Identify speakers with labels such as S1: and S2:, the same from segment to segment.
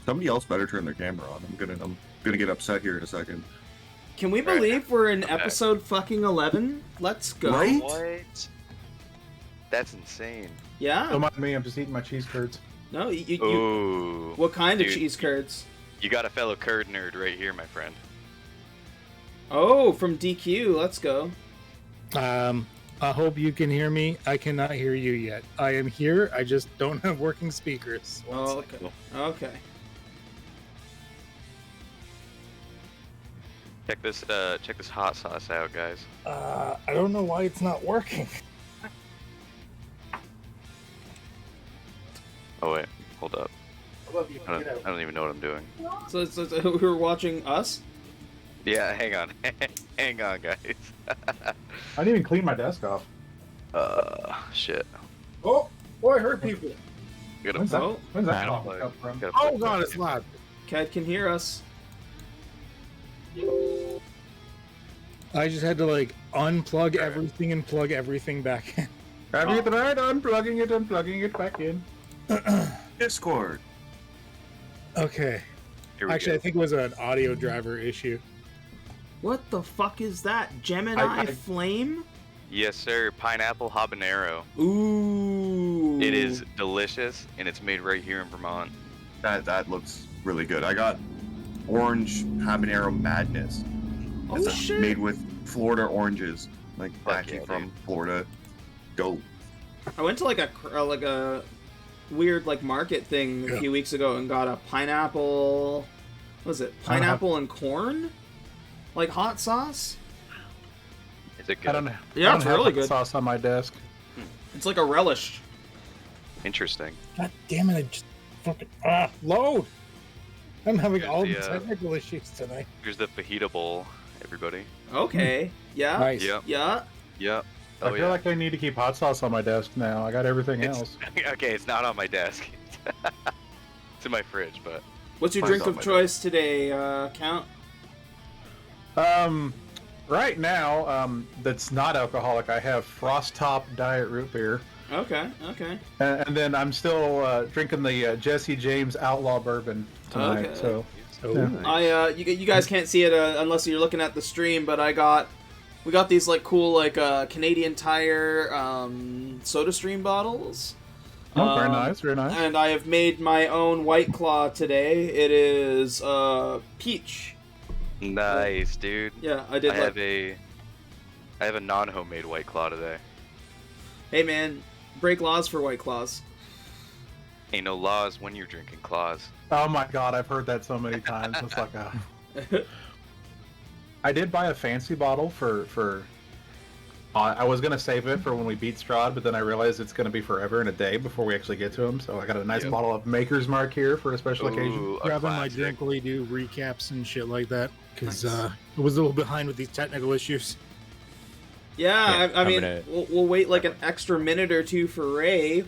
S1: Somebody else better turn their camera on. I'm gonna get upset here in a second.
S2: Can we believe we're in episode fucking 11? Let's go.
S1: Right?
S3: What? That's insane.
S2: Yeah.
S4: Don't mind me, I'm just eating my cheese curds.
S2: No, you
S3: Ooh.
S2: what kind of
S3: Dude.
S2: cheese curds?
S3: You got a fellow curd nerd right here, my friend.
S2: Oh, from DQ. Let's go.
S5: I hope you can hear me. I cannot hear you yet. I am here. I just don't have working speakers.
S2: Oh, okay. Okay.
S3: Check this hot sauce out, guys.
S5: I don't know why it's not working.
S3: Oh wait, hold up. I don't even know what I'm doing.
S2: So who are watching us?
S3: Yeah, hang on. Hang on, guys.
S4: I didn't even clean my desk off.
S3: Shit.
S4: Oh, boy, I hurt people.
S3: Gotta-
S4: When's that,
S2: Oh.
S4: when's that
S3: I don't
S4: coffee
S3: know.
S4: cup from?
S3: gotta
S5: Oh
S3: put-
S5: god, it's loud.
S2: Cat can hear us.
S5: I just had to like unplug everything and plug everything back in.
S4: Having it right, unplugging it back in.
S1: Discord.
S5: Okay.
S3: Here we
S5: Actually, I
S3: go.
S5: think it was an audio driver issue.
S2: What the fuck is that? Gemini
S4: I-
S2: Flame?
S3: Yes, sir. Pineapple habanero.
S2: Ooh.
S3: It is delicious, and it's made right here in Vermont.
S1: That looks really good. I got orange habanero madness.
S2: Oh
S1: It's
S2: shit.
S1: made with Florida oranges, like
S3: Fuck
S1: actually
S3: yeah,
S1: from
S3: dude.
S1: Florida. Dope.
S2: I went to like a weird like market thing a few weeks ago and got a pineapple. What was it? Pineapple and corn? Like hot sauce?
S3: Is it good?
S4: I don't know.
S2: Yeah,
S4: I don't
S2: it's
S4: have
S2: really
S4: hot
S2: good.
S4: sauce on my desk.
S2: It's like a relish.
S3: Interesting.
S5: God damn it! I just fucking load. I'm having
S3: Here's
S5: all the
S3: the,
S5: technical issues tonight.
S3: Here's the fajita bowl, everybody.
S2: Okay. Yeah.
S5: Nice.
S3: Yep.
S2: Yeah.
S3: Yep.
S4: I
S3: Oh
S4: feel
S3: yeah.
S4: like I need to keep hot sauce on my desk now. I got everything else.
S3: Okay, it's not on my desk. It's in my fridge, but
S2: What's your
S1: Mine's
S2: drink
S1: on
S2: of
S1: my
S2: choice today, Count?
S4: Right now, that's not alcoholic. I have Frost Top Diet Root Beer,
S2: Okay. Okay.
S4: and then I'm still drinking the Jesse James Outlaw Bourbon tonight.
S2: Okay.
S4: So
S5: Oh,
S4: Yeah.
S2: You guys can't see it unless you're looking at the stream, but we got these like cool like Canadian Tire Soda Stream bottles.
S4: oh, very nice, very nice.
S2: And I have made my own White Claw today. It is peach.
S3: nice, dude.
S2: Yeah, I did.
S3: I have a non-homemade White Claw today.
S2: Hey man, break laws for White Claws.
S3: Ain't no laws when you're drinking claws.
S4: Oh my god, I've heard that so many times. It's like I did buy a fancy bottle for. I was gonna save it for when we beat Strahd, but then I realized it's gonna be forever and a day before we actually get to him. So I got a nice
S3: Yep.
S4: bottle of Maker's Mark here for a special occasion.
S3: Ooh, a
S5: grabbing my
S3: classic.
S5: drink while you do recaps and shit like that because
S2: Nice.
S5: I was a little behind with these technical issues.
S2: Yeah, I
S6: I'm
S2: mean,
S6: gonna-
S2: we'll wait like an extra minute or two for Ray.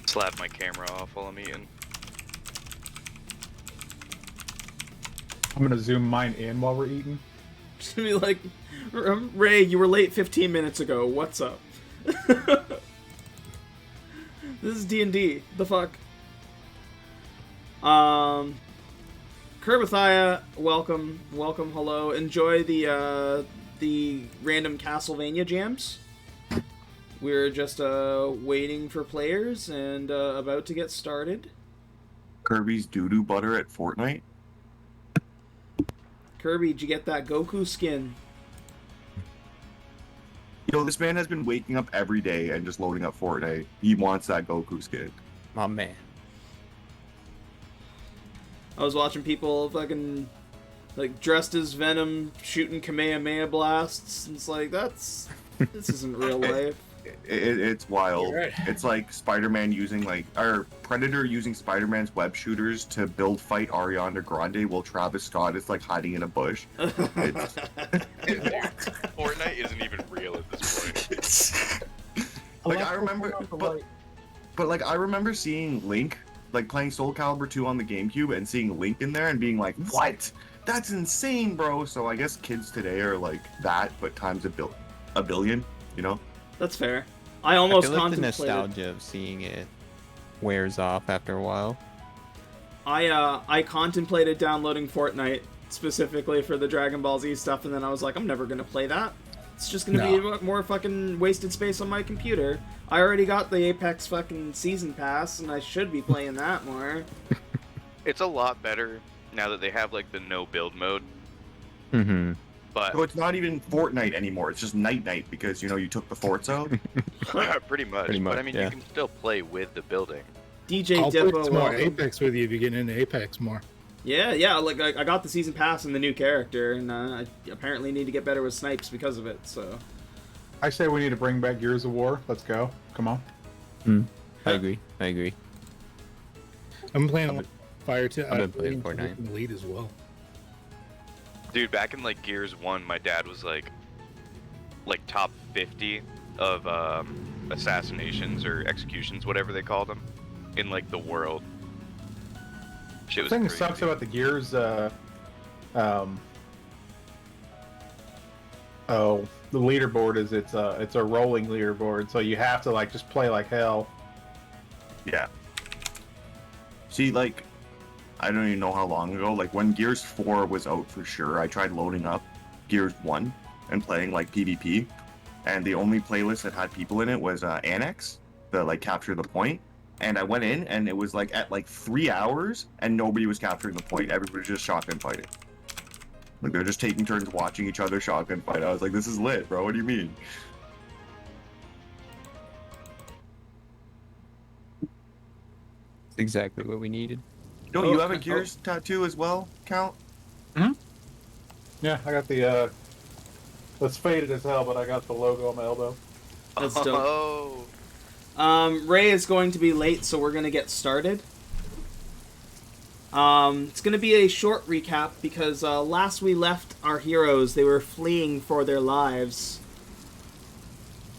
S3: Slap my camera off while I'm eating.
S4: I'm gonna zoom mine in while we're eating.
S2: Just gonna be like, Ray, you were late 15 minutes ago. What's up? This is D&D. The fuck? Kerbathia, welcome, hello. Enjoy the random Castlevania jams. We're just waiting for players and about to get started.
S1: Kirby's doo-doo butter at Fortnite.
S2: Kirby, did you get that Goku skin?
S1: Yo, this man has been waking up every day and just loading up Fortnite. He wants that Goku skin.
S6: My man.
S2: I was watching people fucking like dressed as Venom shooting Kamehameha blasts. And it's like this isn't real life.
S1: It's wild.
S5: You're right.
S1: It's like Spider-Man using or Predator using Spider-Man's web shooters to build fight Ariana Grande while Travis Scott is like hiding in a bush. It's,
S3: Fortnite isn't even real at this point.
S1: like I remember, but like I remember seeing Link like playing Soul Calibur 2 on the GameCube and seeing Link in there and being like, what? That's insane, bro. So I guess kids today are like that, but times a billion, you know?
S2: That's fair. I almost
S6: I feel like the
S2: contemplated.
S6: nostalgia of seeing it wears off after a while.
S2: I contemplated downloading Fortnite specifically for the Dragon Ball Z stuff, and then I was like, I'm never gonna play that. It's just gonna be more fucking wasted space on my computer. I already got the Apex fucking season pass, and I should be playing that more.
S3: It's a lot better now that they have like the no build mode.
S6: Mm-hmm.
S3: But
S1: So it's not even Fortnite anymore. It's just Night because, you know, you took the forts out.
S3: pretty much. But I mean,
S6: yeah.
S3: you can still play with the building.
S2: DJ
S5: I'll play
S2: Dippo,
S5: some more
S2: welcome.
S5: Apex with you if you get into Apex more.
S2: Yeah, like I got the season pass and the new character, and I apparently need to get better with snipes because of it. So
S4: I say we need to bring back Gears of War. Let's go. Come on.
S6: I agree.
S5: I'm playing Fire to
S6: I've been playing Fortnite.
S5: Elite as well.
S3: Dude, back in like Gears 1, my dad was like top 50 of assassinations or executions, whatever they call them, in like the world. Shit
S4: The
S3: was
S4: thing that
S3: crazy.
S4: sucks about the Gears, the leaderboard is it's a rolling leaderboard, so you have to like just play like hell.
S1: Yeah. See, like, I don't even know how long ago, like when Gears 4 was out for sure, I tried loading up Gears 1 and playing like PvP, and the only playlist that had people in it was Annex, the like capture the point, and I went in and it was like at like 3 hours and nobody was capturing the point. Everybody was just shotgun fighting. Like they're just taking turns watching each other shotgun fight. I was like, this is lit, bro. What do you mean?
S6: It's exactly what we needed.
S1: Don't you have a Gears tattoo as well, Count?
S4: Yeah, I got the it's faded as hell, but I got the logo on my elbow.
S2: that's dope.
S3: Oh,
S2: Ray is going to be late, so we're gonna get started. It's gonna be a short recap because last we left our heroes, they were fleeing for their lives.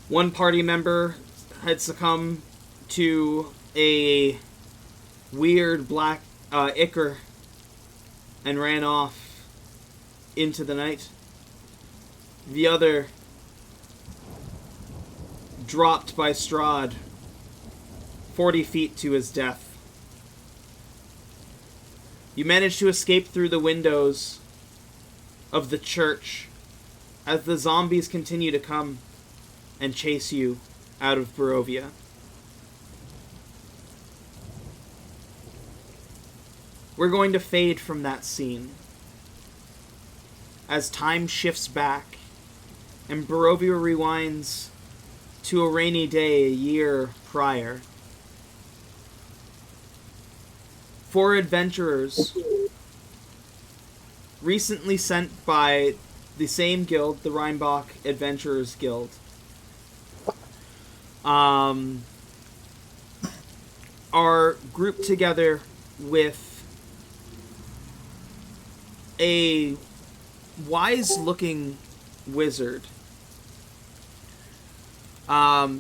S2: One party member had succumbed to a weird black ichor and ran off into the night. The other dropped by Strahd 40 feet to his death. You managed to escape through the windows of the church as the zombies continue to come and chase you out of Barovia. We're going to fade from that scene as time shifts back and Barovia rewinds to a rainy day a year prior. 4 adventurers recently sent by the same guild, the Rheinbach Adventurers Guild, are grouped together with a wise-looking wizard.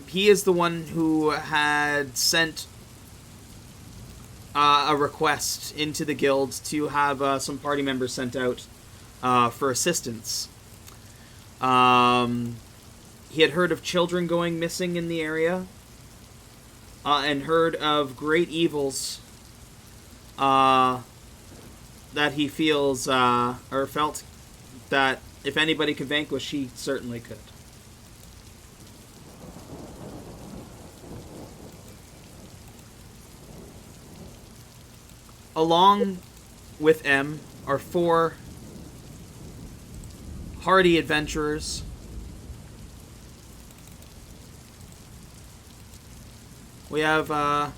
S2: He is the one who had sent a request into the guild to have some party members sent out for assistance. He had heard of children going missing in the area and heard of great evils that he feels or felt that if anybody could vanquish, he certainly could. Along with M are 4 hardy adventurers. We have a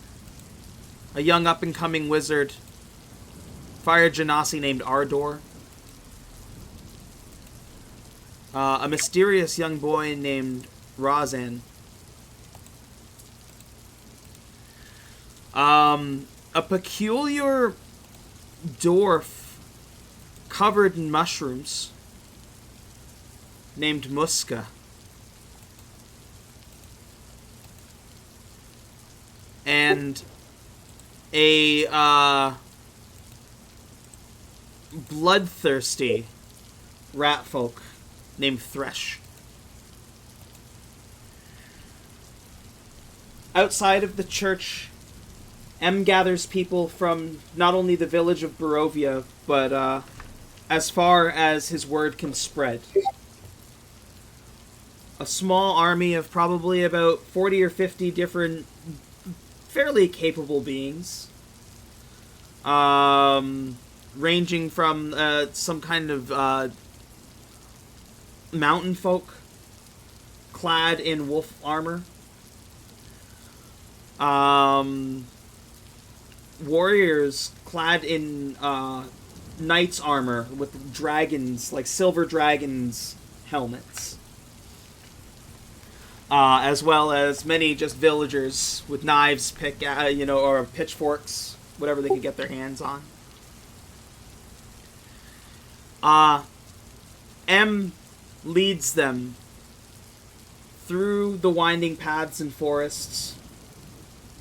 S2: young up-and-coming wizard, Fire Genasi named Ardor. A mysterious young boy named Razan. A peculiar dwarf covered in mushrooms named Muska. And a bloodthirsty rat folk named Thresh. Outside of the church, M gathers people from not only the village of Barovia, but as far as his word can spread. A small army of probably about 40 or 50 different, fairly capable beings. Ranging from some kind of mountain folk clad in wolf armor. Warriors clad in knight's armor with dragons, like silver dragons helmets. As well as many just villagers with knives, or pitchforks, whatever they could get their hands on. M leads them through the winding paths and forests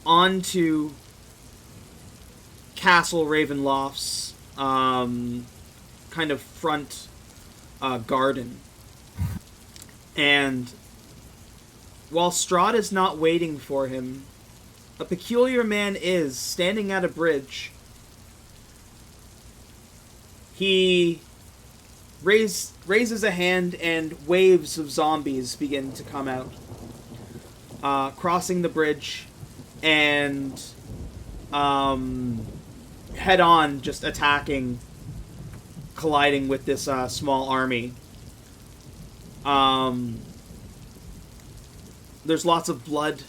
S2: onto Castle Ravenloft's kind of front garden. And while Strahd is not waiting for him, a peculiar man is standing at a bridge. He raises a hand and waves of zombies begin to come out, crossing the bridge and head on, just attacking, colliding with this small army. There's lots of blood,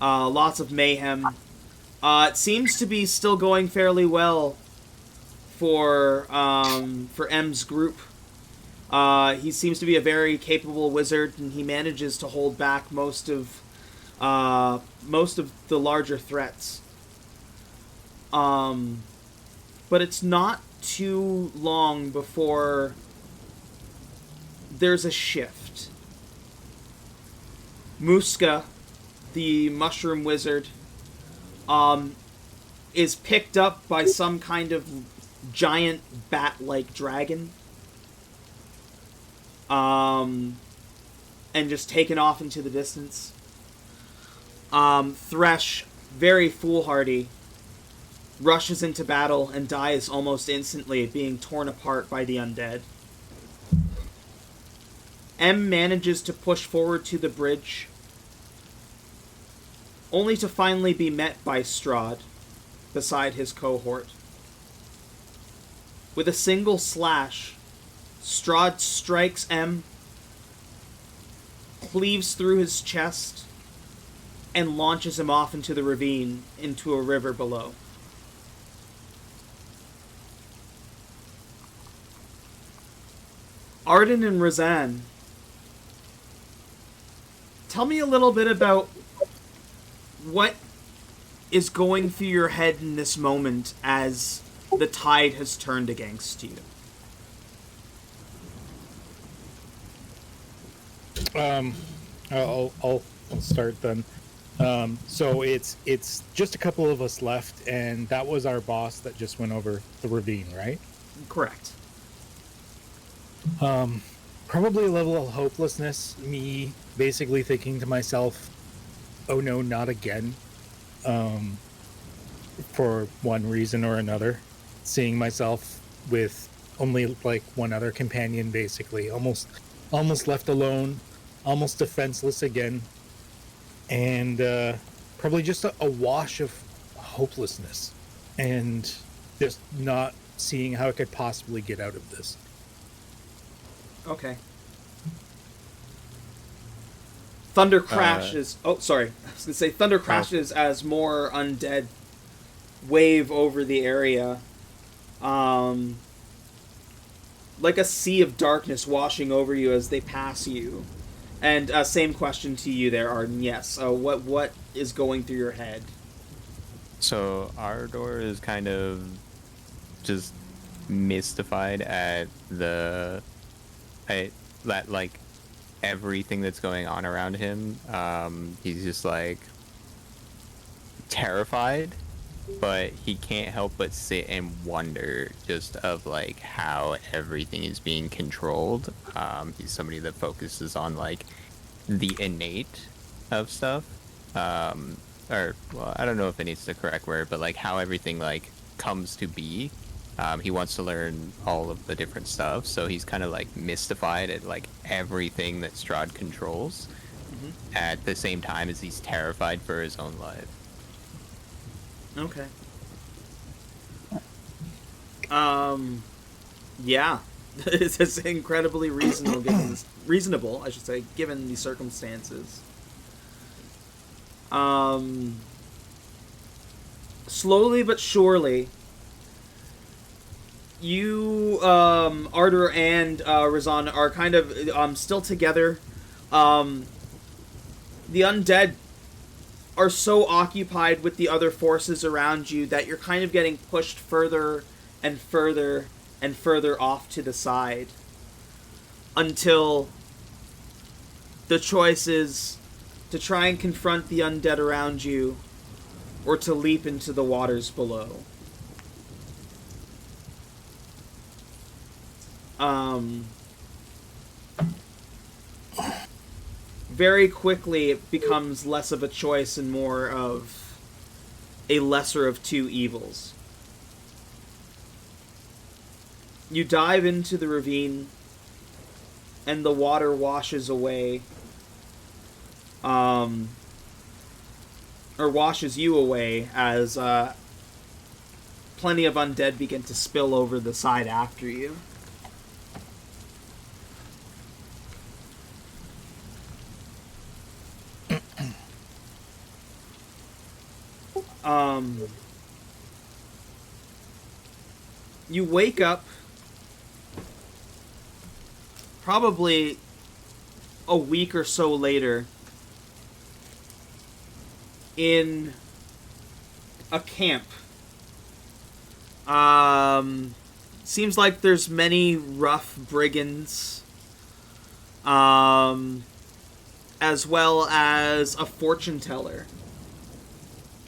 S2: lots of mayhem. It seems to be still going fairly well for M's group. He seems to be a very capable wizard, and he manages to hold back most of the larger threats. But it's not too long before there's a shift. Muska, the mushroom wizard, is picked up by some kind of giant bat-like dragon, and just taken off into the distance. Thresh, very foolhardy, rushes into battle and dies almost instantly, being torn apart by the undead. M manages to push forward to the bridge, only to finally be met by Strahd beside his cohort. With a single slash, Strahd strikes M, cleaves through his chest, and launches him off into the ravine, into a river below. Arden and Razan, tell me a little bit about what is going through your head in this moment as the tide has turned against you.
S5: I'll start then. So it's just a couple of us left, and that was our boss that just went over the ravine, right?
S2: Correct.
S5: Probably a level of hopelessness, me basically thinking to myself, oh no, not again. For one reason or another. Seeing myself with only like one other companion, basically. Almost left alone, almost defenseless again. And probably just a wash of hopelessness. And just not seeing how I could possibly get out of this.
S2: Okay. Thunder crashes. Sorry. I was going to say thunder crashes as more undead wave over the area. Like a sea of darkness washing over you as they pass you. And same question to you there, Arden. Yes. What is going through your head?
S6: So Ardor is kind of just mystified at that like everything that's going on around him. He's just like terrified but he can't help but sit and wonder just of like how everything is being controlled. He's somebody that focuses on like the innate of stuff. Or well, I don't know if innate's the correct word, but like how everything like comes to be. He wants to learn all of the different stuff, so he's kind of like mystified at like everything that Strahd controls. At the same time as he's terrified for his own life.
S2: Okay. Yeah. It's incredibly reasonable, I should say, given the circumstances. Slowly but surely, you, Ardor and Razan are kind of still together. The undead are so occupied with the other forces around you that you're kind of getting pushed further and further and further off to the side until the choice is to try and confront the undead around you or to leap into the waters below. Very quickly it becomes less of a choice and more of a lesser of two evils. You dive into the ravine and the water washes away, or washes you away as plenty of undead begin to spill over the side after you. You wake up probably a week or so later in a camp. Seems like there's many rough brigands, as well as a fortune teller.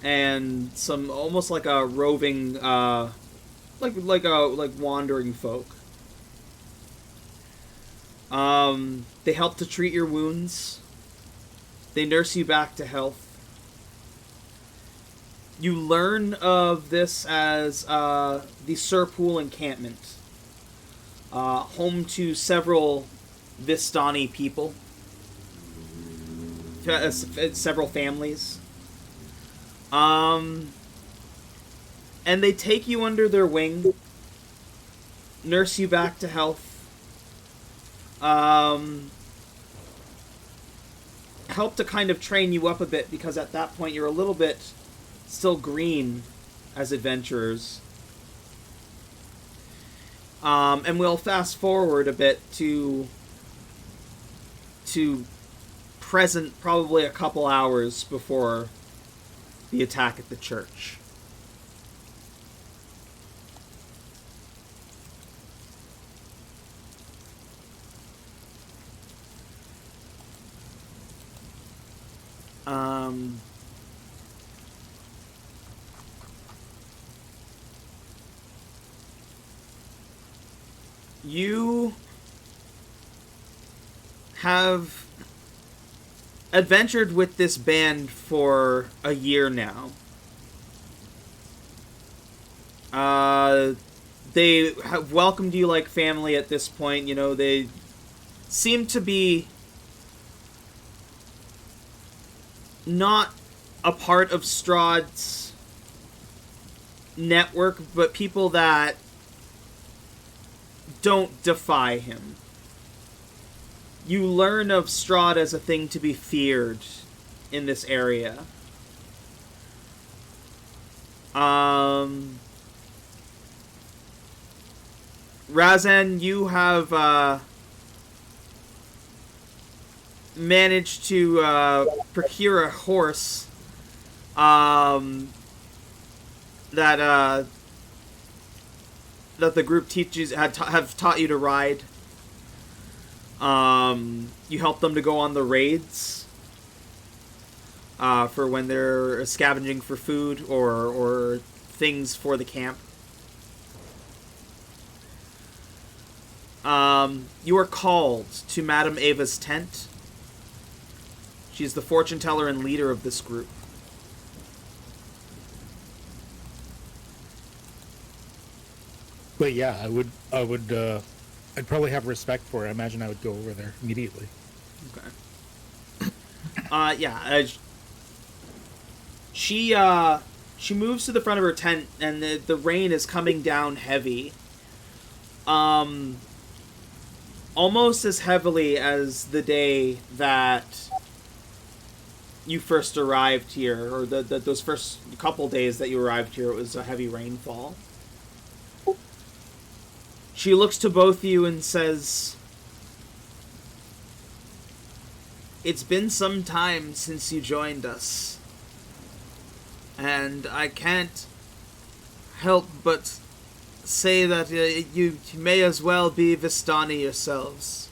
S2: And some almost like a roving, like wandering folk. They help to treat your wounds. They nurse you back to health. You learn of this as the Surpool encampment, home to several Vistani people, several families. And they take you under their wing, nurse you back to health, help to kind of train you up a bit, because at that point you're a little bit still green as adventurers. And we'll fast forward a bit to present, probably a couple hours before the attack at the church. You have adventured with this band for a year now. They have welcomed you like family at this point. You know, they seem to be not a part of Strahd's network, but people that don't defy him. You learn of Strahd as a thing to be feared in this area. Razan, you have managed to procure a horse that the group have taught you to ride. You help them to go on the raids for when they're scavenging for food or things for the camp. You are called to Madame Ava's tent. She's the fortune teller and leader of this group.
S5: But yeah, I'd probably have respect for it. I imagine I would go over there immediately.
S2: Okay. She moves to the front of her tent, and the rain is coming down heavy. Almost as heavily as the day that you first arrived here, or those first couple days that you arrived here. It was a heavy rainfall. She looks to both of you and says, "It's been some time since you joined us, and I can't help but say that you may as well be Vistani yourselves.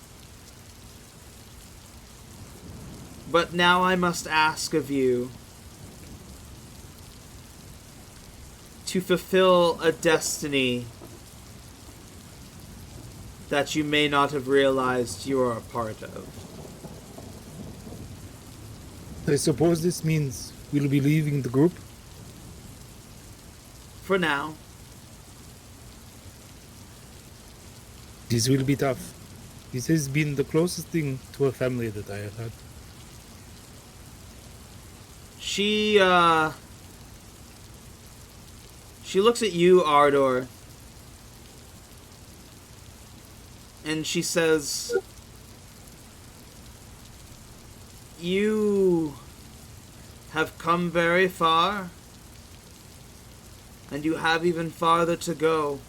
S2: But now I must ask of you to fulfill a destiny that you may not have realized you are a part of."
S5: I suppose this means we'll be leaving the group?
S2: For now.
S5: This will be tough. This has been the closest thing to a family that I have had.
S2: She looks at you, Ardor, and she says, "You have come very far, and you have even farther to go.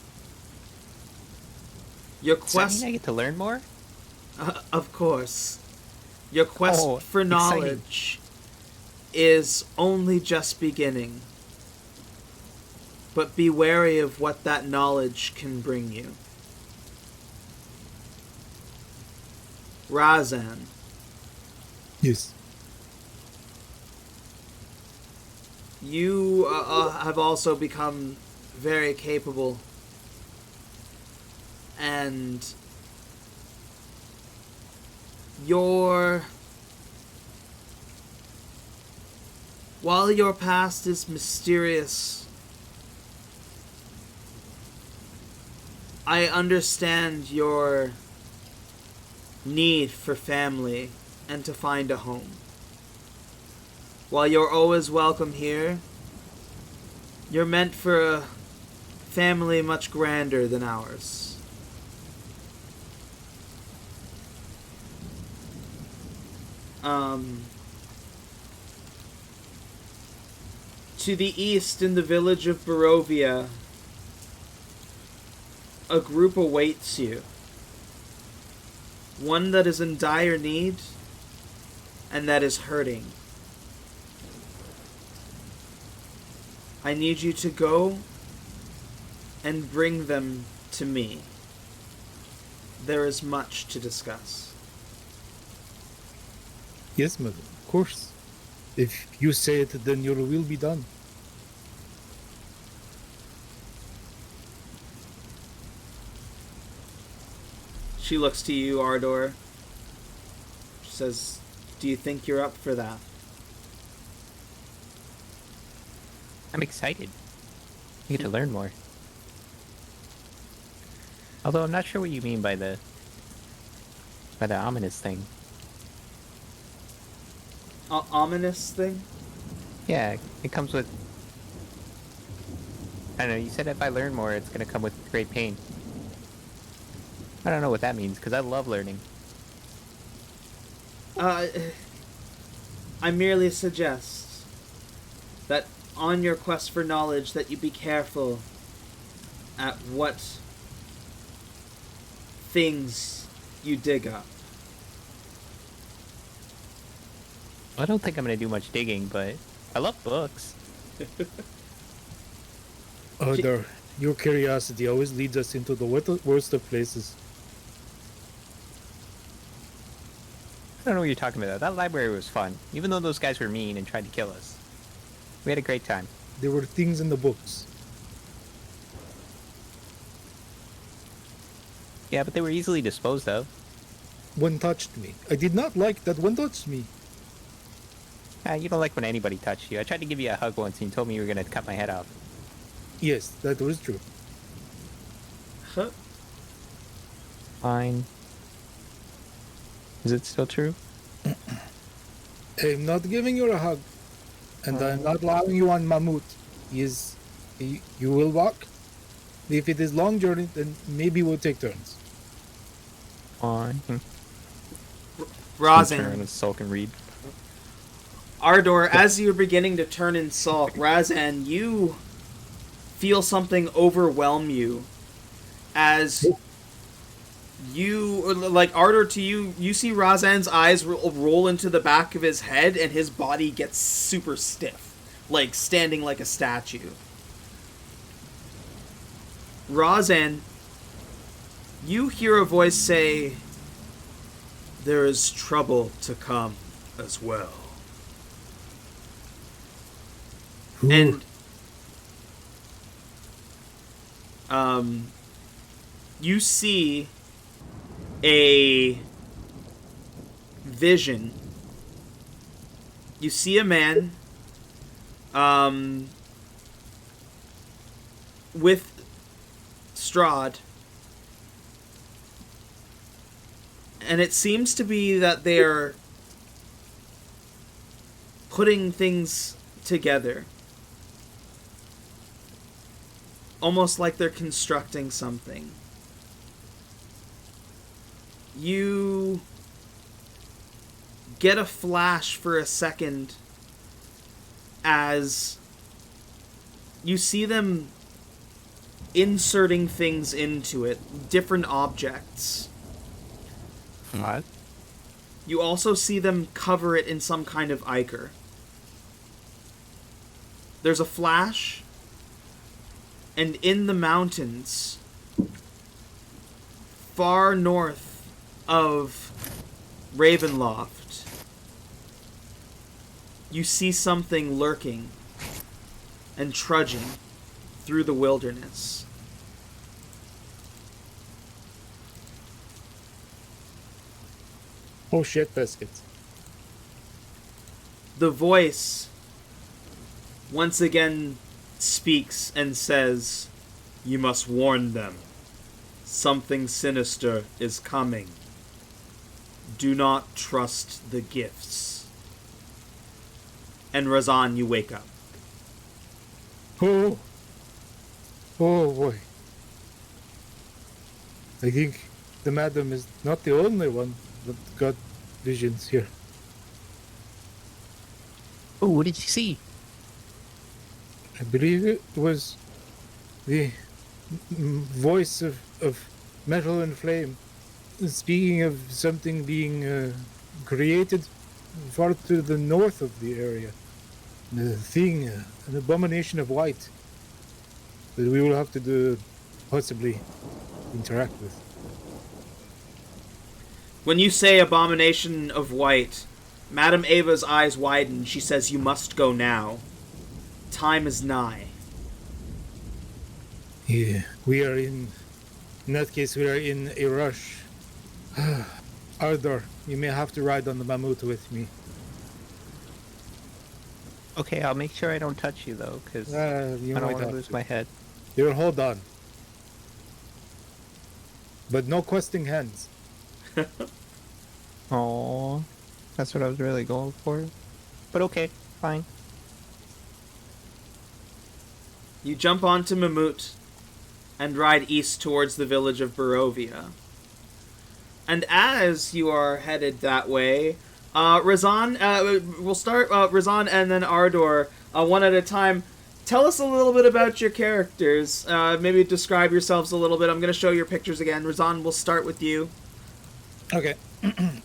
S2: Your
S6: Does that
S2: quest..."
S6: mean I get to learn more?
S2: Of course. Your quest for
S6: exciting.
S2: knowledge is only just beginning. But be wary of what that knowledge can bring you. Razan,
S5: Yes.
S2: you have also become very capable. And while your past is mysterious, I understand your need for family and to find a home. While you're always welcome here, you're meant for a family much grander than ours. To the east, in the village of Barovia, a group awaits you. One that is in dire need, and that is hurting. I need you to go and bring them to me. There is much to discuss.
S5: Yes, madam. Of course. If you say it, then your will be done.
S2: She looks to you, Ardor. She says, "Do you think you're up for that?"
S6: I'm excited. I get to learn more. Although I'm not sure what you mean by the ominous thing.
S2: Ominous thing?
S6: Yeah, it comes with... I don't know, you said if I learn more, it's gonna come with great pain. I don't know what that means, because I love learning.
S2: I merely suggest that on your quest for knowledge that you be careful at what things you dig up.
S6: I don't think I'm gonna do much digging, but I love books.
S5: Ardor, your curiosity always leads us into the worst of places.
S6: I don't know what you're talking about. That library was fun, even though those guys were mean and tried to kill us. We had a great time.
S5: There were things in the books.
S6: Yeah, but they were easily disposed of.
S5: One touched me. I did not like that one touched me.
S6: You don't like when anybody touched you. I tried to give you a hug once and you told me you were going to cut my head off.
S5: Yes, that was true.
S2: Huh?
S6: Fine. Is it still true?
S5: I'm not giving you a hug. And I'm not allowing you on Mammut. You will walk. If it is long journey, then maybe we'll take turns.
S6: Fine. Turn
S2: Razan,
S6: and sulk and read.
S2: Ardor, as you're beginning to turn and sulk, Razan, you feel something overwhelm you as you, like Ardor, to you, you see Razan's eyes roll into the back of his head and his body gets super stiff, like standing like a statue. Razan, you hear a voice say, "There is trouble to come as well." And you see a vision. You see a man with Strahd, and it seems to be that they're putting things together. Almost like they're constructing something. You get a flash for a second as you see them inserting things into it, different objects.
S6: What?
S2: You also see them cover it in some kind of ichor. There's a flash, and in the mountains, far north of Ravenloft, you see something lurking and trudging through the wilderness.
S5: Oh shit, biscuits.
S2: The voice once again speaks and says, "You must warn them. Something sinister is coming. Do not trust the gifts." And Razan, you wake up.
S5: Oh boy. I think the madam is not the only one that got visions here.
S6: Oh, what did you see?
S5: I believe it was the voice of metal and flame, speaking of something being created far to the north of the area. The thing, an abomination of white, that we will have to possibly interact with.
S2: When you say abomination of white, Madame Ava's eyes widen. She says, "You must go now. Time is nigh."
S5: Yeah, in that case, we are in a rush. Ardor, you may have to ride on the Mammut with me.
S6: Okay, I'll make sure I don't touch you though, because
S5: You
S6: I don't
S5: might
S6: want to
S5: have
S6: lose
S5: to.
S6: my head.
S5: You'll hold on. But no questing hands.
S6: Oh, that's what I was really going for. But okay, fine.
S2: You jump onto Mammut and ride east towards the village of Barovia. And as you are headed that way, Razan, we'll start Razan and then Ardor, one at a time. Tell us a little bit about your characters. Maybe describe yourselves a little bit. I'm going to show your pictures again. Razan, we'll start with you.
S5: Okay.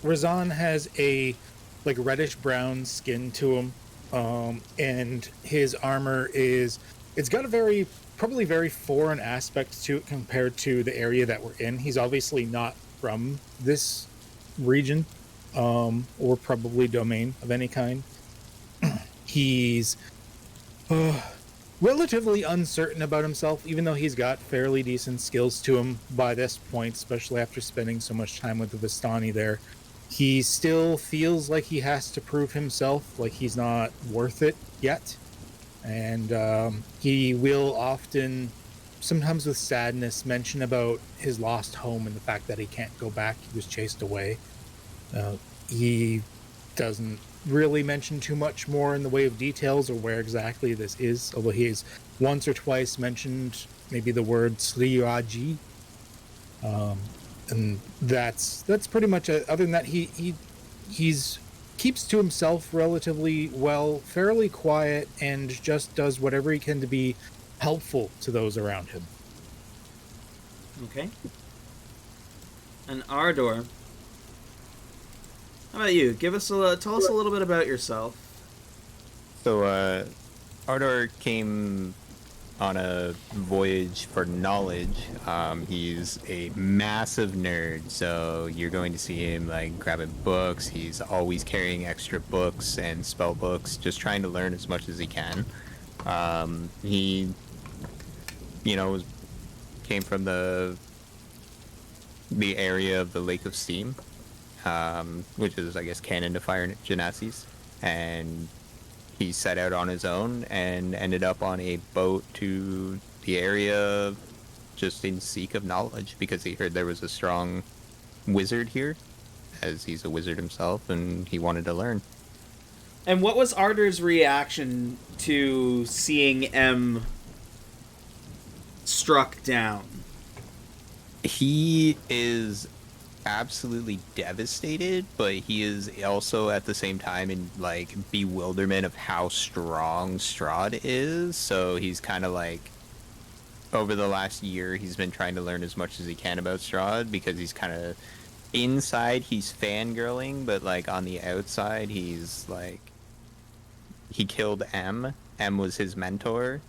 S5: Razan has a reddish brown skin to him, and his armor it's got a probably very foreign aspect to it compared to the area that we're in. He's obviously not from this region, or probably domain of any kind. He's relatively uncertain about himself, even though he's got fairly decent skills to him by this point, especially after spending so much time with the Vistani there. He still feels like he has to prove himself, like he's not worth it yet. And he will often, sometimes with sadness, mention about his lost home and the fact that he can't go back. He was chased away. He doesn't really mention too much more in the way of details or where exactly this is, although he's once or twice mentioned maybe the word Sriyaji. And that's pretty much it. Other than that, he's keeps to himself relatively well, fairly quiet, and just does whatever he can to be helpful to those around him.
S2: Okay. And Ardor, how about you? Tell us a little bit about yourself.
S6: So, Ardor came on a voyage for knowledge. He's a massive nerd, so you're going to see him like grabbing books. He's always carrying extra books and spell books, just trying to learn as much as he can. He, came from the area of the Lake of Steam, which is, I guess, canon to Fire Genasi's, and he set out on his own and ended up on a boat to the area just in seek of knowledge because he heard there was a strong wizard here, as he's a wizard himself, and he wanted to learn.
S2: And what was Ardor's reaction to seeing M struck down?
S6: He is absolutely devastated, but he is also at the same time in like bewilderment of how strong Strahd is. So he's kind of like, over the last year, he's been trying to learn as much as he can about Strahd because he's kind of inside he's fangirling, but like on the outside he's like, he killed M. M was his mentor,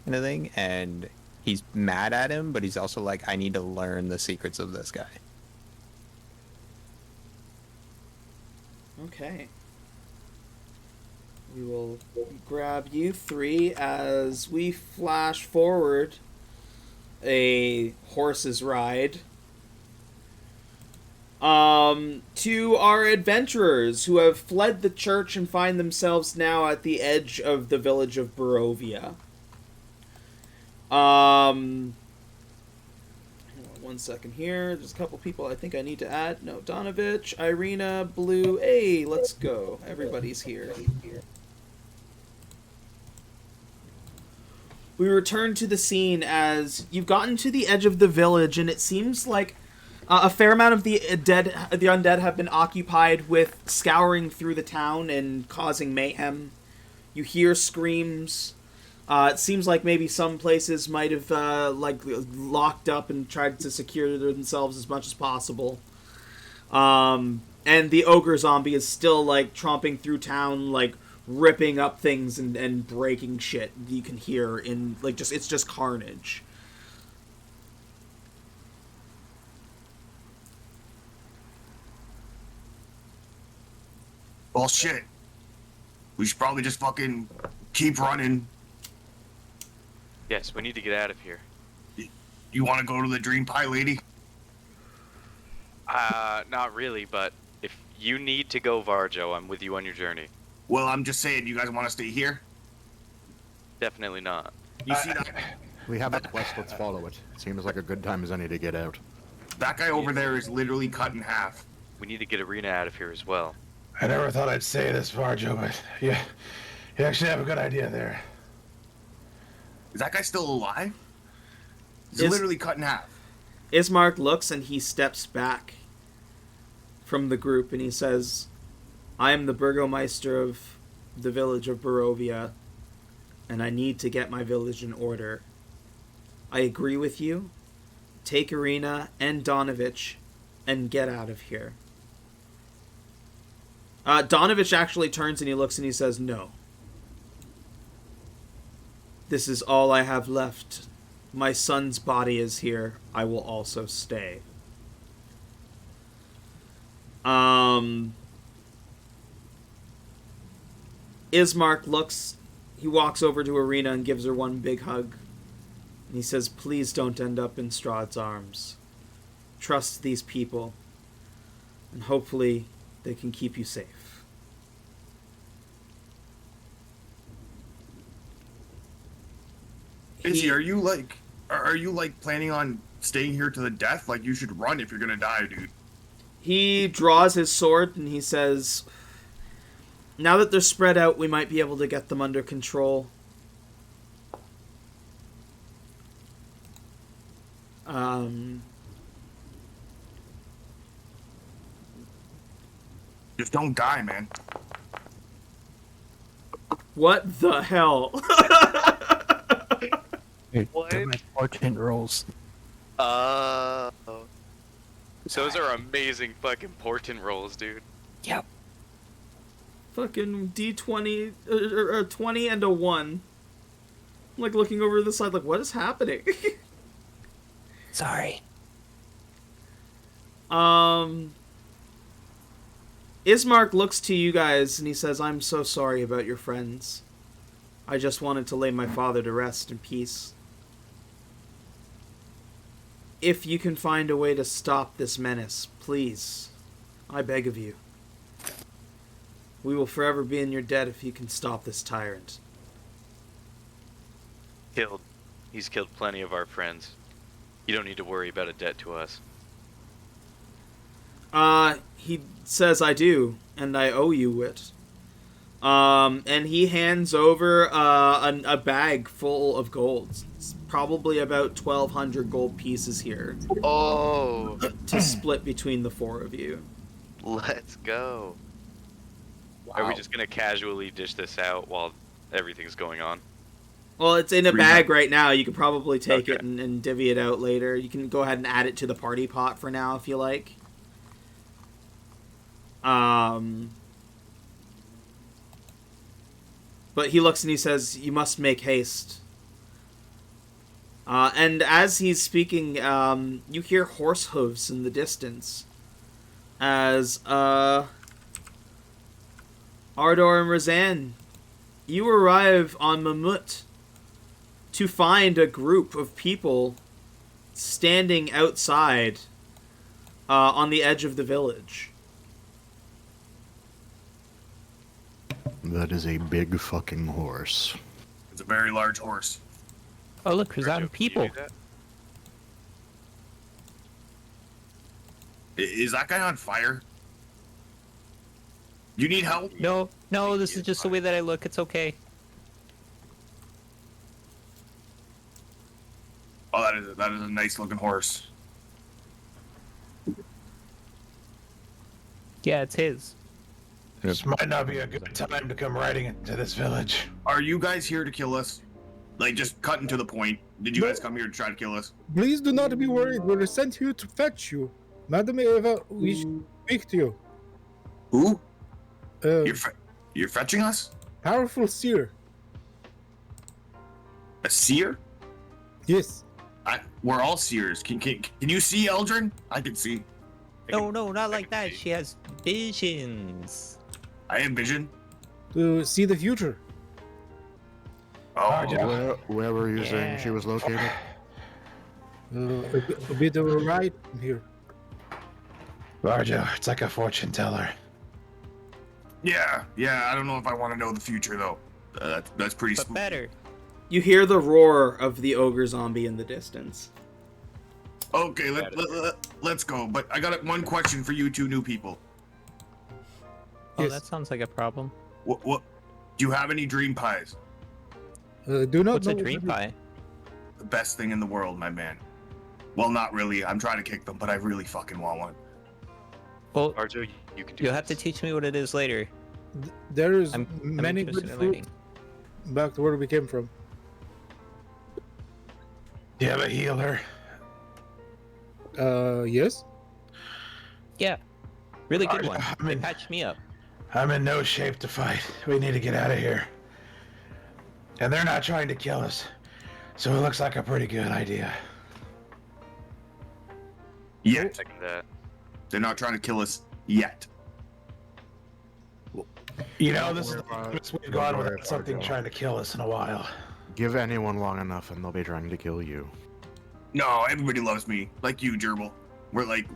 S6: kind of thing, and he's mad at him, but he's also like, I need to learn the secrets of this guy.
S2: Okay. We will grab you three as we flash forward a horse's ride to our adventurers who have fled the church and find themselves now at the edge of the village of Barovia. One second here. There's a couple people I think I need to add. No, Donovich, Irina, Blue. Hey, let's go. Everybody's here. We return to the scene as you've gotten to the edge of the village, and it seems like a fair amount of the undead have been occupied with scouring through the town and causing mayhem. You hear screams. It seems like maybe some places might have locked up and tried to secure themselves as much as possible. And the ogre zombie is still like tromping through town, like ripping up things and breaking shit. You can hear in like it's just carnage.
S1: Well, shit. We should probably just fucking keep running.
S3: Yes, we need to get out of here.
S1: You want to go to the Dream Pie Lady?
S3: Not really, but if you need to go, Varjo, I'm with you on your journey.
S1: Well, I'm just saying, you guys want to stay here?
S3: Definitely not.
S1: You see that?
S7: We have a quest, let's follow it. Seems like a good time as any to get out.
S1: That guy over there is literally cut in half.
S3: We need to get Arena out of here as well.
S8: I never thought I'd say this, Varjo, but yeah, you actually have a good idea there.
S1: Is that guy still alive? He's
S2: Is-
S1: literally cut in half.
S2: Ismark looks and he steps back from the group and he says, I am the Burgomeister of the village of Barovia, and I need to get my village in order. I agree with you. Take Irina and Donovich and get out of here. Donovich actually turns and he looks and he says, no. This is all I have left. My son's body is here. I will also stay. Ismark looks he walks over to Arena and gives her one big hug. And he says, please don't end up in Strahd's arms. Trust these people. And hopefully they can keep you safe.
S1: Izzy, are you like planning on staying here to the death? Like, you should run if you're gonna die, dude.
S2: He draws his sword and he says, now that they're spread out, we might be able to get them under control.
S1: Just don't die, man.
S2: What the hell?
S3: What?
S5: They're my portent rolls.
S3: Those are amazing fucking portent rolls, dude.
S5: Yep.
S2: Fucking D20, or 20 and a 1. I'm like looking over to the side, like, what is happening?
S5: Sorry.
S2: Ismark looks to you guys and he says, I'm so sorry about your friends. I just wanted to lay my father to rest in peace. If you can find a way to stop this menace, please, I beg of you. We will forever be in your debt if you can stop this tyrant.
S3: He's killed plenty of our friends. You don't need to worry about a debt to us.
S2: He says, I do, and I owe you it. And he hands over a bag full of gold. It's probably about 1,200 gold pieces here.
S3: Oh,
S2: to split between the four of you.
S3: let's go. Wow. Are we just gonna casually dish this out while everything's going on?
S2: Well, it's in a bag right now. You could probably take it and divvy it out later. You can go ahead and add it to the party pot for now if you like. But he looks and he says, you must make haste. And as he's speaking, you hear horse hooves in the distance. As, Ardor and Razan, you arrive on Mamut to find a group of people standing outside on the edge of the village.
S7: That is a big fucking horse.
S1: It's a very large horse.
S6: Oh, look, there's
S3: Can
S6: out
S3: you
S6: people.
S3: do that?
S1: Is that guy on fire? You need help?
S6: No, this is just the way that I look. It's okay.
S1: Oh, that is a nice looking horse.
S6: Yeah, it's his.
S8: This might not be a good time to come riding into this village.
S1: Are you guys here to kill us? Like, just cutting to the point. Did you guys come here to try to kill us?
S5: Please do not be worried. We were sent here to fetch you. Madam Eva, we speak to you.
S1: Who? You're fetching us?
S5: Powerful seer.
S1: A seer?
S5: Yes.
S1: We're all seers. Can you see, Eldrun? I can see.
S6: No, not like that. She has visions.
S1: I have vision.
S5: To see the future.
S1: Oh,
S7: Where were you saying she was located?
S5: A bit of a ride from here.
S8: Varjo, it's like a fortune teller.
S1: yeah. I don't know if I want to know the future though. That's pretty.
S6: But better.
S2: You hear the roar of the ogre zombie in the distance.
S1: Okay, let's go. But I got one question for you two new people.
S6: Oh,
S5: Yes.
S6: that sounds like a problem.
S1: What? Do you have any dream pies?
S5: Do not
S6: What's a
S5: know
S6: dream pie?
S1: The best thing in the world, my man. Well, not really. I'm trying to kick them, but I really fucking want one.
S6: Well,
S3: Arjo, you can do
S6: you'll have to
S3: this.
S6: teach me what it is later.
S5: There is
S6: I'm
S5: many
S6: interested
S5: good
S6: in
S5: food
S6: learning.
S5: back to where we came from.
S8: Do you have a healer?
S5: Yes.
S6: Yeah, really good
S8: Arjo,
S6: one.
S8: I
S6: They
S8: mean-
S6: patched me up.
S8: I'm in no shape to fight. We need to get out of here. And they're not trying to kill us. So it looks like a pretty good idea.
S1: Yet.
S3: Second that.
S1: They're not trying to kill us yet.
S8: You know,
S7: Don't
S8: this is
S7: worry
S8: the
S7: about it.
S8: longest we've
S7: Don't
S8: gone
S7: worry
S8: without
S7: about
S8: something
S7: it.
S8: trying to kill us in a while.
S7: Give anyone long enough and they'll be trying to kill you.
S1: No, everybody loves me. Like you, Gerbil. We're like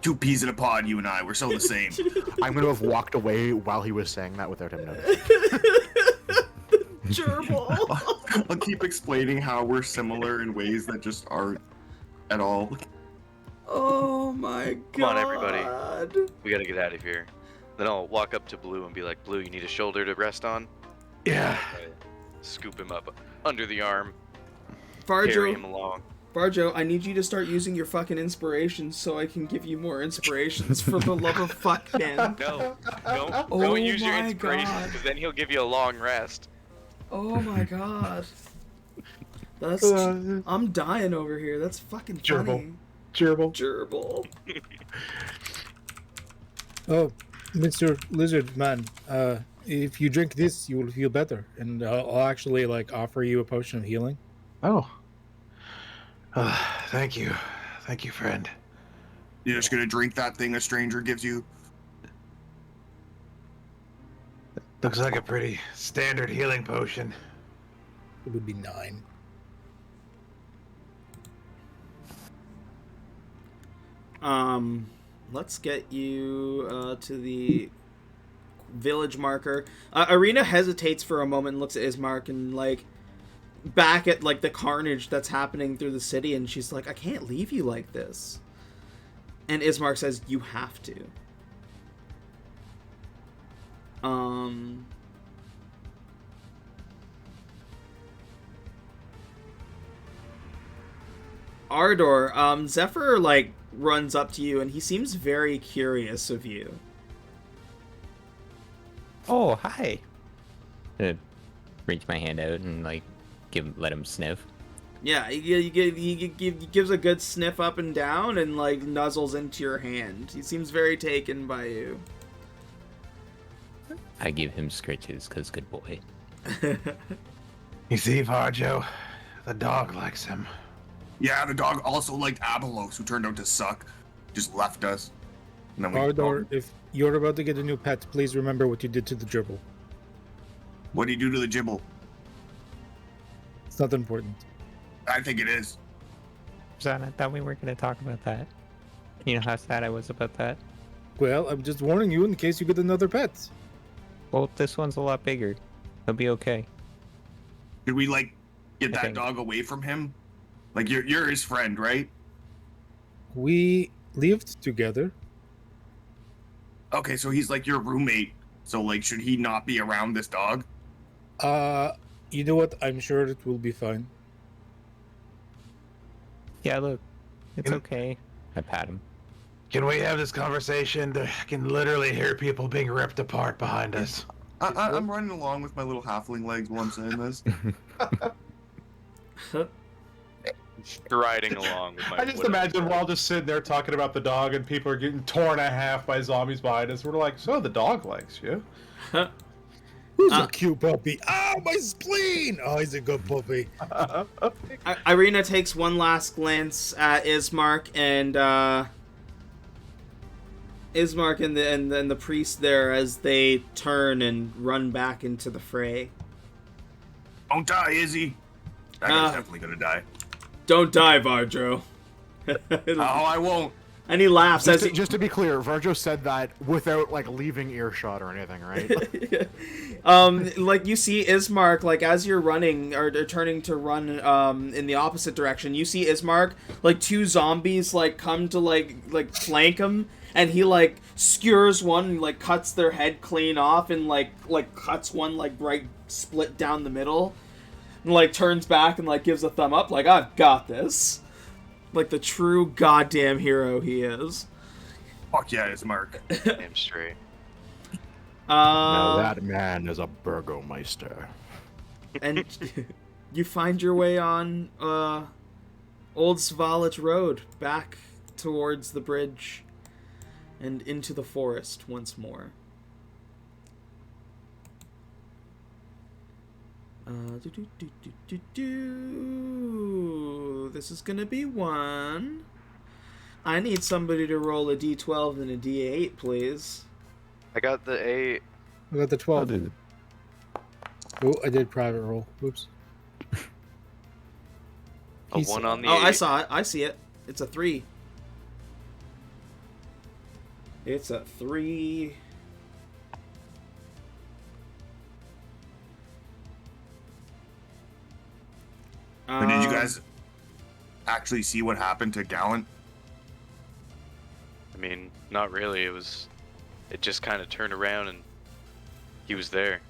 S1: two peas in a pod, you and I. We're so the same.
S7: I'm gonna have walked away while he was saying that without him noticing.
S2: Gerbil.
S1: I'll keep explaining how we're similar in ways that just aren't at all.
S2: Oh my god.
S3: Come on, everybody. We gotta get out of here. Then I'll walk up to Blue and be like, Blue, you need a shoulder to rest on?
S8: Yeah.
S3: Scoop him up under the arm, carry him
S2: Barjo,
S3: along.
S2: Barjo, I need you to start using your fucking inspirations so I can give you more inspirations for the love of fuck, man.
S3: No,
S2: Oh
S3: don't use your
S2: my
S3: inspirations,
S2: God.
S3: because then he'll give you a long rest.
S2: Oh my god. That's I'm dying over here. That's fucking funny.
S4: Gerbil.
S2: Gerbil.
S5: Oh, Mr. Lizard Man, if you drink this, you will feel better, and I'll actually like offer you a potion of healing.
S8: Oh. Thank you. Thank you, friend.
S1: You're just gonna drink that thing a stranger gives you?
S8: Looks like a pretty standard healing potion.
S5: It would be 9.
S2: Let's get you to the village marker. Arena hesitates for a moment and looks at Ismark and like back at like the carnage that's happening through the city, and she's like, I can't leave you like this. And Ismark says, you have to. Ardor, Zephyr like runs up to you and he seems very curious of you.
S6: Oh, hi. Reach my hand out and like let him sniff.
S2: Yeah, he gives a good sniff up and down and like nuzzles into your hand. He seems very taken by you.
S6: I give him scritches because good boy.
S8: You see, Varjo, the dog likes him.
S1: Yeah, the dog also liked Abelos, who turned out to suck. Just left us. And then we
S5: Ardor, if you're about to get a new pet, please remember what you did to the gerbil.
S1: What do you do to the Gibble?
S5: It's not important.
S1: I think it is.
S6: Zan, I thought we weren't going to talk about that. You know how sad I was about that?
S5: Well, I'm just warning you in case you get another pet.
S6: Well, this one's a lot bigger. He'll be okay.
S1: Did we like get that
S6: Okay.
S1: dog away from him? Like you're his friend, right?
S5: We lived together.
S1: Okay, so he's like your roommate. So like, should he not be around this dog?
S5: You know what? I'm sure it will be fine.
S6: Yeah, look. It's
S8: You know-
S6: okay. I pat him.
S8: Can we have this conversation? I can literally hear people being ripped apart behind us.
S1: I'm running along with my little halfling legs while I'm saying this.
S3: Striding along with my
S4: I just
S3: wooden
S4: imagine we're
S3: sword.
S4: all just sitting there talking about the dog, and people are getting torn in half by zombies behind us. We're like, so the dog likes you.
S5: Who's a cute puppy? Ah, my spleen! Oh, he's a good puppy.
S2: Irina takes one last glance at Ismark and the priest there as they turn and run back into the fray.
S1: Don't die, Izzy. That guy's definitely gonna die.
S2: Don't die, Varjo.
S1: Oh, I won't.
S2: And he laughs as he...
S7: Just to be clear, Varjo said that without like leaving earshot or anything, right?
S2: like you see Ismark, like as you're running or turning to run in the opposite direction, you see Ismark, like two zombies like come to like flank him, and he like skewers one and like cuts their head clean off and like cuts one like right split down the middle, and like turns back and like gives a thumb up like, I've got this. Like the true goddamn hero he is.
S1: Fuck yeah, it's Mark.
S3: Damn straight.
S7: Now that man is a burgomeister.
S2: And you find your way on Old Svalich Road back towards the bridge and into the forest once more. This is gonna be one. I need somebody to roll a d12 and a d8, please.
S3: I got the
S5: I got the
S6: I'll
S5: 12.
S6: do it.
S5: Oh, I did private roll. Whoops.
S3: A 1 on the
S2: Oh,
S3: 8.
S2: I saw it. I see it. It's a 3. It's a 3.
S1: But did you guys actually see what happened to Gallant?
S3: I mean, not really. It just kind of turned around and he was there.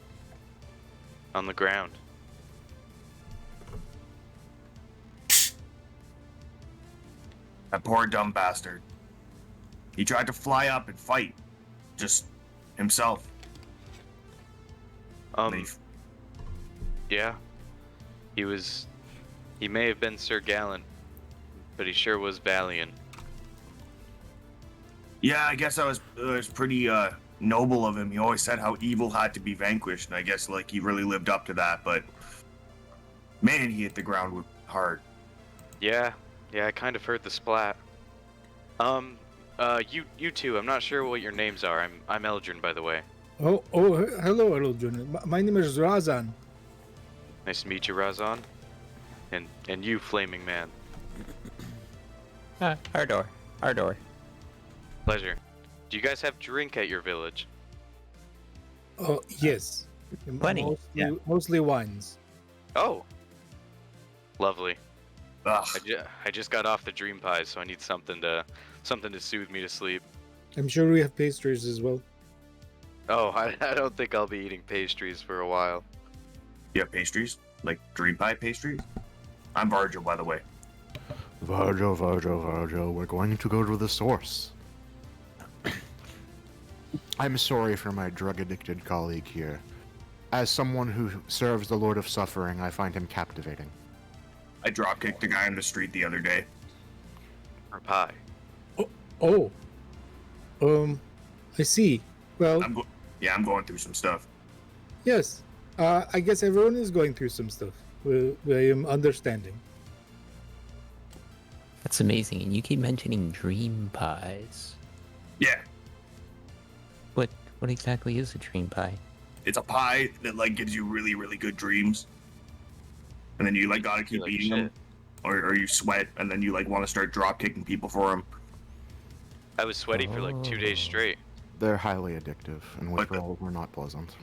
S3: On the ground.
S1: That poor dumb bastard. He tried to fly up and fight. Just himself.
S3: Yeah. He may have been Sir Gallant, but he sure was valiant.
S1: Yeah, I guess it was pretty noble of him. He always said how evil had to be vanquished, and I guess like he really lived up to that, but man, he hit the ground hard.
S3: Yeah, I kind of heard the splat. You two, I'm not sure what your names are. I'm Eldrun, by the way.
S5: Oh, hello, Eldrun. My name is Razan.
S3: Nice to meet you, Razan. And you, Flaming Man.
S6: Ardor.
S3: Pleasure. Do you guys have drink at your village?
S5: Oh, yes.
S6: Plenty,
S5: Mostly wines.
S3: Oh. Lovely.
S1: Ugh.
S3: I just got off the dream pies, so I need something to soothe me to sleep.
S5: I'm sure we have pastries as well.
S3: Oh, I don't think I'll be eating pastries for a while.
S1: You have pastries? Like dream pie pastries? I'm Varjo, by the way.
S7: Varjo, we're going to go to the source. I'm sorry for my drug-addicted colleague here. As someone who serves the Lord of Suffering, I find him captivating.
S1: I dropkicked a guy in the street the other day.
S3: Or pie.
S5: Oh. I see. Well,
S1: I'm going through some stuff.
S5: yes. I guess everyone is going through some stuff. I am understanding.
S6: That's amazing. And you keep mentioning dream pies.
S1: Yeah,
S6: What exactly is a dream pie?
S1: it's a pie that like gives you really, really good dreams. And then you like gotta keep
S3: Like
S1: eating them. Or you sweat and then you like want to start drop kicking people for them.
S3: I was sweaty for like 2 days straight.
S7: They're highly addictive, and
S1: But the-
S7: withdrawals are not pleasant.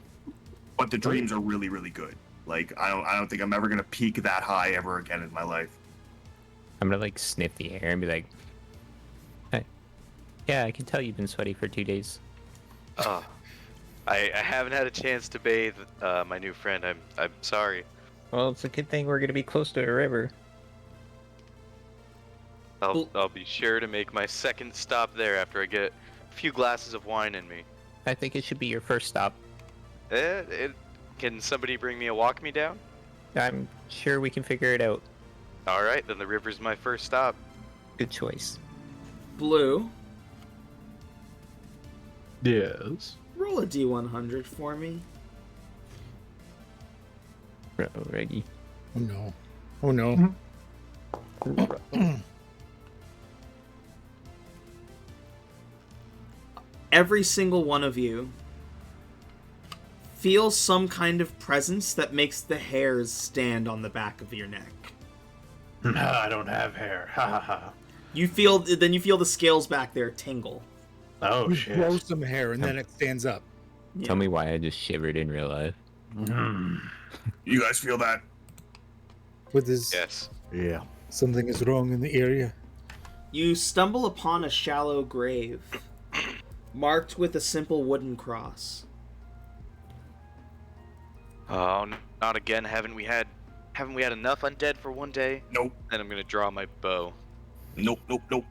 S1: But the dreams are really, really good. Like I don't think I'm ever gonna peak that high ever again in my life.
S6: I'm gonna like sniff the air and be like, hey, yeah, I can tell you've been sweaty for 2 days.
S3: Oh, I haven't had a chance to bathe my new friend. I'm sorry.
S6: Well, it's a good thing we're gonna be close to a river.
S3: I'll be sure to make my second stop there after I get a few glasses of wine in me.
S6: I think it should be your first stop.
S3: Can somebody bring me a walk me down?
S6: I'm sure we can figure it out.
S3: All right, then the river's my first stop.
S6: Good choice.
S2: Blue,
S4: Yes.
S2: roll a D100 for me.
S6: Alrighty.
S5: Oh no. Oh no.
S2: Every single one of you feels some kind of presence that makes the hairs stand on the back of your neck.
S8: I don't have hair. Ha ha ha.
S2: You feel the scales back there tingle.
S8: Oh
S5: You
S8: shit.
S5: grow some hair and then it stands up.
S2: Yeah.
S6: Tell me why I just shivered in real life.
S1: You guys feel that?
S5: With this,
S3: Yes.
S7: Yeah.
S5: something is wrong in the area.
S2: You stumble upon a shallow grave, marked with a simple wooden cross.
S3: Oh, not again. Haven't we had enough undead for one day?
S1: Nope.
S3: Then I'm gonna draw my bow.
S1: Nope.
S7: I'm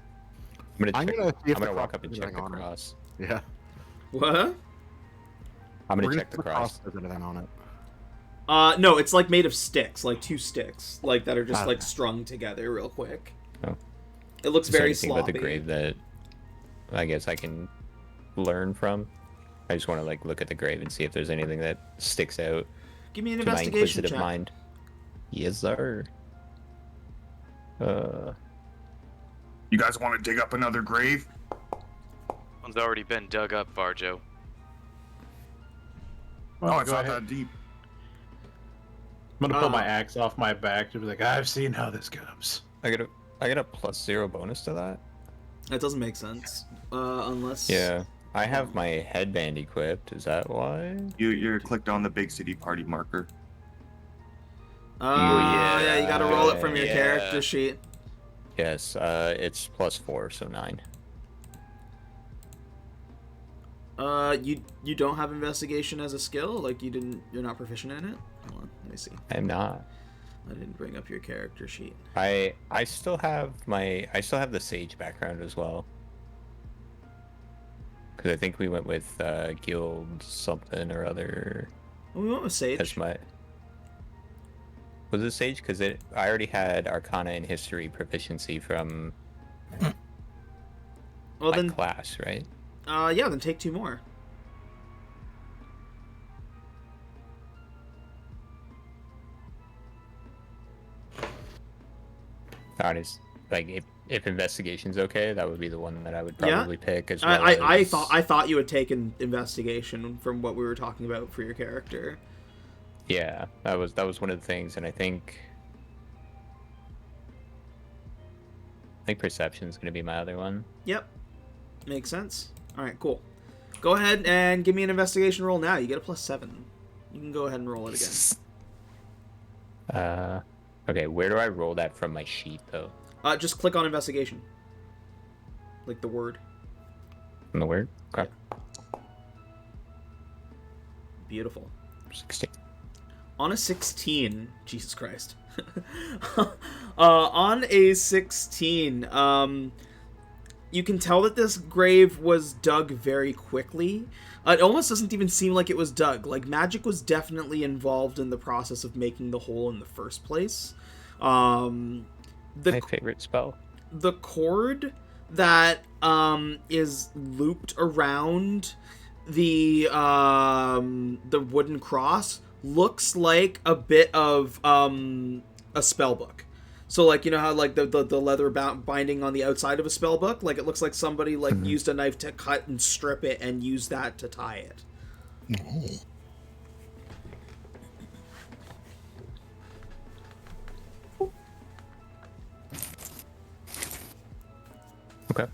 S6: I'm
S7: gonna see if
S6: gonna
S7: the
S6: walk
S7: cross
S6: up and
S7: has
S6: check the
S7: anything on it.
S6: cross.
S7: Yeah.
S2: What?
S6: I'm gonna
S7: We're
S6: check the cross.
S7: Has anything on it.
S2: No, it's like made of sticks, like 2 sticks, like that are just
S7: Ah.
S2: like strung together real quick.
S6: Oh.
S2: It looks
S6: Is there
S2: very
S6: anything
S2: sloppy.
S6: about the grave that I guess I can learn from? I just want to like look at the grave and see if there's anything that sticks out
S2: Give me an
S6: to my
S2: investigation
S6: inquisitive
S2: check.
S6: mind. Yes, sir.
S1: You guys want to dig up another grave?
S3: One's already been dug up, Varjo.
S1: Oh, it's
S8: go
S1: not
S8: ahead.
S1: that deep.
S4: I'm gonna pull my axe off my back to be like, I've seen how this goes.
S6: I get a +0 bonus to that.
S2: That doesn't make sense. Unless...
S6: Yeah, I have my headband equipped. Is that why?
S1: You're clicked on the big city party marker.
S2: Yeah, you gotta roll it from your
S6: Yeah.
S2: character sheet.
S6: Yes, it's +4, so 9.
S2: You don't have investigation as a skill? Like, you're not proficient in it? Hold on, let me see.
S6: I'm not.
S2: I didn't bring up your character sheet.
S6: I still have the sage background as well. Because I think we went with guild something or other.
S2: Well, we went with Sage.
S6: As my was it sage? Because I already had Arcana and History proficiency from
S2: Well,
S6: my
S2: then,
S6: class, right?
S2: yeah, then take 2 more.
S6: Honest, like if investigation's okay, that would be the one that I would
S2: Yeah.
S6: probably pick as well.
S2: I thought you had taken investigation from what we were talking about for your character.
S6: Yeah, that was one of the things, and I think perception's gonna be my other one.
S2: Yep. Makes sense. Alright, cool. Go ahead and give me an investigation roll now. You get a +7. You can go ahead and roll it again.
S6: Okay, where do I roll that from my sheet though?
S2: Just click on investigation. Like the word.
S6: From the word? Okay.
S2: Beautiful.
S6: 16.
S2: On a 16, Jesus Christ. On a 16, you can tell that this grave was dug very quickly. It almost doesn't even seem like it was dug. Like, magic was definitely involved in the process of making the hole in the first place.
S6: My favorite spell.
S2: The cord that is looped around the wooden cross looks like a bit of a spell book. So, like, you know how, like, the leather binding on the outside of a spell book? Like, it looks like somebody, like, used a knife to cut and strip it and use that to tie it.
S6: Okay.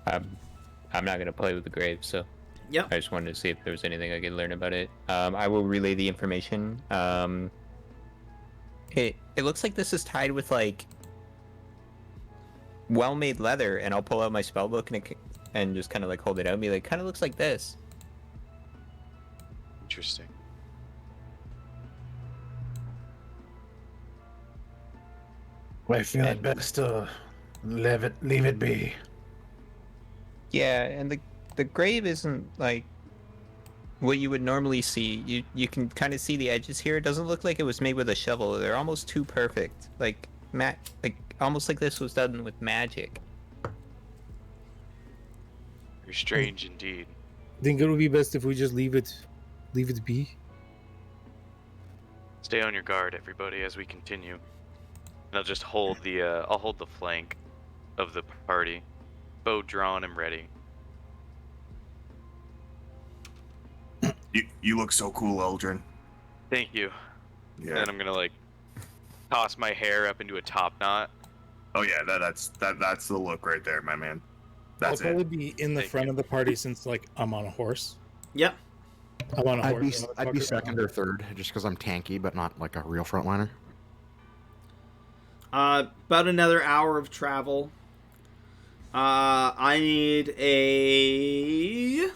S6: I'm not gonna play with the grave, so
S2: Yep.
S6: I just wanted to see if there was anything I could learn about it. I will relay the information. It looks like this is tied with like well-made leather, and I'll pull out my spell book and just kind of like hold it out and be like, kind of looks like this.
S3: Interesting.
S8: I feel it best to leave it be.
S6: Yeah, and the grave isn't like what you would normally see. You can kind of see the edges here. It doesn't look like it was made with a shovel. They're almost too perfect. Like almost like this was done with magic.
S3: You're strange indeed.
S5: Think it would be best if we just leave it be.
S3: Stay on your guard, everybody, as we continue. And I'll just hold the flank of the party, bow drawn and ready.
S1: You look so cool, Eldrun.
S3: Thank you.
S1: Yeah.
S3: And I'm gonna like toss my hair up into a top knot.
S1: Oh yeah, that's the look right there, my man. That's
S5: I'll probably
S1: it.
S5: be in the
S3: Thank
S5: front
S3: you.
S5: of the party since, like, I'm on a horse.
S2: Yep.
S5: I'm on a
S7: I'd be
S5: horse.
S7: I'd be
S5: motherfucker.
S7: second or third, just because I'm tanky, but not like a real frontliner.
S2: About another hour of travel. I need a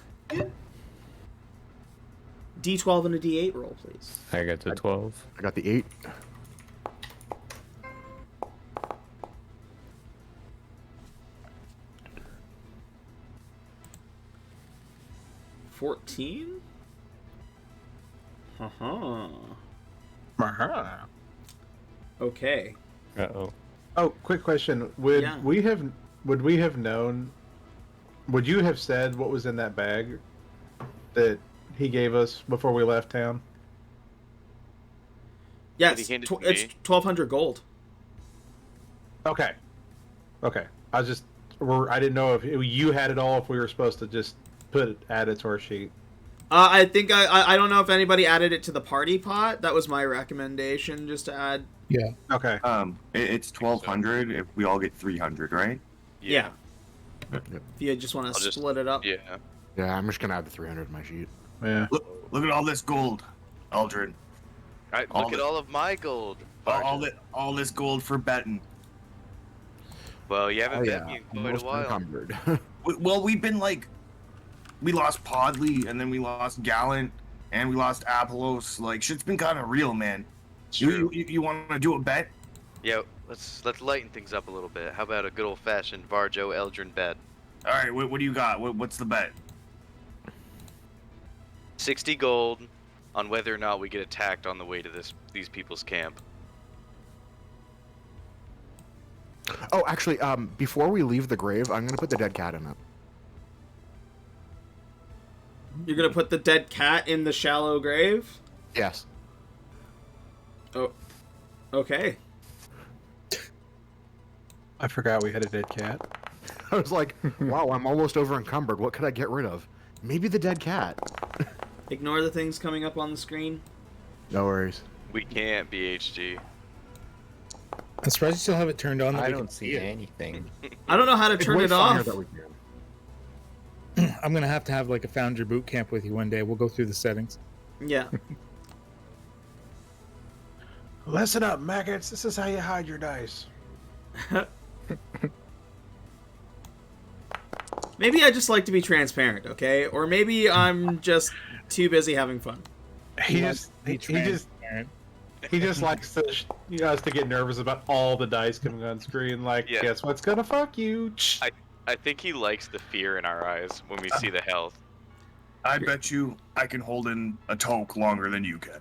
S2: D12 and a D8 roll, please.
S6: I got to 12.
S7: I got the 8.
S2: $14? Uh-huh. Okay.
S6: Uh-oh.
S4: Oh, quick question. Would
S2: Yeah.
S4: we have known, would you have said what was in that bag that he gave us before we left town?
S2: Yes,
S3: he hand it to
S2: it's
S3: me?
S2: 1,200 gold.
S4: Okay. Okay. I didn't know if you had it all, if we were supposed to just add it to our sheet.
S2: I think I don't know if anybody added it to the party pot. That was my recommendation, just to add.
S5: Yeah.
S4: Okay.
S1: It's 1,200 if we all get 300, right?
S2: Yeah. If you just want to
S3: I'll just-
S2: split it up.
S3: Yeah.
S7: Yeah, I'm just gonna add the 300 in my sheet.
S4: Yeah.
S1: Look at all this gold, Eldrun.
S3: Alright,
S1: All
S3: look at
S1: the-
S3: all of my gold.
S1: All this gold for betting.
S3: Well, you haven't
S7: Oh,
S3: bet
S7: yeah.
S3: me in quite a
S7: Most
S3: while.
S7: encumbered.
S1: Well, we've been like, we lost Podley, and then we lost Gallant, and we lost Apollos. Like, shit's been kind of real, man.
S3: It's true.
S1: You want to do a bet?
S3: Yeah, let's lighten things up a little bit. How about a good old-fashioned Varjo Eldrun bet?
S1: All right, what do you got? What's the bet?
S3: 60 gold on whether or not we get attacked on the way to these people's camp.
S7: Oh, actually, before we leave the grave, I'm gonna put the dead cat in it.
S2: You're gonna put the dead cat in the shallow grave?
S7: Yes.
S2: Oh, okay.
S4: I forgot we had a dead cat.
S7: I was like, wow, I'm almost over encumbered. What could I get rid of? Maybe the dead cat.
S2: Ignore the things coming up on the screen.
S7: No worries.
S3: We can't, BHG.
S5: I'm surprised you still have it turned on. That
S6: I
S5: we
S6: don't
S5: can
S6: see
S5: it.
S6: anything.
S2: I don't know how to
S7: It's
S2: turn
S7: way
S2: it
S7: funnier
S2: off.
S7: that we can.
S5: I'm gonna have like a Founder boot camp with you one day. We'll go through the settings.
S2: Yeah.
S8: Listen up, maggots. This is how you hide your dice.
S2: Maybe I just like to be transparent, okay? Or maybe I'm just too busy having fun.
S4: He
S5: He
S4: just
S5: Be
S4: he just
S5: transparent.
S4: he just likes to us to get nervous about all the dice coming on screen. Like,
S3: Yeah.
S4: guess what's gonna fuck you?
S3: I think he likes the fear in our eyes when we see the health.
S1: I bet you I can hold in a toke longer than you can.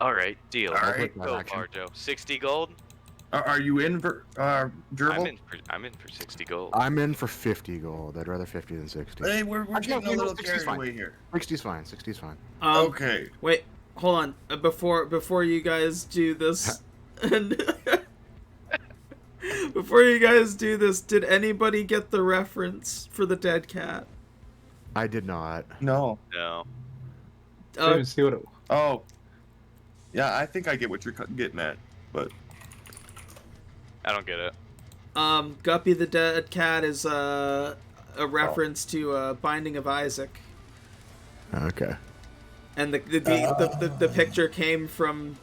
S3: Alright, deal.
S1: All
S7: right.
S3: Let's go,
S7: Action.
S3: Varjo. 60 gold?
S1: Are you in, Gerbil?
S3: I'm in for 60 gold.
S7: I'm in for 50 gold. I'd rather 50 than 60.
S1: Hey, we're
S7: Actually,
S1: getting a
S7: you know,
S1: little
S7: 60's
S1: carried
S7: fine.
S1: away here.
S7: 60's fine. 60's fine.
S1: Okay.
S2: Wait, hold on. Before you guys do this, before you guys do this, did anybody get the reference for the dead cat?
S7: I did not.
S1: No.
S3: No.
S4: I didn't even see what it.
S1: Oh. Yeah, I think I get what you're getting at, but
S3: I don't get it.
S2: Guppy the dead cat is a reference to Binding of Isaac,
S7: Okay.
S2: and the picture came from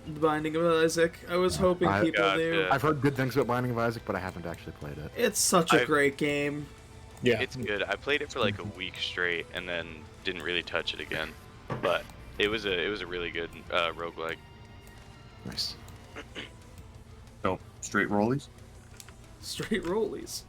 S2: the Binding of Isaac. I was hoping
S7: I-
S2: people knew.
S3: Gotcha.
S7: I've heard good things about Binding of Isaac, but I haven't actually played it.
S2: It's such a
S3: I've-
S2: great game.
S5: Yeah.
S3: It's good. I played it for like a week straight and then didn't really touch it again. But it was a really good roguelike.
S7: Nice.
S1: no, straight rollies.
S2: Straight rollies.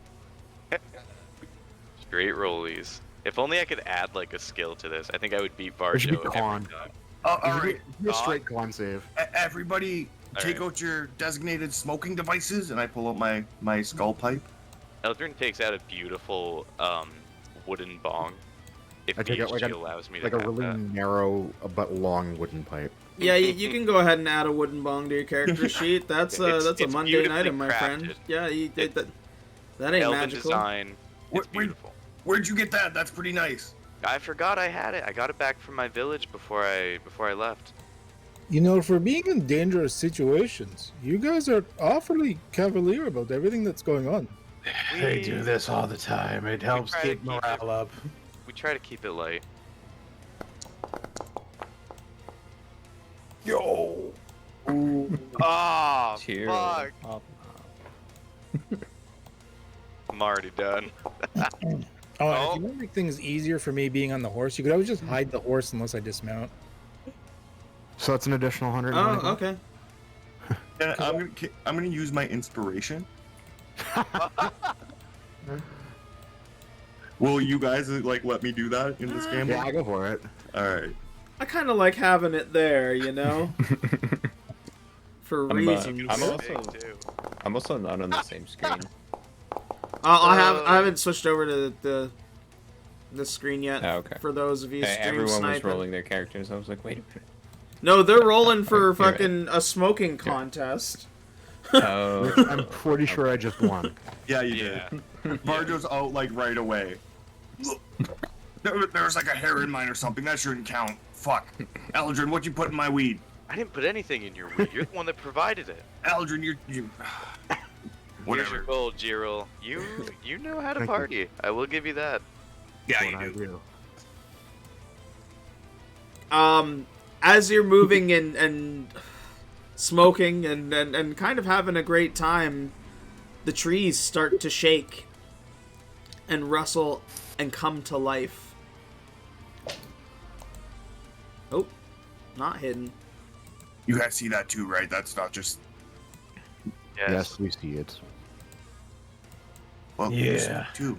S3: Straight rollies. If only I could add like a skill to this, I think I would beat
S7: It should be
S3: Varjo every
S7: con.
S3: time.
S1: All
S7: You
S1: right,
S7: get a straight con save.
S1: everybody,
S3: All
S1: take
S3: right.
S1: out your designated smoking devices, and I pull out my skull pipe.
S3: Eldrun takes out a beautiful wooden bong. If
S7: I take out,
S3: BHG
S7: like,
S3: allows me to
S7: Like a
S3: have
S7: really
S3: that.
S7: narrow but long wooden pipe.
S2: Yeah, you can go ahead and add a wooden bong to your character sheet. That's a
S3: It's
S2: mundane
S3: beautifully
S2: item, my friend.
S3: crafted.
S2: Yeah,
S3: It-
S2: that ain't
S3: Elven
S2: magical.
S3: design. It's
S1: Where-
S3: beautiful.
S1: Where'd you get that? That's pretty nice.
S3: I forgot I had it. I got it back from my village before I left.
S5: You know, for being in dangerous situations, you guys are awfully cavalier about everything that's going on.
S8: They do this all the time. It helps
S3: try to
S8: keep
S3: keep
S8: morale up.
S3: We try to keep it light.
S8: Yo.
S3: Ah,
S6: Cheer
S3: fuck!
S6: up.
S3: I'm already done.
S5: Oh, and
S3: Oh.
S5: if you want to make things easier for me being on the horse, you could always just hide the horse unless I dismount.
S7: So that's an additional 120
S2: Oh,
S7: gold?
S2: okay.
S1: And I'm gonna use my inspiration. Will you guys like let me do that in this game?
S7: Yeah, go for it.
S1: All right.
S2: I kind of like having it there, you know, for reasons.
S6: I'm also not on the same screen.
S2: I haven't switched over to the screen yet.
S6: Oh, okay.
S2: For those of you stream
S6: Everyone was
S2: sniping.
S6: rolling their characters. I was like, wait a minute.
S2: No, they're rolling for
S6: You're right.
S2: fucking a smoking contest.
S6: Oh,
S7: I'm pretty sure I just won.
S1: Yeah, you
S3: Yeah.
S1: did. Varjo's out like right away. There was like a hair in mine or something. That shouldn't count. Fuck. Eldrun, what'd you put in my weed?
S3: I didn't put anything in your weed. You're the one that provided it.
S1: Eldrun, you.
S3: Here's
S1: Whatever.
S3: your gold, Jiril. You know how to
S7: Thank you.
S3: party. I will give you that.
S1: Yeah,
S7: What I
S1: you
S7: do.
S2: As you're moving and smoking and kind of having a great time, the trees start to shake and rustle and come to life. Oh, not hidden.
S1: You guys see that too, right? That's not just.
S7: Yes, we see it.
S1: Well, you see
S8: Yeah.
S1: it too.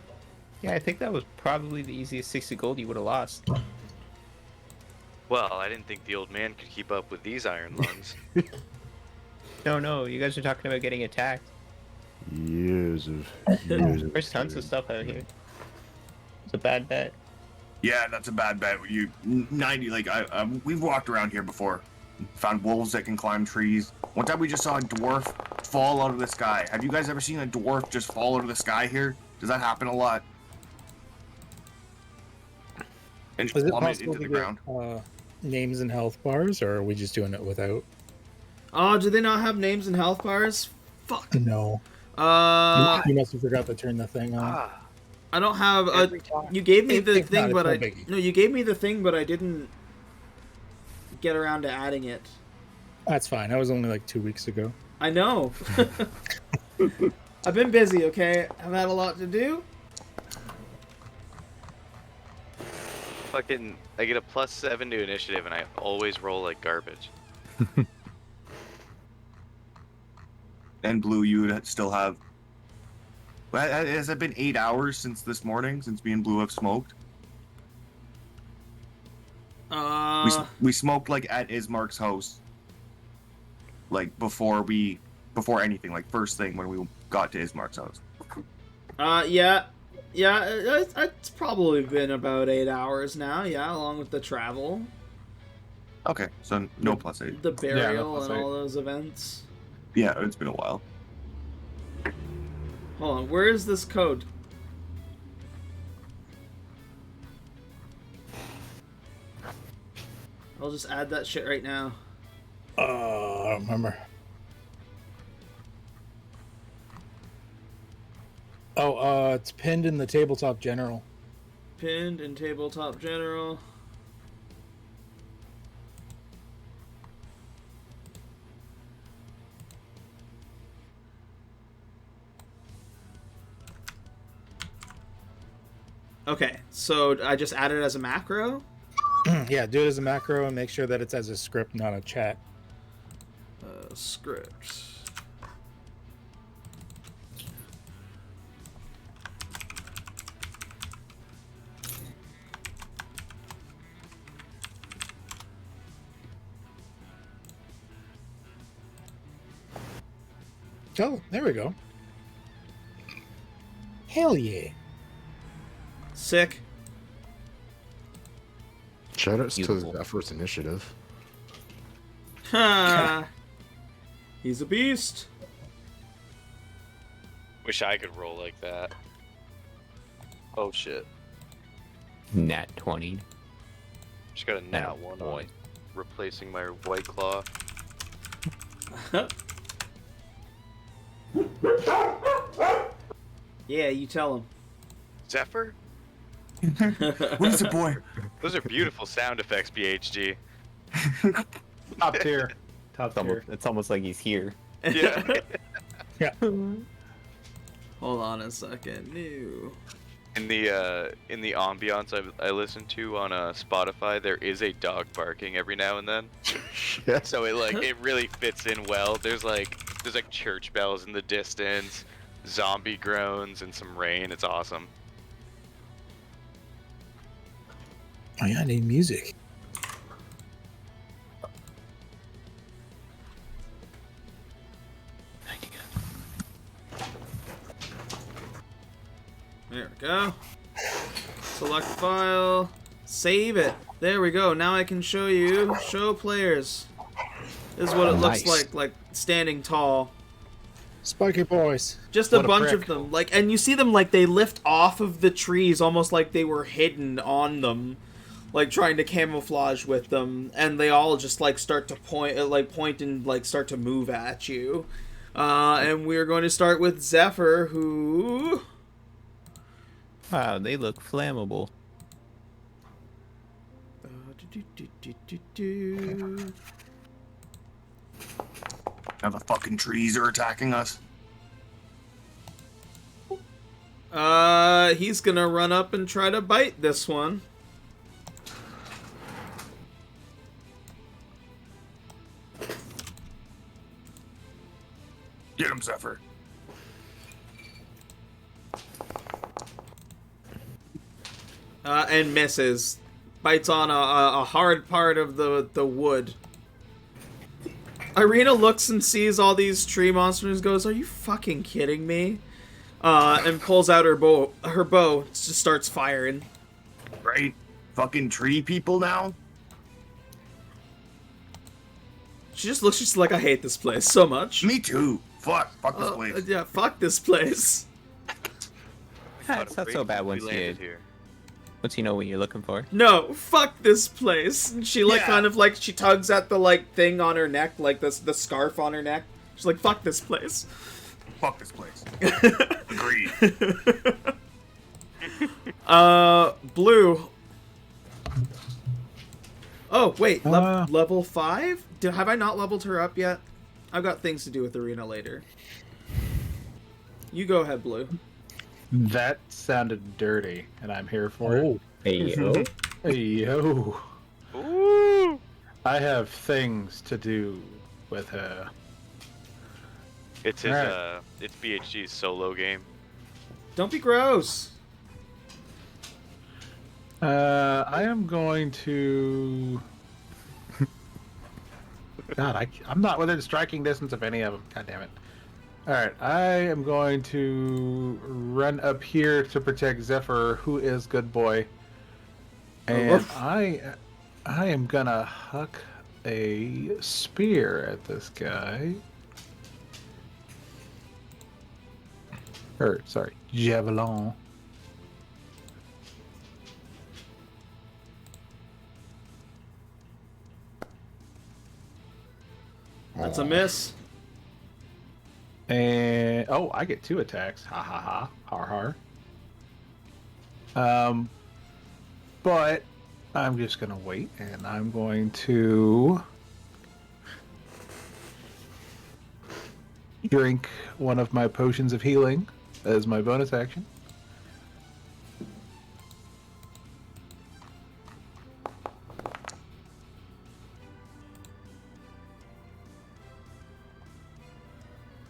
S6: Yeah, I think that was probably the easiest 60 gold you would have lost.
S3: Well, I didn't think the old man could keep up with these iron lungs.
S6: No, you guys are talking about getting attacked.
S7: Years of
S6: There's tons of stuff out here. It's a bad bet.
S1: Yeah, that's a bad bet. You 90. Like we've walked around here before. Found wolves that can climb trees. One time we just saw a dwarf fall out of the sky. Have you guys ever seen a dwarf just fall out of the sky here? Does that happen a lot? And
S5: Is it
S1: plummet
S5: possible
S1: into
S5: to
S1: the ground.
S5: get names and health bars, or are we just doing it without?
S2: Oh, do they not have names and health bars? Fuck.
S5: No.
S2: Uh,
S5: You must have forgot to turn the thing on.
S2: I don't have.
S3: Every time.
S2: You gave me the
S5: If
S2: thing,
S5: not,
S2: but I
S5: it's no biggie.
S2: no. You gave me the thing, but I didn't get around to adding it.
S5: That's fine. That was only like 2 weeks ago.
S2: I know. I've been busy. Okay, I've had a lot to do.
S3: Fucking, I get a +7 to initiative, and I always roll like garbage.
S1: And Blue, you would still have. Well, has it been 8 hours since this morning, since me and Blue have smoked? We smoked like at Ismark's house. Like before anything, like first thing when we got to Ismark's house.
S2: Yeah, it's probably been about 8 hours now. Yeah, along with the travel,
S1: Okay, so no +8.
S2: the burial,
S4: plus
S2: and
S4: eight.
S2: all those events.
S1: Yeah, it's been a while.
S2: Hold on, where is this code? I'll just add that shit right now.
S5: I don't remember. Oh, it's pinned in the tabletop general.
S2: Pinned in tabletop general. Okay, so I just add it as a macro.
S5: Yeah, do it as a macro and make sure that it's as a script, not a chat.
S2: Script.
S5: Oh, there we go. Hell yeah.
S2: Sick.
S7: Shoutouts to
S6: Beautiful.
S7: that first initiative.
S2: Ha! He's a beast.
S3: Wish I could roll like that. Oh shit.
S6: Nat 20.
S3: Just got a nat
S6: Oh,
S3: one
S6: boy.
S3: on replacing my white claw.
S2: Yeah, you tell him.
S3: Zephyr?
S1: What is it, boy?
S3: Those are beautiful sound effects, BHG.
S4: Top tier. Top
S6: It's almost,
S4: tier.
S6: it's almost like he's here.
S3: Yeah.
S2: Hold on a second. New.
S3: In the ambiance I listen to on Spotify, there is a dog barking every now and then.
S7: Yes.
S3: So it really fits in well. There's like church bells in the distance, zombie groans, and some rain. It's awesome.
S5: Oh yeah, I need music.
S2: There we go. Select file. Save it. There we go. Now I can show you. Show players. This is what it looks
S5: Nice.
S2: like standing tall.
S5: Spiky boys.
S2: Just a
S4: What a
S2: bunch
S4: prick.
S2: of them. Like, and you see them like they lift off of the trees almost like they were hidden on them, like trying to camouflage with them, and they all just like start to point and like start to move at you. And we're going to start with Zephyr, who
S6: Wow, they look flammable.
S1: Now the fucking trees are attacking us.
S2: He's gonna run up and try to bite this one.
S1: Get him, Zephyr.
S2: And misses. Bites on a hard part of the wood. Irina looks and sees all these tree monsters and goes, "Are you fucking kidding me?" And pulls out her bow. Just starts firing.
S1: Right? Fucking tree people now?
S2: She just looks just like, I hate this place so much.
S1: Me too. Fuck this place.
S2: Yeah, fuck this place.
S6: It's not so bad once you know what you're looking for.
S2: No, fuck this place. And she like
S1: Yeah.
S2: kind of like she tugs at the like thing on her neck, like the scarf on her neck. She's like, fuck this place.
S1: Fuck this place. Agreed.
S2: Blue. Oh wait,
S4: Uh.
S2: level 5? Have I not leveled her up yet? I've got things to do with Arena later. You go ahead, Blue.
S4: That sounded dirty, and I'm here for it.
S6: Hey, yo.
S4: Hey, yo.
S3: Ooh.
S4: I have things to do with her.
S3: It's his
S4: Alright.
S3: it's BHG's solo game.
S2: Don't be gross.
S4: I am going to. God, I'm not within striking distance of any of them. God damn it. Alright, I am going to run up here to protect Zephyr, who is good boy. And
S2: Woof.
S4: I am gonna huck a spear at this guy. Sorry, javelin.
S2: That's a miss.
S4: And I get 2 attacks. Ha ha ha. Har har. But I'm just gonna wait, and I'm going to drink one of my potions of healing as my bonus action.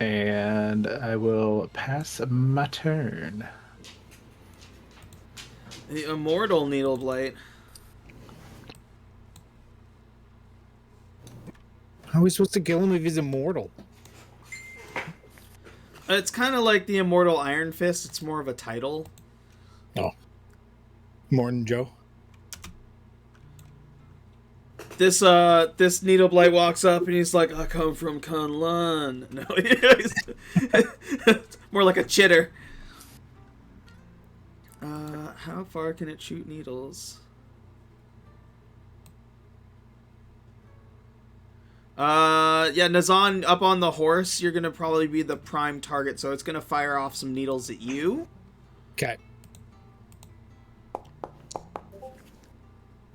S4: And I will pass my turn.
S2: The immortal needle blight.
S5: How are we supposed to kill him if he's immortal?
S2: It's kind of like the immortal Iron Fist. It's more of a title.
S5: Oh. Morton Joe.
S2: This needle blight walks up and he's like, "I come from Kunlun." No, he's more like a chitter. How far can it shoot needles? Yeah, Nazan, up on the horse, you're gonna probably be the prime target, so it's gonna fire off some needles at you.
S5: Okay.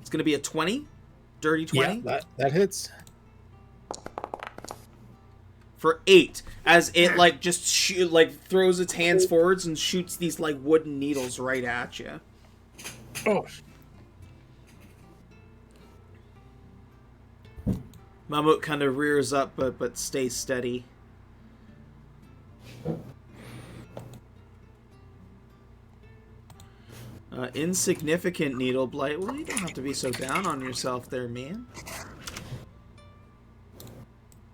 S2: It's gonna be a 20, dirty 20.
S5: Yeah, that hits.
S2: For 8, as it like just throws its hands forwards and shoots these like wooden needles right at you.
S5: Oh.
S2: Mammoth kind of rears up, but stays steady. Insignificant needle blight. Well, you don't have to be so down on yourself there, man.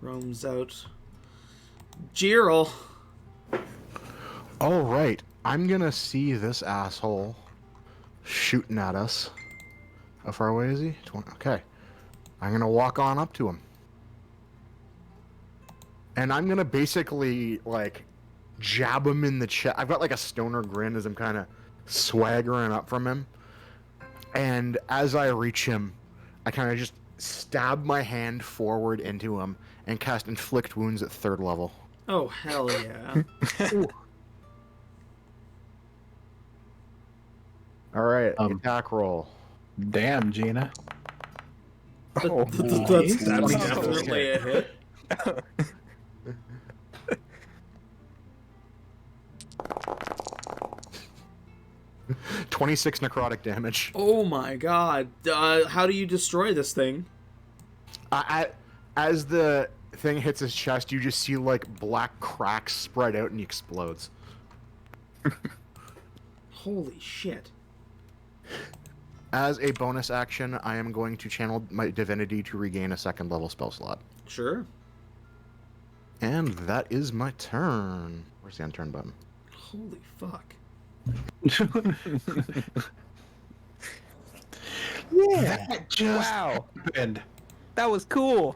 S2: Roams out. Jirel.
S7: All right, I'm gonna see this asshole shooting at us. How far away is he? 20. Okay, I'm gonna walk on up to him. and I'm gonna basically like jab him in the chest. I've got like a stoner grin as I'm kind of swaggering up from him, and as I reach him, I kind of just stab my hand forward into him and cast Inflict Wounds at 3rd level.
S2: Oh, hell yeah.
S7: All right,
S4: Um,
S7: attack roll.
S4: Damn, Gina.
S2: That's
S4: Nice.
S2: definitely a hit.
S7: 26 necrotic damage.
S2: Oh my god. How do you destroy this thing?
S7: As the thing hits his chest, you just see like black cracks spread out and he explodes.
S2: Holy shit.
S7: As a bonus action, I am going to channel my divinity to regain a 2nd level spell slot.
S2: Sure.
S7: And that is my turn. Where's the end turn button?
S2: Holy fuck.
S6: Yeah.
S4: That just
S6: Wow.
S4: happened.
S6: That was cool.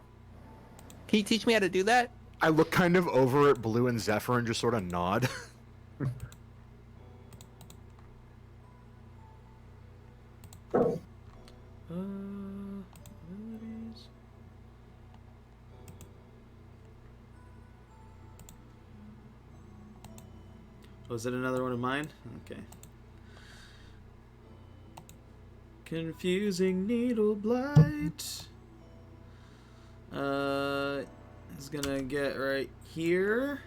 S6: Can you teach me how to do that?
S7: I look kind of over at Blue and Zephyr and just sort of nod.
S2: Abilities. Was it another one of mine? Okay. Confusing Needle Blight. Is gonna get right here.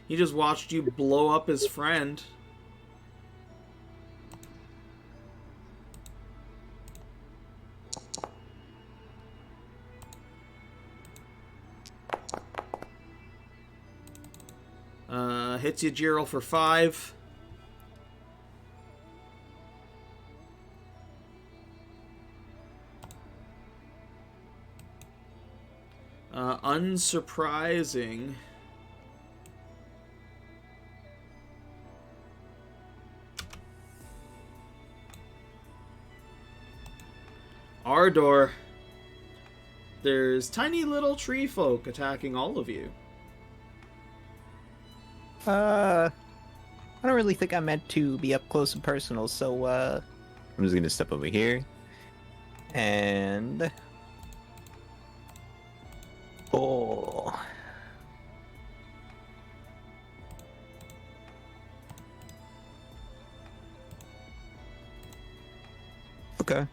S2: He just watched you blow up his friend. Hits you, Gerald, for 5. Unsurprising. Ardor. There's tiny little tree folk attacking all of you.
S6: I don't really think I'm meant to be up close and personal, so I'm just gonna step over here and okay.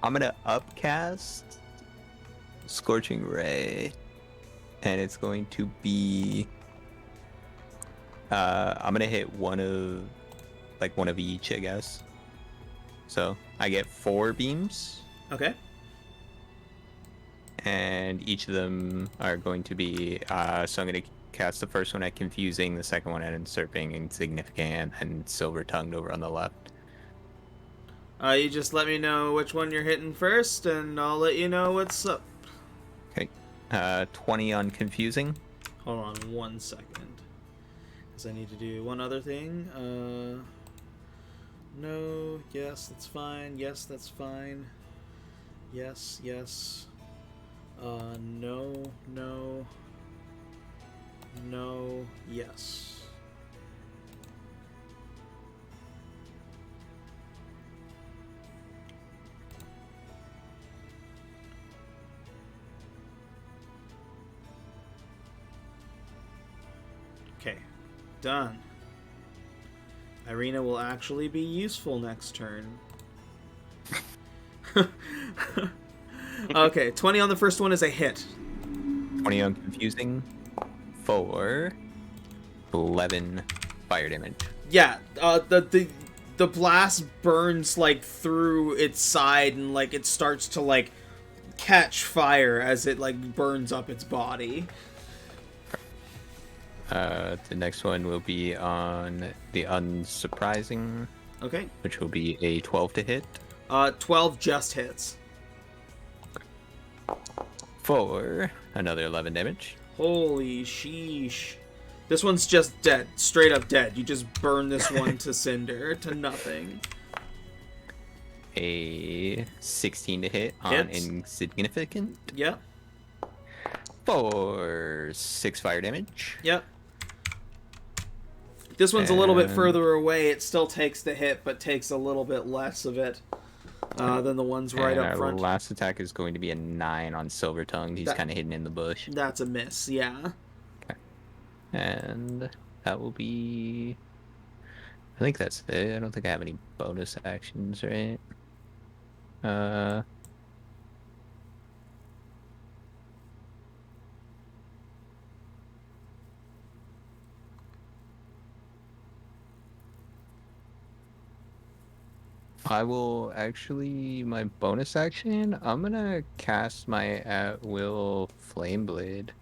S6: I'm gonna upcast Scorching Ray, and it's going to be I'm gonna hit one of each, I guess. So I get 4 beams,
S2: Okay.
S6: and each of them are going to be so I'm gonna cast the first one at Confusing, the second one at Usurping, Insignificant, and Silver Tongued over on the left.
S2: You just let me know which one you're hitting first, and I'll let you know what's up.
S6: Okay. 20 on Confusing.
S2: Hold on 1 second. Because I need to do one other thing. No, yes, that's fine. Yes, that's fine. Yes, yes. No, no. No, yes. Okay, done. Irina will actually be useful next turn. Okay, 20 on the first one is a hit.
S6: 20 on Confusing for 11 fire damage.
S2: Yeah, the blast burns like through its side and like it starts to like catch fire as it like burns up its body.
S6: The next one will be on the Unsurprising,
S2: Okay.
S6: which will be a 12 to hit
S2: 12 just hits.
S6: for another 11 damage.
S2: Holy sheesh. This one's just dead. Straight up dead. You just burn this one to cinder, to nothing.
S6: a 16 to hit on
S2: Hits.
S6: insignificant
S2: Yep.
S6: for 6 fire damage.
S2: Yep. This one's a little bit
S6: And-
S2: further away. It still takes the hit, but takes a little bit less of it than the ones right
S6: and
S2: up
S6: our
S2: front.
S6: last attack is going to be a 9 on Silver Tongue. He's
S2: That-
S6: kind of hidden in the bush.
S2: That's a miss, yeah.
S6: And that will be... I think that's it. I don't think I have any bonus actions, right? I will actually, my bonus action, I'm gonna cast my at-will Flame Blade.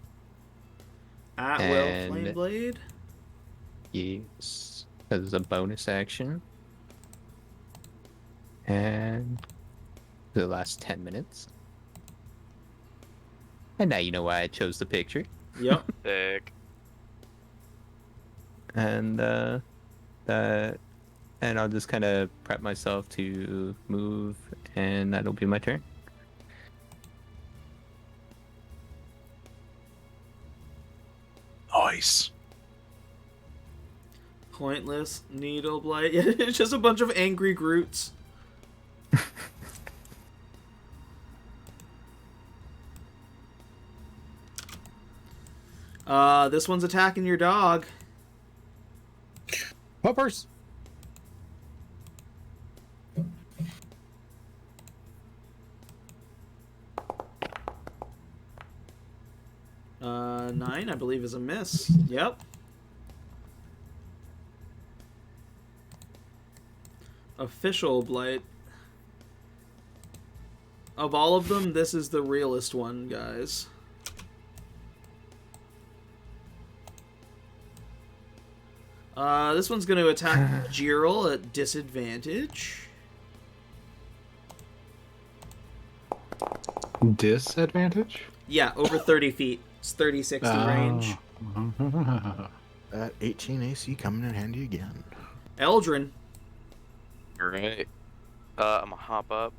S2: At will
S6: And-
S2: flame blade.
S6: Yes, as a bonus action. And the last 10 minutes. And now you know why I chose the picture.
S2: Yep.
S3: Sick.
S6: And that, and I'll just kind of prep myself to move, and that'll be my turn.
S8: Nice.
S2: Pointless needle blight. Yeah, it's just a bunch of angry Groots. This one's attacking your dog.
S5: Puppers.
S2: 9, I believe, is a miss. Yep. Official blight. Of all of them, this is the realest one, guys. This one's going to attack Jiril at disadvantage.
S4: Disadvantage?
S2: Yeah, over 30 feet. It's 30, 60 range.
S7: That 18 AC coming in handy again.
S2: Eldrun.
S3: Alright. I'm gonna hop up.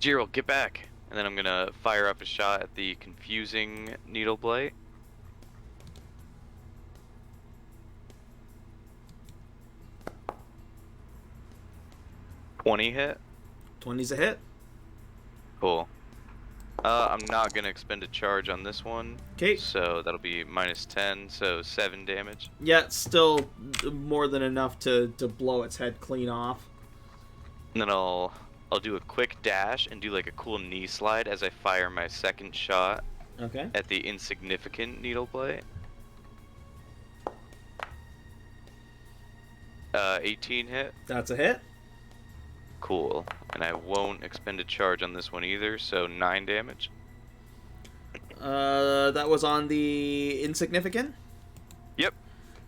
S3: Jiril, get back! And then I'm gonna fire up a shot at the confusing needle blight. $20 hit.
S2: 20's a hit.
S3: Cool. I'm not gonna expend a charge on this one.
S2: Okay.
S3: So that'll be -10, so 7 damage.
S2: Yeah, it's still more than enough to blow its head clean off.
S3: And then I'll do a quick dash and do like a cool knee slide as I fire my second shot
S2: Okay.
S3: at the insignificant needle blade. 18 hit.
S2: That's a hit.
S3: Cool. And I won't expend a charge on this one either, so 9 damage.
S2: That was on the insignificant?
S3: Yep.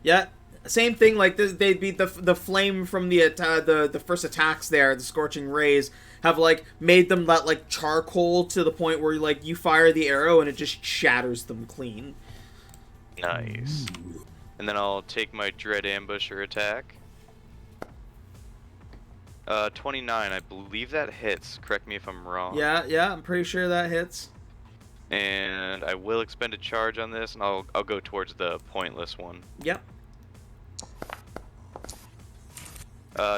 S2: Yeah. Same thing, like they'd be the flame from the first attacks there, the scorching rays, have like made them that like charcoal to the point where like you fire the arrow and it just shatters them clean.
S3: Nice. And then I'll take my Dread Ambusher attack. 29, I believe that hits. Correct me if I'm wrong.
S2: Yeah, I'm pretty sure that hits.
S3: And I will expend a charge on this, and I'll go towards the pointless one.
S2: Yep.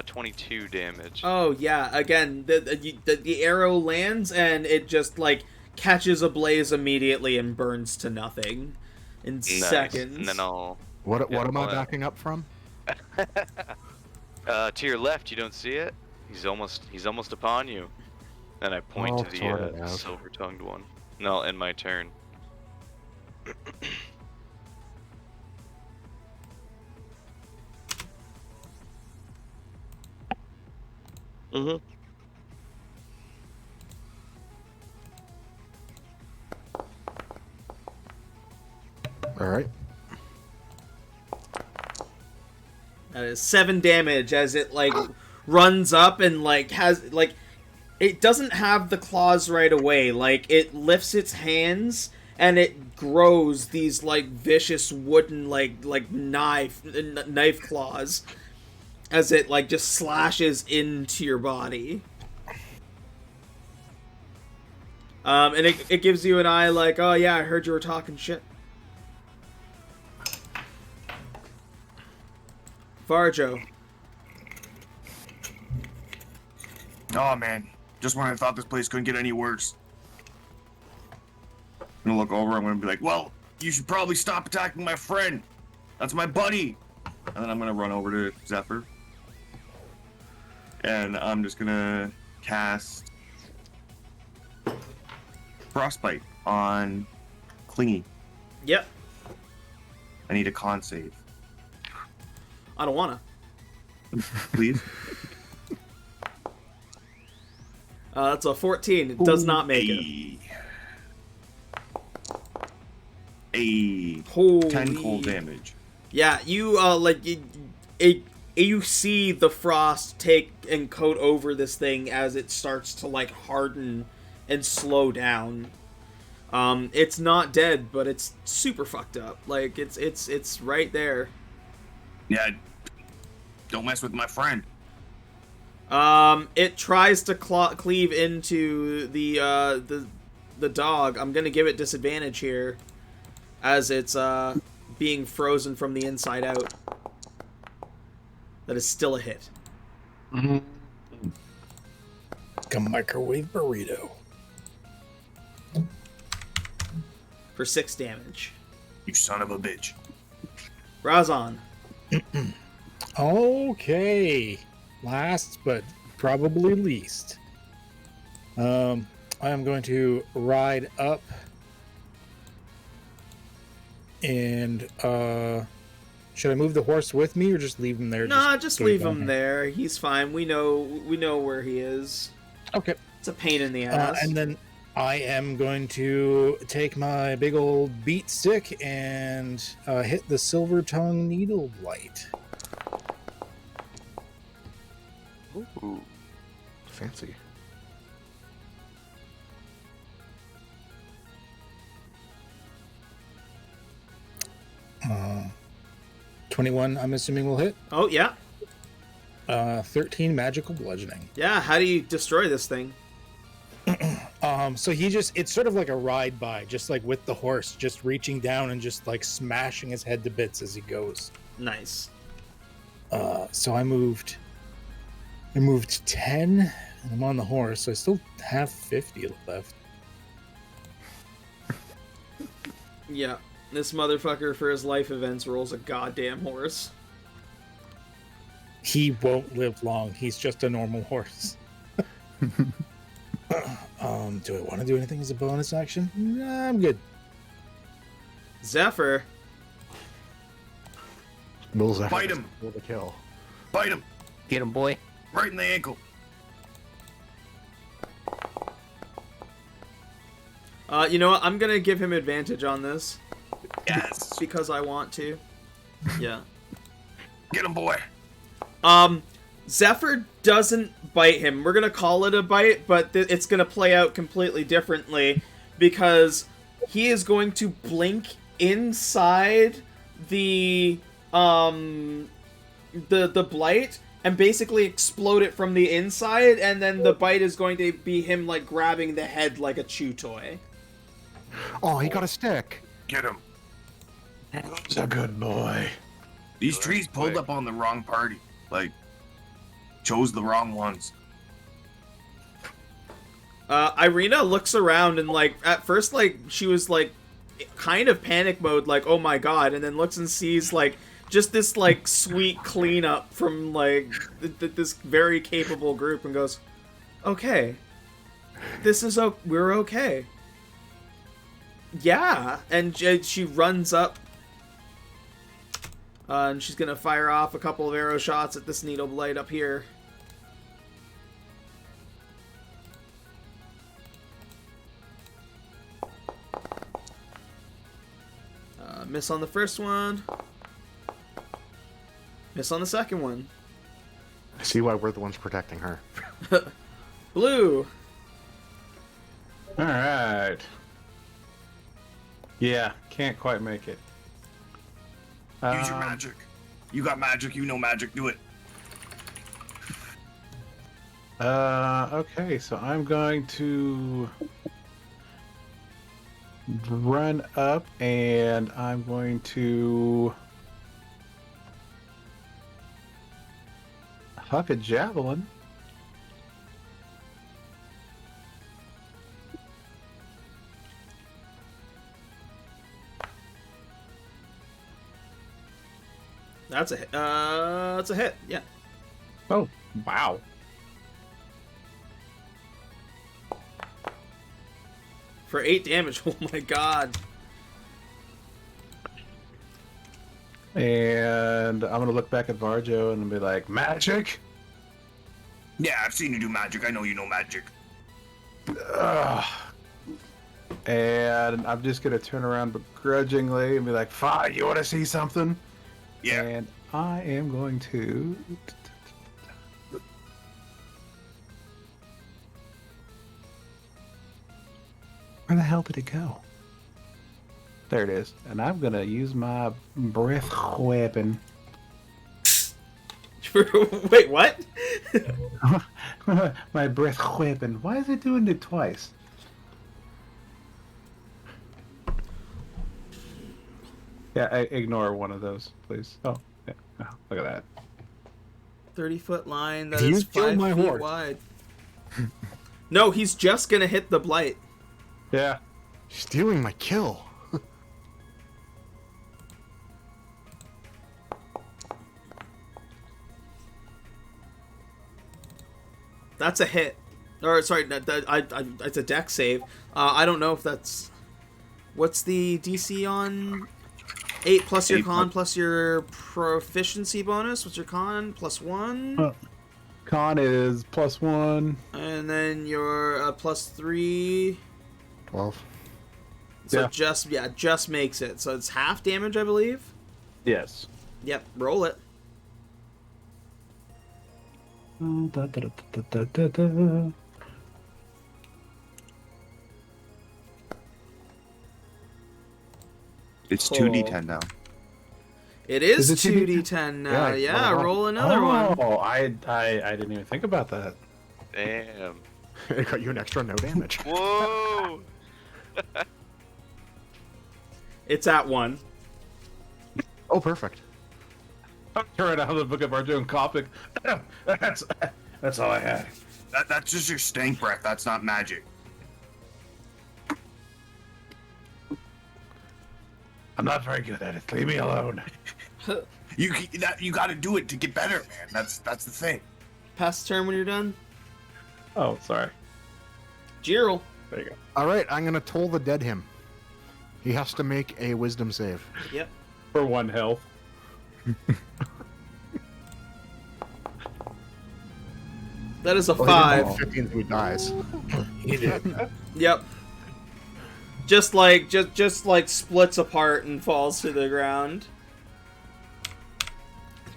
S3: 22 damage.
S2: Oh yeah, again, the arrow lands and it just like catches ablaze immediately and burns to nothing in
S3: Nice.
S2: seconds.
S3: And then I'll
S7: What
S3: Yeah,
S7: am I
S3: well,
S7: backing up from?
S3: to your left. You don't see it? He's almost upon you. And I point
S7: Well,
S3: to
S7: sort of,
S3: the
S7: yeah.
S3: silver-tongued one. No, in my turn. Mm-hmm.
S7: All right.
S2: That is 7 damage as it like runs up and like has like it doesn't have the claws right away. Like it lifts its hands and it grows these like vicious wooden like knife claws as it like just slashes into your body. And it gives you an eye like, oh yeah, I heard you were talking shit. Varjo.
S1: Oh man, just when I thought this place couldn't get any worse. I'm gonna look over, I'm gonna be like, well, you should probably stop attacking my friend. That's my buddy. And then I'm gonna run over to Zephyr. And I'm just gonna cast Frostbite on Clingy.
S2: Yep.
S1: I need a con save.
S2: I don't wanna.
S1: Please.
S2: That's a 14. It does not make it. Holy.
S1: 10 cold damage.
S2: Yeah, you you see the frost take and coat over this thing as it starts to like harden and slow down. It's not dead, but it's super fucked up. Like it's right there.
S1: Yeah, don't mess with my friend.
S2: It tries to cleave into the dog. I'm gonna give it disadvantage here, as it's being frozen from the inside out. That is still a hit.
S5: Like a microwave burrito.
S2: For 6 damage.
S1: You son of a bitch.
S2: Razan.
S5: Okay. Last, but probably least. I am going to ride up and should I move the horse with me or just leave him there?
S2: Nah, just leave him
S5: here?
S2: there. He's fine. We know where he is.
S5: Okay.
S2: It's a pain in the ass.
S5: And then I am going to take my big old beat stick and hit the silver tongue needle blight.
S7: Ooh, fancy.
S5: Uh, 21, I'm assuming will hit.
S2: Oh yeah.
S5: 13 magical bludgeoning.
S2: Yeah, how do you destroy this thing?
S5: So it's sort of like a ride by, just like with the horse, just reaching down and just like smashing his head to bits as he goes.
S2: Nice.
S5: So I moved 10 and I'm on the horse, so I still have 50 left.
S2: Yeah. This motherfucker for his life events rolls a goddamn horse.
S5: He won't live long. He's just a normal horse. Do I want to do anything as a bonus action? Nah, I'm good.
S2: Zephyr.
S7: Will Zephyr
S1: Bite him.
S7: Will the kill.
S1: Bite him.
S6: Get him, boy.
S1: Right in the ankle.
S2: You know what? I'm gonna give him advantage on this.
S1: Yes.
S2: Because I want to. Yeah.
S1: Get him, boy.
S2: Zephyr doesn't bite him. We're gonna call it a bite, but it's gonna play out completely differently because he is going to blink inside the blight and basically explode it from the inside, and then the bite is going to be him like grabbing the head like a chew toy.
S7: Oh, he got a stick.
S1: Get him.
S8: He's a good boy.
S1: These trees pulled up on the wrong party. Like, chose the wrong ones.
S2: Irina looks around and like at first like she was like kind of panic mode, like oh my god, and then looks and sees like just this like sweet cleanup from like this very capable group and goes, okay, we're okay. Yeah, and she runs up and she's gonna fire off a couple of arrow shots at this needle blade up here. Miss on the first one. Miss on the second one.
S7: I see why we're the ones protecting her.
S2: Blue.
S4: All right. Yeah, can't quite make it.
S1: Use your magic. You got magic, you know magic, do it.
S4: Okay, so I'm going to run up and I'm going to huck a javelin.
S2: That's a hit. That's a hit. Yeah.
S4: Oh, wow.
S2: For 8 damage. Oh my god.
S4: And I'm gonna look back at Varjo and be like, magic?
S1: Yeah, I've seen you do magic. I know you know magic.
S4: Ugh. And I'm just gonna turn around begrudgingly and be like, fine, you wanna see something?
S1: Yeah.
S4: And I am going to... Where the hell did it go? There it is. And I'm gonna use my breath weapon.
S2: Wait, what?
S4: My breath weapon. Why is it doing it twice? Yeah, ignore one of those, please. Oh, yeah. Oh, look at that.
S2: 30-foot line that
S5: You
S2: is
S5: killed
S2: 5
S5: my
S2: feet
S5: horse.
S2: wide. No, he's just gonna hit the blight.
S4: Yeah.
S7: Stealing my kill.
S2: That's a hit. Or sorry, it's a deck save. I don't know if that's. What's the DC on 8 plus your
S1: 8
S2: con plus your proficiency bonus? What's your con? +1?
S4: Con is +1.
S2: And then your +3.
S7: 12.
S2: So
S4: Yeah.
S2: just makes it. So it's half damage, I believe.
S4: Yes.
S2: Yep, roll it.
S1: It's
S2: Oh.
S1: 2d10 now.
S2: It is
S4: Is it
S2: 2d10 now.
S7: Yeah,
S2: Yeah,
S7: roll it.
S2: roll another one.
S4: Oh, I didn't even think about that.
S3: Damn.
S7: It got you an extra no damage.
S3: Whoa!
S2: It's at 1.
S7: Oh, perfect.
S4: Turn out of the book of Arjo and Copic. That's all I had.
S1: That's just your stank breath. That's not magic.
S8: I'm not very good at it. Leave me alone.
S1: You got to do it to get better, man. That's the thing.
S2: Pass the turn when you're done.
S4: Oh, sorry.
S2: Jiril.
S4: There you go.
S7: All right, I'm gonna toll the dead him. He has to make a wisdom save.
S2: Yep.
S4: For 1 health.
S2: That is a
S7: Well,
S2: 5.
S7: 15 so he dies.
S5: He did.
S2: Yep. Just like splits apart and falls to the ground.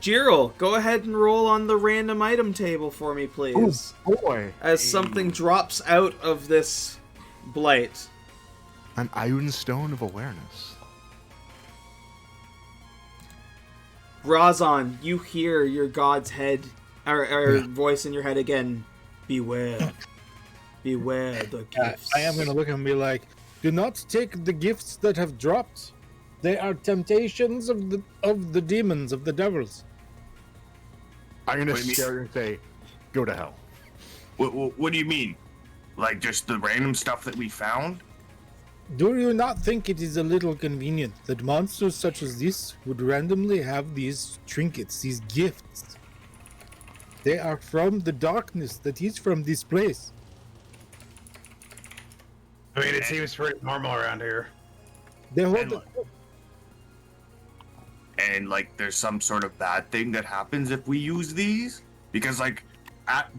S2: Jiril, go ahead and roll on the random item table for me, please.
S7: Boy,
S2: As something drops out of this blight.
S7: an iron stone of awareness.
S2: Razan, you hear your god's head, or voice in your head again. Beware. Beware the gifts.
S5: I am going to look and be like, do not take the gifts that have dropped. They are temptations of the demons, of the devils.
S7: I'm gonna
S1: What do you mean?
S7: scare you and say, go to hell.
S1: What do you mean? Like just the random stuff that we found?
S5: Do you not think it is a little convenient that monsters such as this would randomly have these trinkets, these gifts? They are from the darkness that is from this place.
S8: I mean, it seems pretty normal around here.
S5: They hold
S1: And and like there's some sort of bad thing that happens if we use these, because like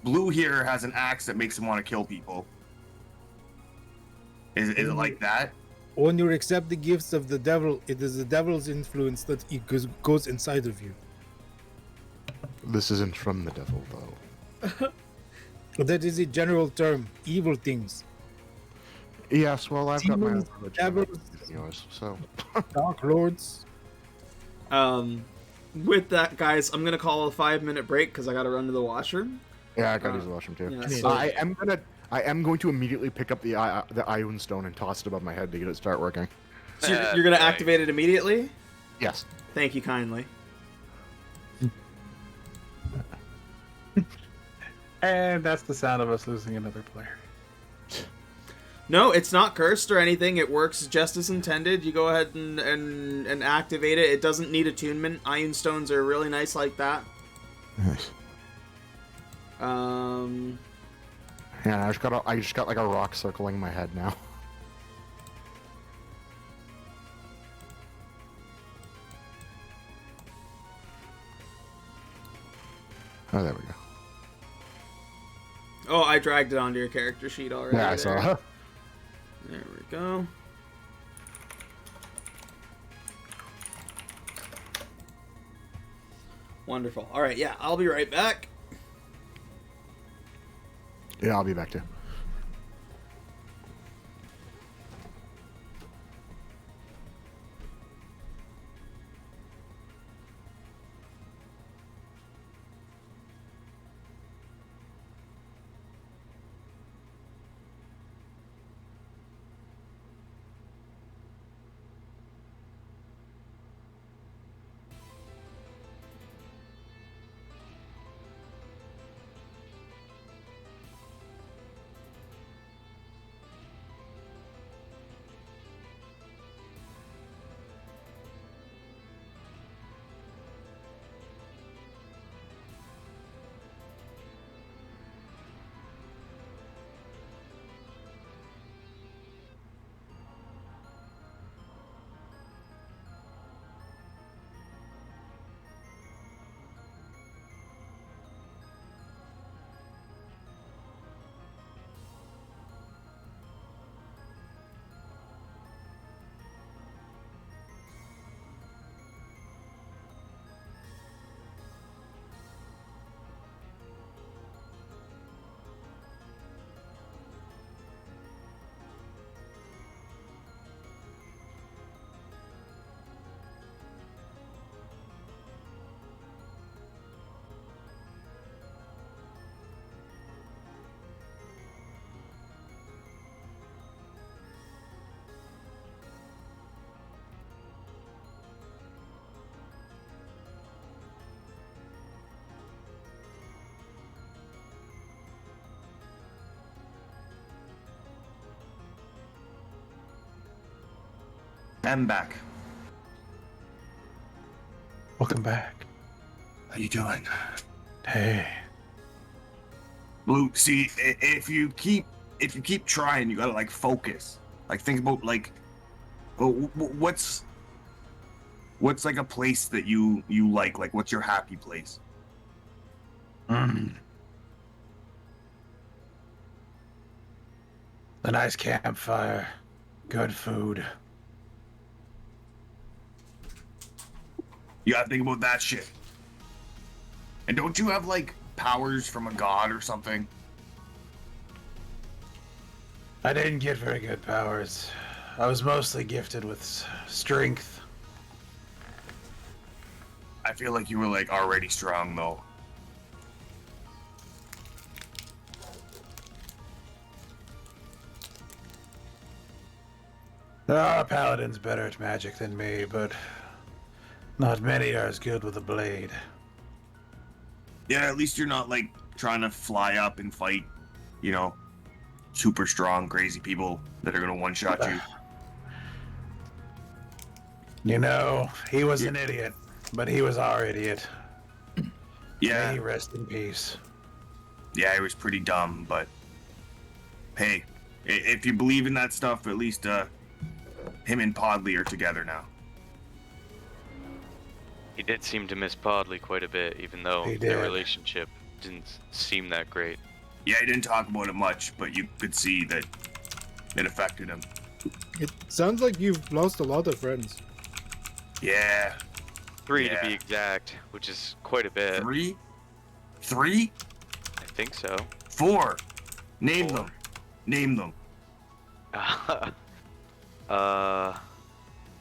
S1: Blue here has an axe that makes him want to kill people. Is it like that?
S5: When you accept the gifts of the devil, it is the devil's influence that it goes inside of you.
S7: This isn't from the devil, though.
S5: That is a general term. Evil things.
S7: Yes, well, I've got my own
S5: Demons,
S7: religion.
S5: devils.
S7: Yours, so.
S5: Dark lords.
S2: With that, guys, I'm gonna call a 5-minute break because I gotta run to the washroom.
S7: Yeah, I gotta use the washroom too.
S2: Yeah,
S5: so-
S7: I am going to immediately pick up the Ioun Stone and toss it above my head to get it start working.
S2: So you're going to
S3: Nice.
S2: activate it immediately?
S7: Yes.
S2: Thank you kindly.
S4: And that's the sound of us losing another player.
S2: No, it's not cursed or anything. It works just as intended. You go ahead and activate it. It doesn't need attunement. Ioun Stones are really nice like that.
S7: Nice. Yeah, I just got like a rock circling my head now. Oh, there we go.
S2: Oh, I dragged it onto your character sheet already.
S7: Yeah, I saw.
S2: There. There we go. Wonderful. All right, yeah, I'll be right back.
S7: Yeah, I'll be back too.
S1: I'm back.
S8: Welcome back.
S1: How you doing?
S8: Hey.
S1: Blue, see, if you keep trying, you gotta like focus. Like think about like, what's like a place that you like? Like what's your happy place?
S8: A nice campfire. Good food.
S1: You gotta think about that shit. And don't you have like powers from a god or something?
S8: I didn't get very good powers. I was mostly gifted with strength.
S1: I feel like you were like already strong though.
S8: There are paladins better at magic than me, but not many are as good with a blade.
S1: Yeah, at least you're not like trying to fly up and fight, you know, super strong, crazy people that are gonna one-shot you.
S8: You know, he was an idiot, but he was our idiot. May
S1: Yeah,
S8: he rest in peace.
S1: yeah, it was pretty dumb, but hey, if you believe in that stuff, at least him and Podley are together now.
S3: He did seem to miss Podley quite a bit, even though
S8: He
S3: their
S8: did.
S3: relationship didn't seem that great.
S1: Yeah, he didn't talk about it much, but you could see that it affected him.
S9: It sounds like you've lost a lot of friends.
S1: Yeah,
S3: 3
S1: Yeah.
S3: to be exact, which is quite a bit.
S1: Three,
S3: I think so.
S1: 4. Name
S3: 4.
S1: them. Name them.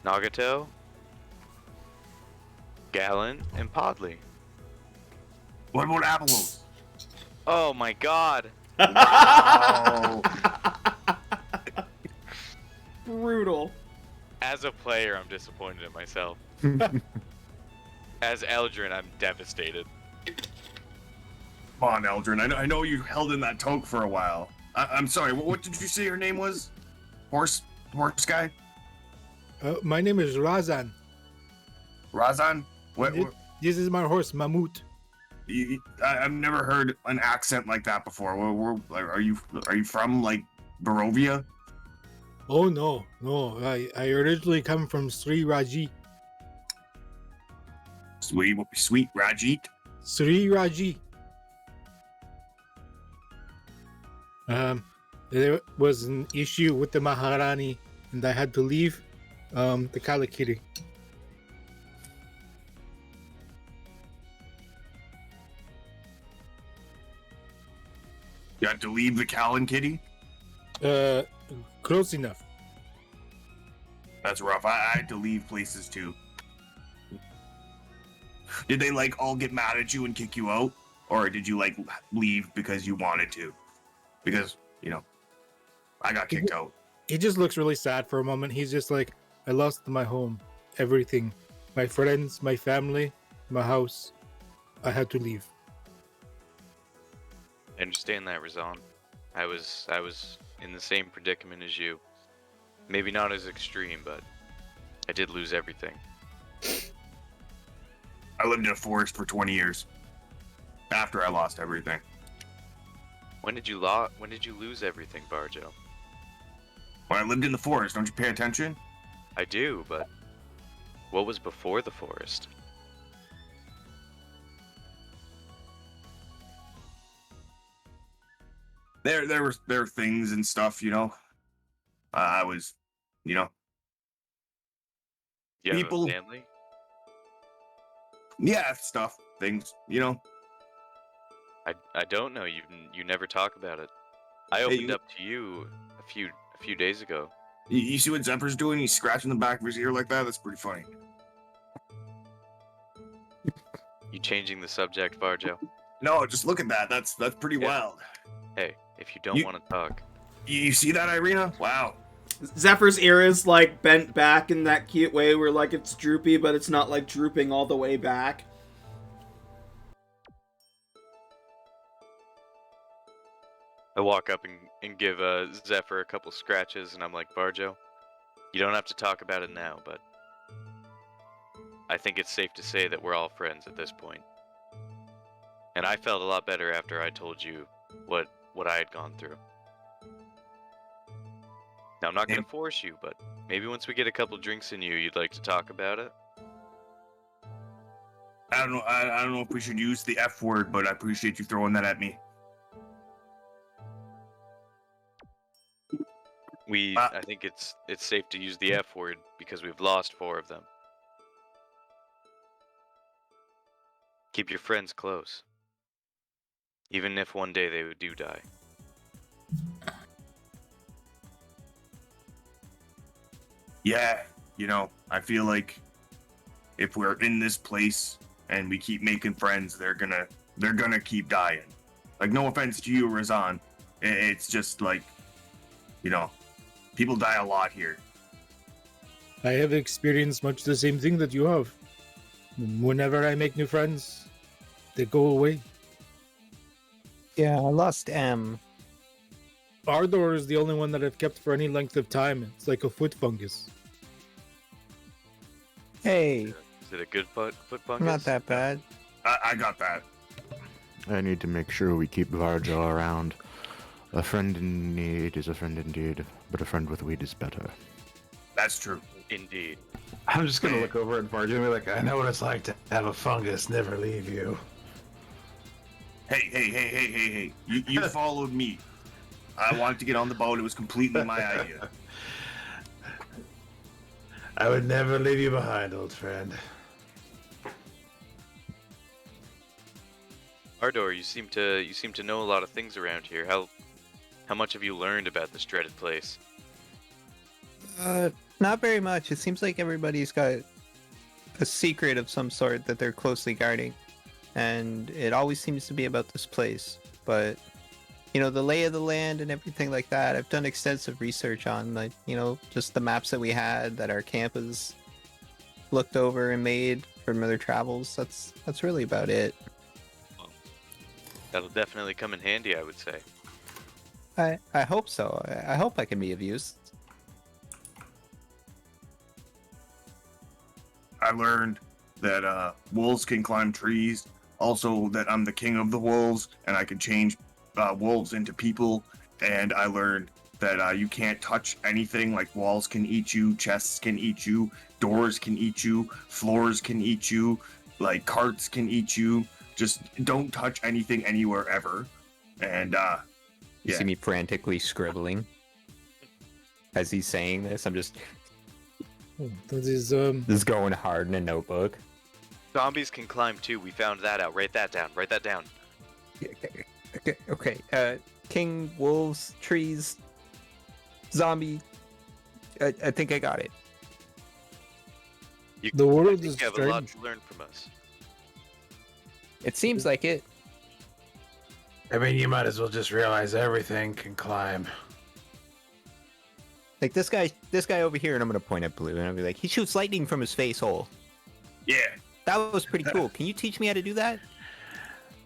S3: Nagato, Gallon, and Podley.
S1: What about Avalos?
S3: Oh my god!
S1: Wow.
S2: Brutal.
S3: As a player, I'm disappointed in myself. As Eldrun, I'm devastated.
S1: Come on, Eldrun. I know you held in that toke for a while. I'm sorry. What did you say your name was? Horse guy?
S9: My name is Razan.
S1: Razan?
S9: This is my horse, Mammoth.
S1: I've never heard an accent like that before. Are you from like Barovia?
S9: Oh no. I originally come from Sri Raji.
S1: Sweet Rajit.
S9: Sri Raji. There was an issue with the Maharani, and I had to leave the Kalakiri.
S1: You had to leave the Callan Kitty?
S9: Close enough.
S1: That's rough. I had to leave places too. Did they like all get mad at you and kick you out? Or did you like leave because you wanted to? Because, I got kicked out.
S9: He just looks really sad for a moment. He's just like, I lost my home, everything. My friends, my family, my house. I had to leave.
S3: I understand that, Razan. I was in the same predicament as you. Maybe not as extreme, but I did lose everything.
S1: I lived in a forest for 20 years. After I lost everything.
S3: When did you lose everything, Barjo?
S1: When I lived in the forest, don't you pay attention?
S3: I do, but what was before the forest?
S1: There were things and stuff, I was,
S3: You have
S1: People-
S3: a family?
S1: yeah, stuff, things,
S3: I don't know. You never talk about it. I opened up to you a few days ago.
S1: You see what Zephyr's doing? He's scratching the back of his ear like that? That's pretty funny.
S3: You changing the subject, Barjo?
S1: No, just look at that. That's pretty
S3: Yeah.
S1: wild.
S3: Hey, if you don't
S1: You-
S3: want to talk,
S1: You see that, Irina? Wow.
S2: Zephyr's ear is like bent back in that cute way where like it's droopy, but it's not like drooping all the way back.
S3: I walk up and give Zephyr a couple scratches, and I'm like, Barjo, you don't have to talk about it now, but I think it's safe to say that we're all friends at this point. And I felt a lot better after I told you what I had gone through. Now, I'm not going to force you, but maybe once we get a couple drinks in you, you'd like to talk about it?
S1: I don't know if we should use the F word, but I appreciate you throwing that at me.
S3: I think it's safe to use the F word because we've lost 4 of them. Keep your friends close. Even if one day they do die.
S1: Yeah, I feel like if we're in this place and we keep making friends, they're gonna keep dying. Like, no offense to you, Razan. It's just like, people die a lot here.
S9: I have experienced much the same thing that you have. Whenever I make new friends, they go away.
S6: Yeah, I lost M.
S9: Ardor is the only one that I've kept for any length of time. It's like a foot fungus.
S6: Hey,
S3: Is it a good foot fungus?
S6: not that bad.
S1: I got that.
S7: I need to make sure we keep Varjo around. A friend in need is a friend indeed, but a friend with weed is better.
S1: That's true.
S3: Indeed.
S4: I'm just gonna look over at Varjo and be like, I know what it's like to have a fungus never leave you.
S1: Hey. You followed me. I wanted to get on the boat. It was completely my idea.
S4: I would never leave you behind, old friend.
S3: Ardor, you seem to know a lot of things around here. How much have you learned about this dreaded place?
S6: Not very much. It seems like everybody's got a secret of some sort that they're closely guarding. And it always seems to be about this place. But, the lay of the land and everything like that. I've done extensive research on, like, just the maps that we had that our camp has looked over and made from other travels. That's really about it.
S3: That'll definitely come in handy, I would say.
S6: I hope so. I hope I can be of use.
S1: I learned that wolves can climb trees. Also, that I'm the king of the wolves, and I can change wolves into people. And I learned that you can't touch anything. Like walls can eat you, chests can eat you, doors can eat you, floors can eat you, like carts can eat you. Just don't touch anything anywhere ever. And
S6: You see me frantically scribbling as he's saying this. I'm just
S5: That is
S6: just going hard in a notebook.
S3: Zombies can climb too. We found that out. Write that down. Write that down.
S6: Okay. King, wolves, trees, zombie. I think I got it.
S5: The world
S3: You
S5: is
S3: have a lot
S5: strange.
S3: to learn from us.
S6: It seems like it.
S8: I mean, you might as well just realize everything can climb.
S6: Like this guy over here, and I'm gonna point at Blue, and I'll be like, he shoots lightning from his face hole.
S1: yeah,
S6: That was pretty cool. Can you teach me how to do that?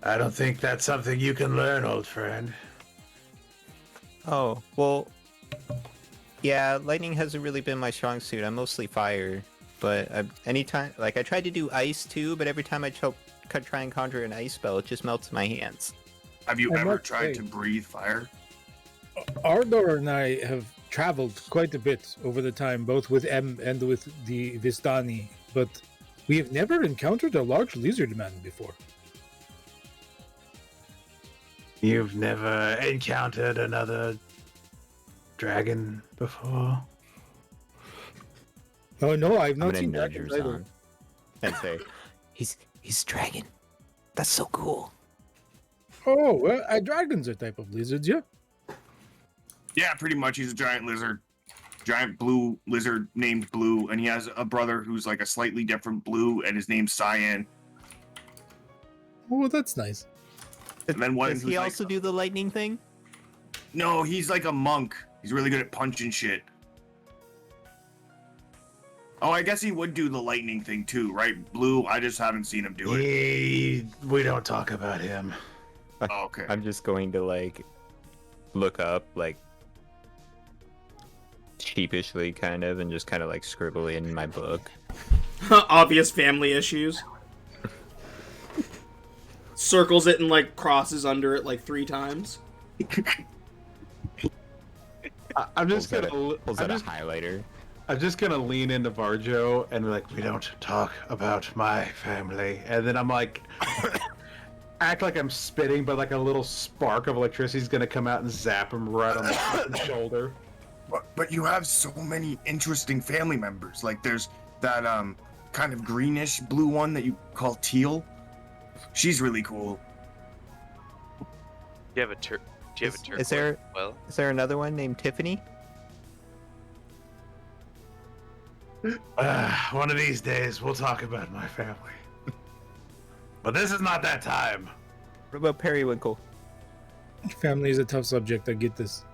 S8: I don't think that's something you can learn, old friend.
S6: Oh, well, yeah, lightning hasn't really been my strong suit. I'm mostly fire, but anytime, like, I tried to do ice too, but every time I try and conjure an ice spell, it just melts my hands.
S1: have you
S5: I
S1: ever
S5: must
S1: tried
S5: say-
S1: to breathe fire?
S5: Ardor and I have traveled quite a bit over the time, both with M and with the Vistani, but we have never encountered a large lizard man before.
S8: You've never encountered another dragon before?
S5: Oh no, I've
S6: I'm
S5: not
S6: gonna
S5: seen
S6: nudge
S5: dragons
S6: yours
S5: either.
S6: on and say, he's a dragon. That's so cool.
S5: Oh, well, dragons are type of lizards, yeah.
S1: Yeah, pretty much. He's a giant lizard, giant blue lizard named Blue, and he has a brother who's like a slightly different blue, and his name's Cyan.
S5: Oh, that's nice.
S1: And then one
S6: Does he
S1: who's
S6: also do the lightning thing?
S1: no, he's like a monk. He's really good at punching shit. Oh, I guess he would do the lightning thing too, right? Blue, I just haven't seen him do it.
S8: We don't talk about him.
S1: Oh, okay.
S6: I'm just going to, like, look up, like, sheepishly kind of, and just kind of like scribble in my book.
S2: Obvious family issues. Circles it and like crosses under it like 3 times.
S4: I'm just
S6: Pulls out
S4: gonna.
S6: Pulls out a highlighter.
S4: I'm just gonna lean into Varjo and be like, "We don't talk about my family," and then I'm like, act like I'm spitting, but like a little spark of electricity is gonna come out and zap him right on the fucking shoulder.
S1: But you have so many interesting family members. Like there's that kind of greenish blue one that you call Teal. She's really cool.
S3: Do you have a turquoise?
S6: Is there
S3: Well,
S6: is there another one named Tiffany?
S8: One of these days, we'll talk about my family. But this is not that time.
S6: What about Periwinkle?
S5: Family is a tough subject, I get this.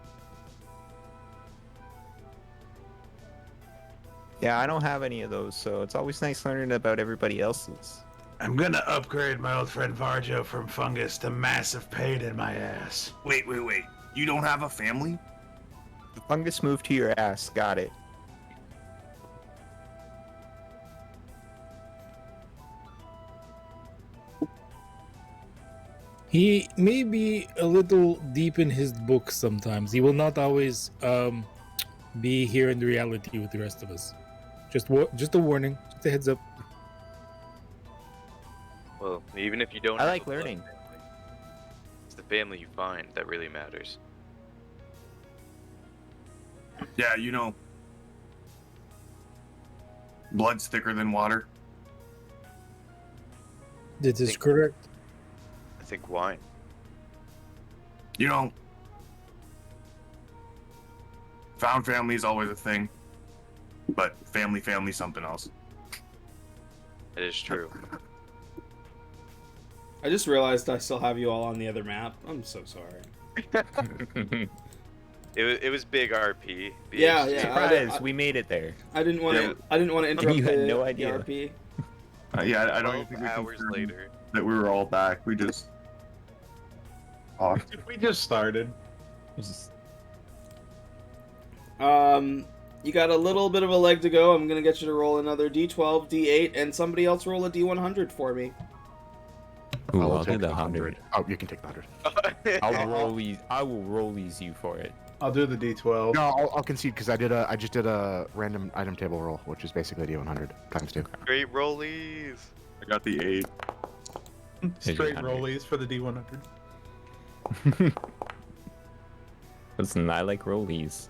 S6: Yeah, I don't have any of those, so it's always nice learning about everybody else's.
S8: I'm gonna upgrade my old friend Varjo from fungus to massive pain in my ass.
S1: Wait. You don't have a family?
S6: The fungus moved to your ass. Got it.
S5: He may be a little deep in his book sometimes. He will not always be here in the reality with the rest of us. Just a warning, just a heads up.
S3: well, even if you don't.
S6: I
S3: have
S6: like
S3: a blood
S6: learning.
S3: family, it's the family you find that really matters.
S1: Yeah, you know. Blood's thicker than water.
S5: This is correct.
S3: I think wine.
S1: You know. Found family is always a thing. But family, something else.
S3: It is true.
S2: I just realized I still have you all on the other map. I'm so sorry.
S3: It was big RP.
S2: Yeah,
S3: BHT.
S2: yeah.
S6: Surprise! We made it there.
S2: I didn't want
S3: Yeah.
S2: to. I didn't want to interrupt
S6: You had
S2: the
S6: no idea.
S2: RP.
S1: Yeah, I don't
S3: 12
S1: think we
S3: hours
S1: confirmed
S3: later.
S1: that we were all back. We just talked.
S4: We just started.
S2: You got a little bit of a leg to go. I'm gonna get you to roll another D12, D8, and somebody else roll a D100 for me.
S6: Ooh,
S7: I will
S6: I'll do
S7: take
S6: the
S7: the
S6: 100.
S7: Oh, you can take the 100.
S6: I will rollies you for it.
S4: I'll do the D12.
S7: No, I'll concede because I just did a random item table roll, which is basically a D100 times 2.
S3: Great rollies.
S1: I got the 8.
S4: Straight
S6: 100.
S4: rollies for the D100.
S6: Listen, I like rollies.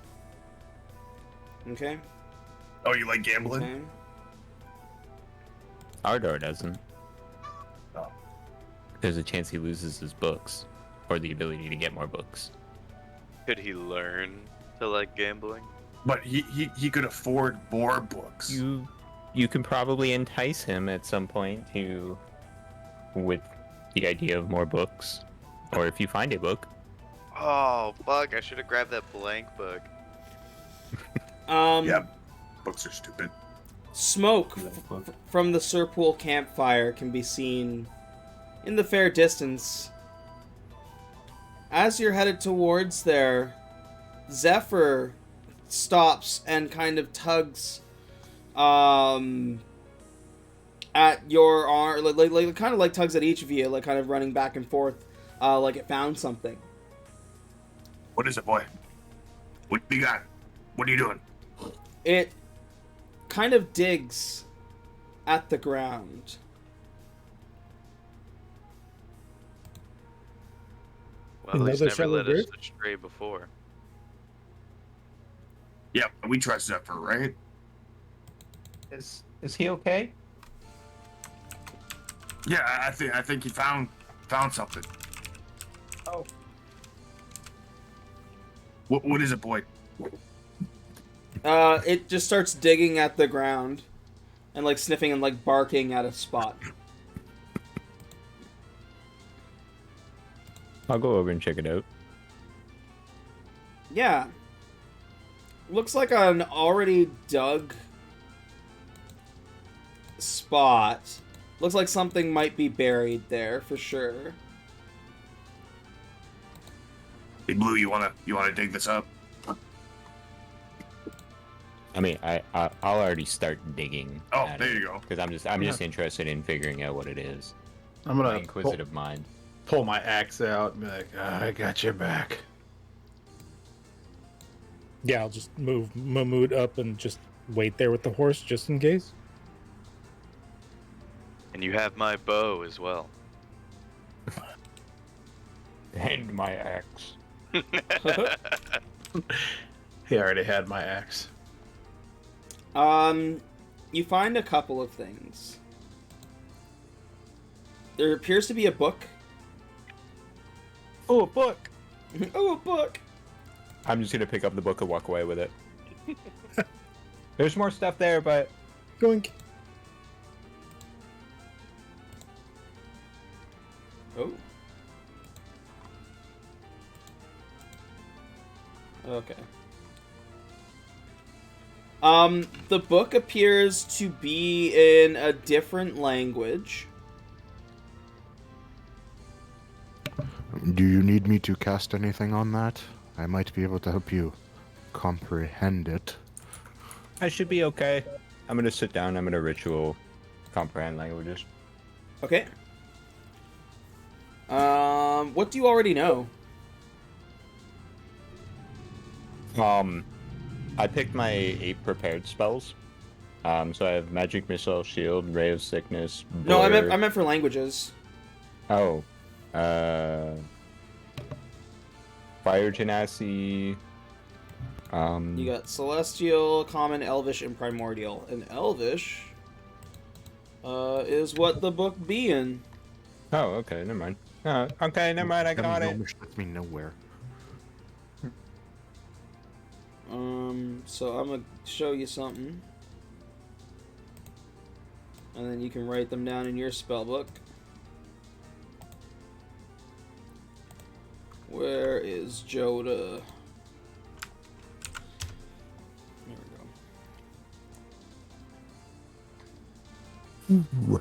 S2: Okay.
S1: Oh, you like gambling?
S2: Okay.
S6: Ardor doesn't.
S1: Oh.
S6: There's a chance he loses his books, or the ability to get more books.
S3: Could he learn to like gambling?
S1: But he could afford more books.
S6: You can probably entice him at some point to, with the idea of more books, or if you find a book.
S3: Oh, fuck. I should have grabbed that blank book.
S1: Yep. Books are stupid.
S2: Smoke from the Serpool campfire can be seen in the fair distance. As you're headed towards there, Zephyr stops and kind of tugs at your arm, like kind of like tugs at each of you, like kind of running back and forth, like it found something.
S1: What is it, boy? What do you got? What are you doing?
S2: It kind of digs at the ground.
S3: Well, he's
S5: Another
S3: never
S5: shallow
S3: let us
S5: grave?
S3: stray before.
S1: Yep, we trust Zephyr, right?
S6: Is he okay?
S1: Yeah, I think he found something.
S6: Oh.
S1: What is it, boy?
S2: It just starts digging at the ground and like sniffing and like barking at a spot.
S6: I'll go over and check it out.
S2: Yeah. Looks like an already dug spot. Looks like something might be buried there for sure.
S1: Hey, Blue, you wanna dig this up?
S6: I mean, I'll already start digging.
S1: Oh, there you go.
S6: Because I'm just interested in figuring out what it is.
S4: I'm
S6: My
S4: gonna
S6: inquisitive mind.
S4: pull my axe out and be like, I got your back.
S5: Yeah, I'll just move Mahmood up and just wait there with the horse just in case.
S3: And you have my bow as well.
S6: And my axe.
S4: He already had my axe.
S2: You find a couple of things. There appears to be a book.
S6: Oh, a book!
S2: Oh, a book!
S6: I'm just gonna pick up the book and walk away with it. There's more stuff there, but
S5: Goink.
S2: Oh. Okay. The book appears to be in a different language.
S7: Do you need me to cast anything on that? I might be able to help you comprehend it.
S6: I should be okay. I'm gonna sit down. I'm gonna ritual comprehend languages.
S2: Okay. What do you already know?
S6: I picked my 8 prepared spells. So I have magic missile, shield, ray of sickness.
S2: No, I
S6: boiler-
S2: meant for languages.
S6: Oh, fire genasi.
S2: You got Celestial, Common, Elvish, and Primordial. And Elvish is what the book be in.
S6: Oh, okay, never mind. Okay, never mind. I got it.
S7: Gnomish gets me nowhere.
S2: So I'm gonna show you something. And then you can write them down in your spell book. Where is Joda? There we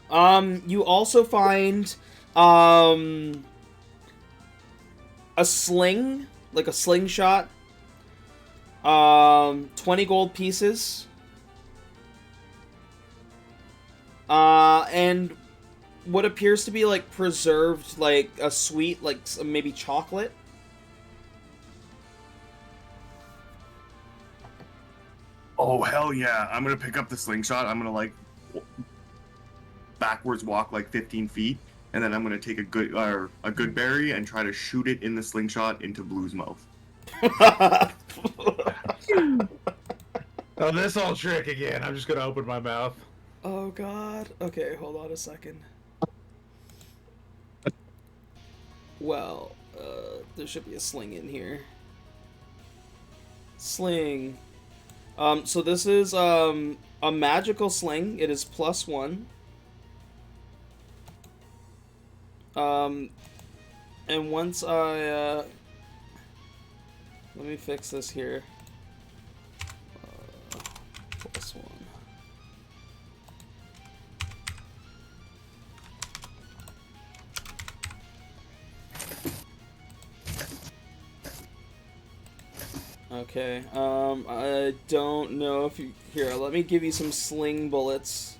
S2: go. You also find a sling, like a slingshot. 20 gold pieces. And what appears to be like preserved, like a sweet, like maybe chocolate.
S1: Oh hell yeah! I'm gonna pick up the slingshot. I'm gonna like backwards walk like 15 feet, and then I'm gonna take a good berry and try to shoot it in the slingshot into Blue's mouth.
S8: Oh, this old trick again. I'm just gonna open my mouth.
S2: Oh god. Okay, hold on a second. Well, there should be a sling in here. Sling. So this is a magical sling. It is +1. And once I let me fix this here. +1. Okay, I don't know if you... Here, let me give you some sling bullets.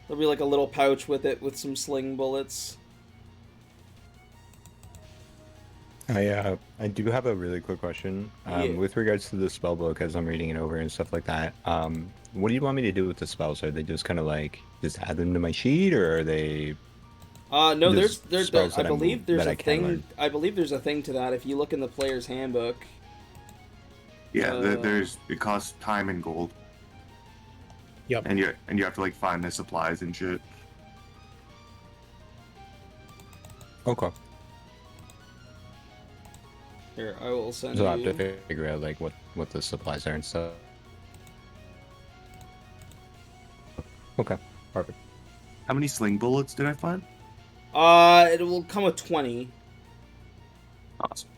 S2: There'll be like a little pouch with it with some sling bullets.
S6: I do have a really quick question.
S2: Yeah.
S6: With regards to the spell book, as I'm reading it over and stuff like that, what do you want me to do with the spells? Are they just kind of like, just add them to my sheet, or are they...
S2: No,
S6: Just
S2: there's
S6: spells
S2: I
S6: that
S2: believe there's
S6: that I
S2: a
S6: can
S2: thing.
S6: learn.
S2: I believe there's a thing to that if you look in the player's handbook.
S1: Yeah, it costs time and gold.
S5: Yep.
S1: And you have to like find the supplies and shit.
S6: Okay.
S2: Here, I will send
S6: So I
S2: you.
S6: have to figure out like what the supplies are and stuff. Okay, perfect.
S1: How many sling bullets did I find?
S2: It will come with 20.
S1: Awesome.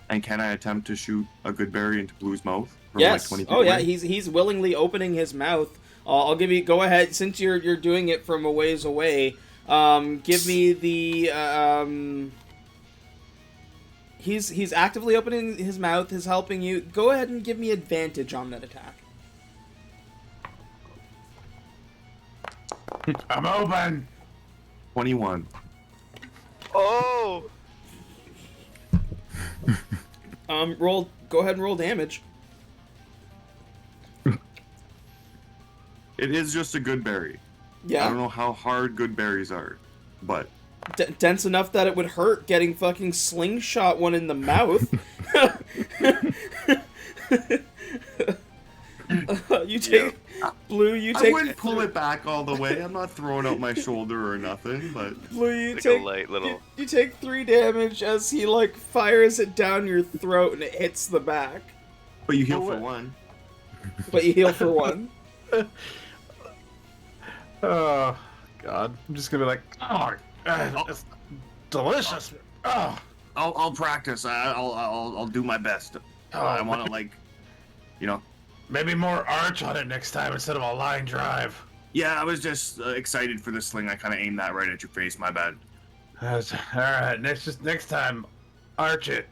S1: And can I attempt to shoot a good berry into Blue's mouth? From
S2: Yes.
S1: Like 20 feet
S2: Oh yeah,
S1: away?
S2: he's willingly opening his mouth. I'll give you. Go ahead, since you're doing it from a ways away. Give me the He's actively opening his mouth. Is helping you. Go ahead and give me advantage on that attack.
S8: I'm open.
S1: 21.
S3: Oh!
S2: Roll. Go ahead and roll damage.
S1: It is just a good berry. I
S2: Yeah.
S1: don't know how hard good berries are, but
S2: Dense enough that it would hurt getting fucking slingshot one in the mouth. You take Blue. You
S1: I
S2: take
S1: wouldn't pull it back all the way. I'm not throwing out my shoulder or nothing, but
S2: Blue. You
S3: Like
S2: take
S3: a light little...
S2: you take 3 damage as he like fires it down your throat and it hits the back.
S1: you heal for one.
S2: But you heal for 1.
S8: Oh, God. I'm just gonna be like, oh, it's delicious. Oh,
S1: I'll practice. I'll do my best. I want to like, you know.
S8: maybe more arch on it next time instead of a line drive.
S1: Yeah, I was just excited for the sling. I kind of aimed that right at your face. My bad.
S8: All right, next time, arch it.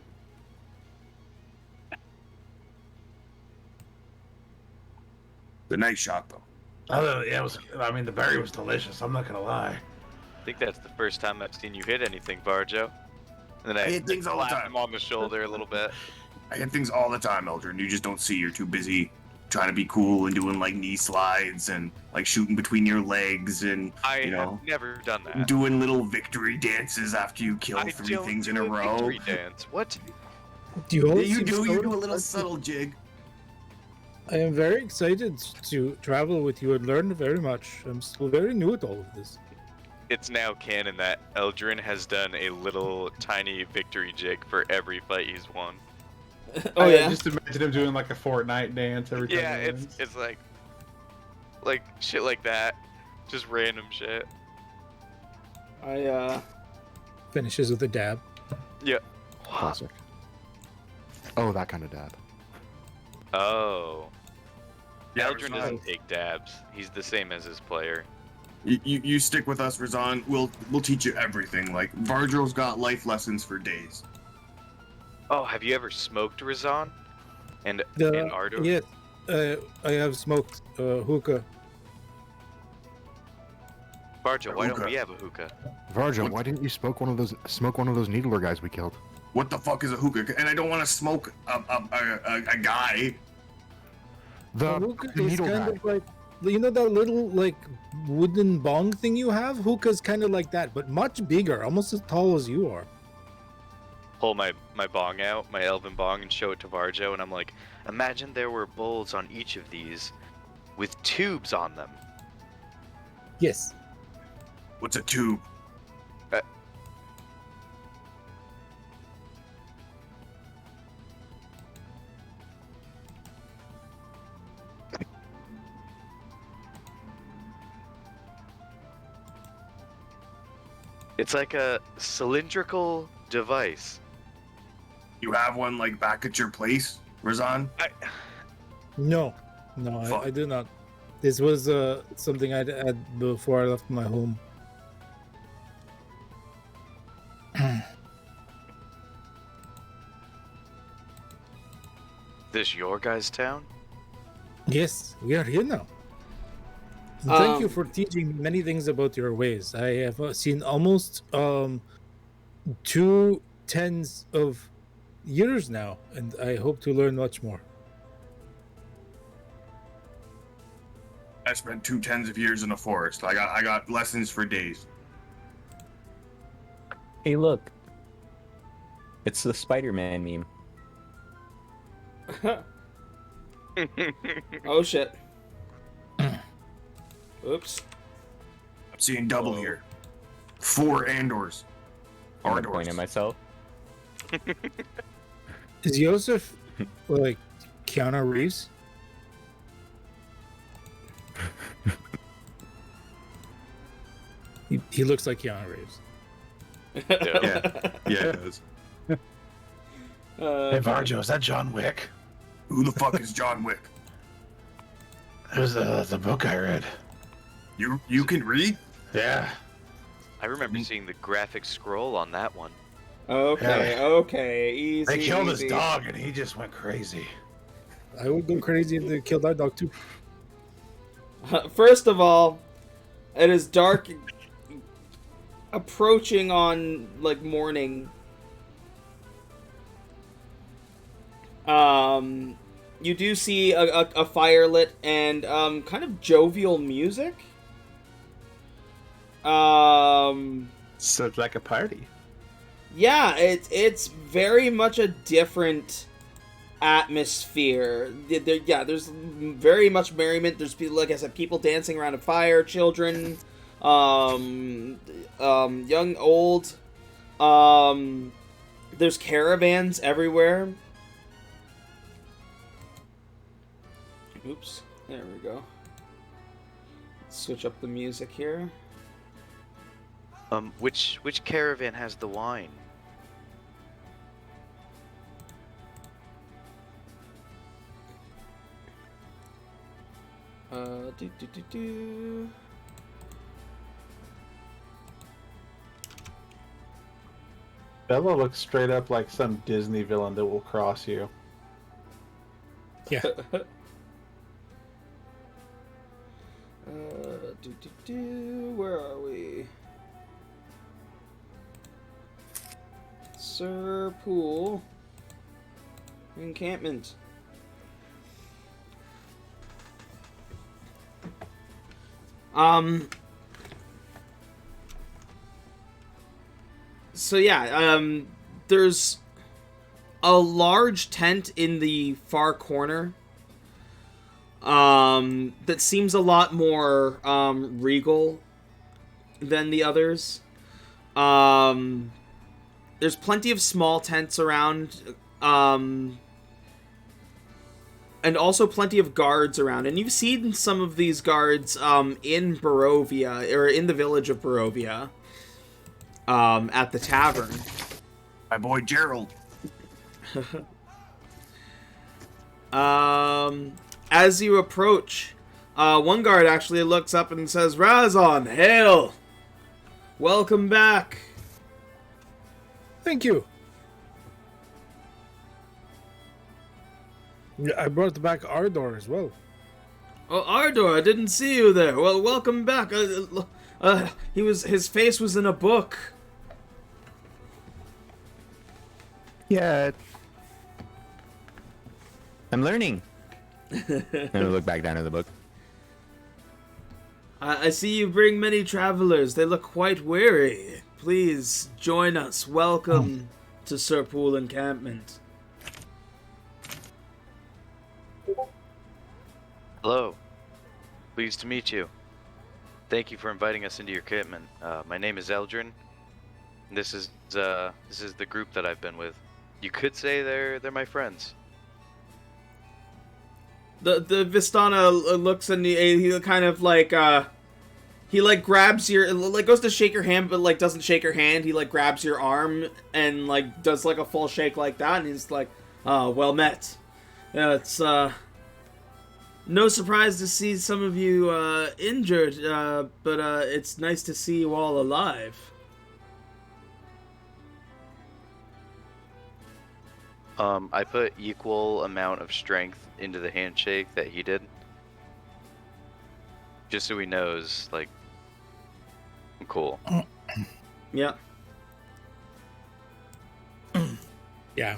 S1: The nice shot though.
S8: Yeah, the berry was delicious. I'm not gonna lie.
S3: I think that's the first time I've seen you hit anything, Barjo. And then
S1: I
S3: I
S1: hit things all the
S3: slap
S1: time.
S3: him on the shoulder a little bit.
S1: I hit things all the time, Eldrun. You just don't see. You're too busy trying to be cool and doing like knee slides and like shooting between your legs and
S3: I
S1: you know
S3: have never done that.
S1: doing little victory dances after you kill
S3: I
S1: 3
S3: don't
S1: things in
S3: do
S1: a row.
S3: victory dance. What?
S5: Do you
S1: Yeah,
S5: always
S1: you
S5: seem
S1: do.
S5: so
S1: You do a little
S5: excited.
S1: subtle jig.
S5: I am very excited to travel with you and learn very much. I'm still very new at all of this.
S3: It's now canon that Eldrun has done a little tiny victory jig for every fight he's won.
S2: Oh
S4: I
S2: yeah.
S4: just imagine him doing like a Fortnite dance every time.
S3: Yeah,
S4: he
S3: it's
S4: wins.
S3: it's like shit like that. Just random shit.
S5: Finishes with a dab.
S3: Yeah.
S7: Classic. Oh, that kind of dab.
S3: Oh.
S1: Yeah,
S3: Eldrun doesn't take dabs. He's the same as his player.
S1: You stick with us, Razan. We'll teach you everything. Like Vardro's got life lessons for days.
S3: Oh, have you ever smoked Razan? And Ardo?
S5: Yes, I have smoked hookah.
S3: Barjo, why don't
S1: Hookah.
S3: we have a hookah?
S7: Varjo, why didn't you smoke one of those needler guys we killed?
S1: What the fuck is a hookah? And I don't want to smoke a guy.
S7: The
S5: Hookah is
S7: needle
S5: kind
S7: guy.
S5: of like, you know, that little like wooden bong thing you have. Hookah is kind of like that, but much bigger, almost as tall as you are.
S3: Pull my bong out, my elven bong, and show it to Varjo, and I'm like, imagine there were bowls on each of these with tubes on them.
S5: Yes.
S1: What's a tube?
S3: It's like a cylindrical device.
S1: You have one like back at your place, Razan?
S5: No, I do not. This was something I had before I left my home.
S3: This your guys' town?
S5: Yes, we are here now. And thank you
S2: Um,
S5: for teaching me many things about your ways. I have seen almost 2 tens of years now, and I hope to learn much more.
S1: I spent 2/10 of years in a forest. I got lessons for days.
S6: Hey, look. It's the Spider-Man meme.
S2: oh shit. Oops.
S1: I'm seeing double here. 4 Andors.
S6: I'm gonna point at myself.
S5: Is Joseph like Keanu Reeves? He looks like Keanu Reeves.
S1: Yeah, it does.
S8: Hey, Varjo, is that John Wick?
S1: Who the fuck is John Wick?
S8: It was the book I read.
S1: You can read?
S8: Yeah.
S3: I remember seeing the graphic scroll on that one.
S2: Okay,
S8: Yeah.
S2: okay, easy.
S8: They killed his
S2: easy.
S8: dog and he just went crazy.
S5: I would go crazy if they killed our dog too.
S2: First of all, it is dark, approaching on like morning. You do see a fire lit and kind of jovial music.
S4: So it's like a party.
S2: Yeah, it's very much a different atmosphere. There's very much merriment. There's people, like I said, people dancing around a fire, children, young, old. There's caravans everywhere. Oops, there we go. Let's switch up the music here.
S3: Which caravan has the wine?
S2: Do.
S4: Bella looks straight up like some Disney villain that will cross you.
S5: Yeah.
S2: Where are we? Sir Pool. Encampment. So yeah, there's a large tent in the far corner. That seems a lot more regal than the others. There's plenty of small tents around. and also plenty of guards around. And you've seen some of these guards in Barovia, or in the village of Barovia, at the tavern.
S1: My boy Gerald.
S2: As you approach, one guard actually looks up and says, "Razon, hail! Welcome back."
S5: Thank you. I brought back Ardor as well.
S2: Oh, Ardor, I didn't see you there. Well, welcome back. His face was in a book.
S6: Yeah. I'm learning. I'm gonna look back down at the book.
S2: I see you bring many travelers. They look quite weary. Please join us. Welcome to Serpool Encampment.
S3: Hello. Pleased to meet you. Thank you for inviting us into your encampment. My name is Eldrun. This is the group that I've been with. You could say they're my friends.
S2: The Vistana looks and he kind of like he like grabs your, like goes to shake your hand but like doesn't shake your hand. He like grabs your arm and like does like a full shake like that, and he's like, well met. It's no surprise to see some of you injured, but it's nice to see you all alive.
S3: I put equal amount of strength into the handshake that he did. Just so he knows, like, I'm cool.
S2: Yeah.
S5: Yeah,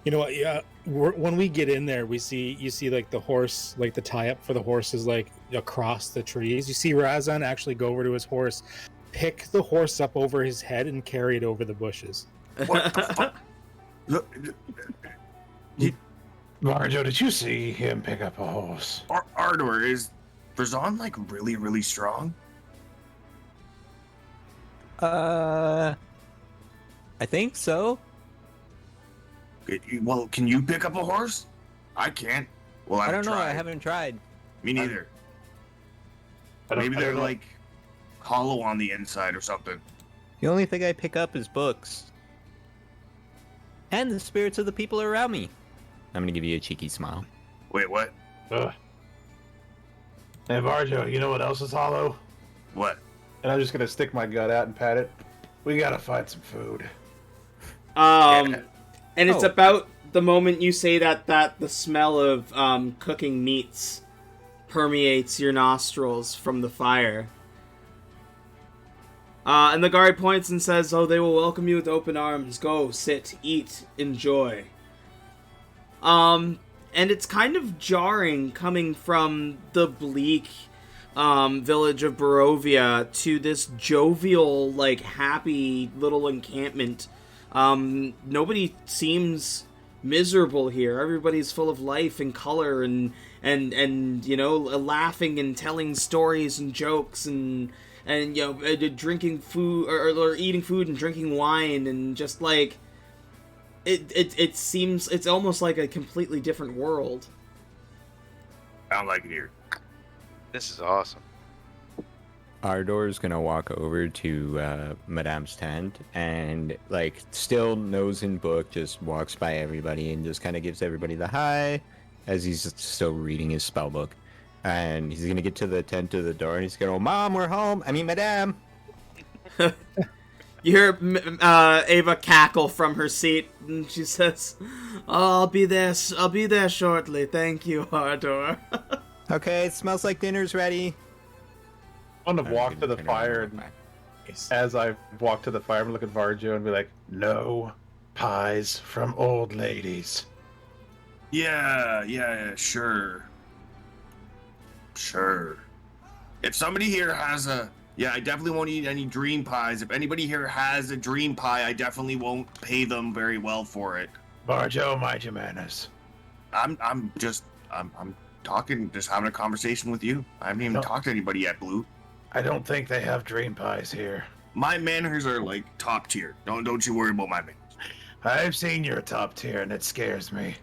S5: you know what? Yeah, when we get in there, you see like the horse, like the tie up for the horse is like across the trees. You see Razan actually go over to his horse, pick the horse up over his head, and carry it over the bushes.
S1: What the fuck? Look,
S8: Marjo, did you see him pick up a horse?
S1: Ardor, is Verzon like really, really strong?
S6: I think so.
S1: Well, can you pick up a horse? I can't. Well,
S6: I don't know.
S1: tried.
S6: I haven't tried.
S1: Me neither.
S8: I don't
S1: Maybe they're
S8: know.
S1: like hollow on the inside or something.
S6: The only thing I pick up is books. And the spirits of the people around me. I'm gonna give you a cheeky smile.
S1: Wait, what?
S8: Ugh. Hey, Marjo, you know what else is hollow?
S1: What?
S4: And I'm just gonna stick my gut out and pat it.
S8: We gotta find some food.
S2: And it's about the moment you say that the smell of cooking meats permeates your nostrils from the fire. And the guard points and says, "Oh, they will welcome you with open arms. Go, sit, eat, enjoy." And it's kind of jarring coming from the bleak village of Barovia to this jovial, like, happy little encampment. Nobody seems miserable here. Everybody's full of life and color and you know, laughing and telling stories and jokes and you know, drinking food or eating food and drinking wine, and just like it seems it's almost like a completely different world.
S1: I don't like it here.
S3: This is awesome.
S6: Ardor's gonna walk over to Madame's tent and, like, still nose in book, just walks by everybody and just kind of gives everybody the hi as he's still reading his spell book. And he's gonna get to the tent to the door and he's gonna go, "Mom, we're home. I mean, Madame."
S2: You hear Ava cackle from her seat, and she says, "Oh, I'll be there shortly. Thank you, Ardor."
S6: Okay, it smells like dinner's ready.
S4: I'm gonna walk to the fire, and as I walk to the fire, I'm looking at Varjo and be like,
S8: No pies from old ladies.
S1: Yeah, sure. Sure. If somebody here has I definitely won't eat any dream pies. If anybody here has a dream pie, I definitely won't pay them very well for it.
S8: Marjo, mind your manners.
S1: I'm talking, just having a conversation with you. I haven't even talked to anybody yet, Blue.
S8: I don't think they have dream pies here.
S1: My manners are like top tier. Don't you worry about my manners.
S8: I've seen your top tier and it scares me.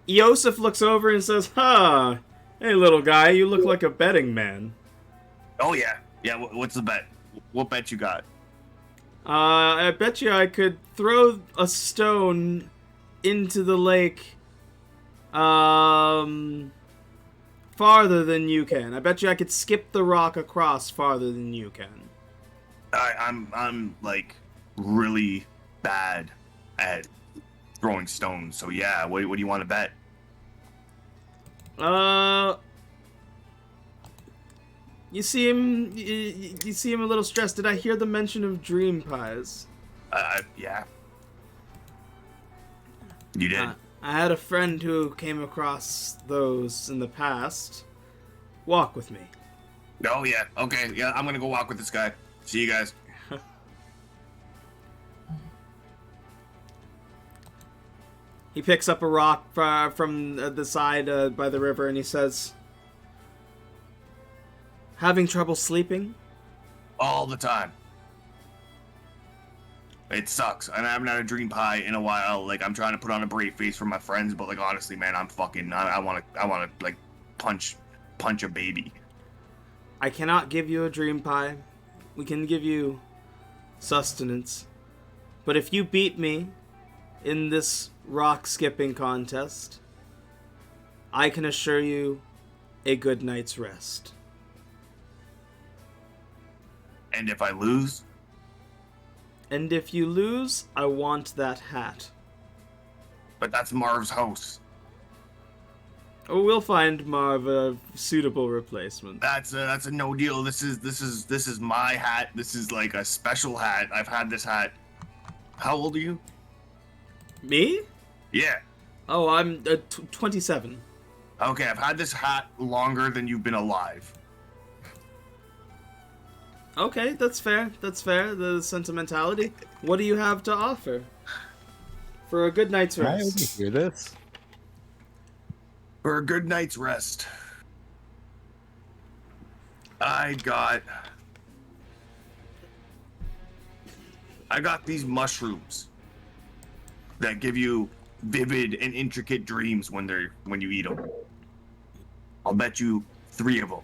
S2: Yosef looks over and says, "Huh, hey little guy, you look like a betting man."
S1: Oh yeah, yeah. What's the bet? What bet you got?
S2: I bet you I could throw a stone into the lake, farther than you can. I bet you I could skip the rock across farther than you can.
S1: I'm like really bad at throwing stones. So yeah, what do you want to bet?
S2: You seem you seem a little stressed. Did I hear the mention of dream pies?
S1: Yeah. You did.
S2: I had a friend who came across those in the past. Walk with me.
S1: Oh yeah. Okay. Yeah, I'm gonna go walk with this guy. See you guys.
S2: He picks up a rock from the side by the river and he says, "Having trouble sleeping?"
S1: All the time. It sucks, and I haven't had a dream pie in a while. Like, I'm trying to put on a brave face for my friends, but like honestly, man, I'm fucking. I want to like punch a baby.
S2: I cannot give you a dream pie. We can give you sustenance. But if you beat me in this rock skipping contest, I can assure you a good night's rest.
S1: And if I lose?
S2: And if you lose, I want that hat.
S1: But that's Marv's house.
S2: Oh, we'll find Marv a suitable replacement.
S1: That's a no deal. This is my hat. This is like a special hat. I've had this hat. How old are you?
S2: Me?
S1: Yeah.
S2: Oh, I'm 27.
S1: Okay, I've had this hat longer than you've been alive.
S2: Okay, that's fair. That's fair. The sentimentality. What do you have to offer for a good night's
S6: Can I
S2: rest?
S6: overhear this?
S1: For a good night's rest, I got these mushrooms that give you vivid and intricate dreams when you eat them. I'll bet you 3 of them.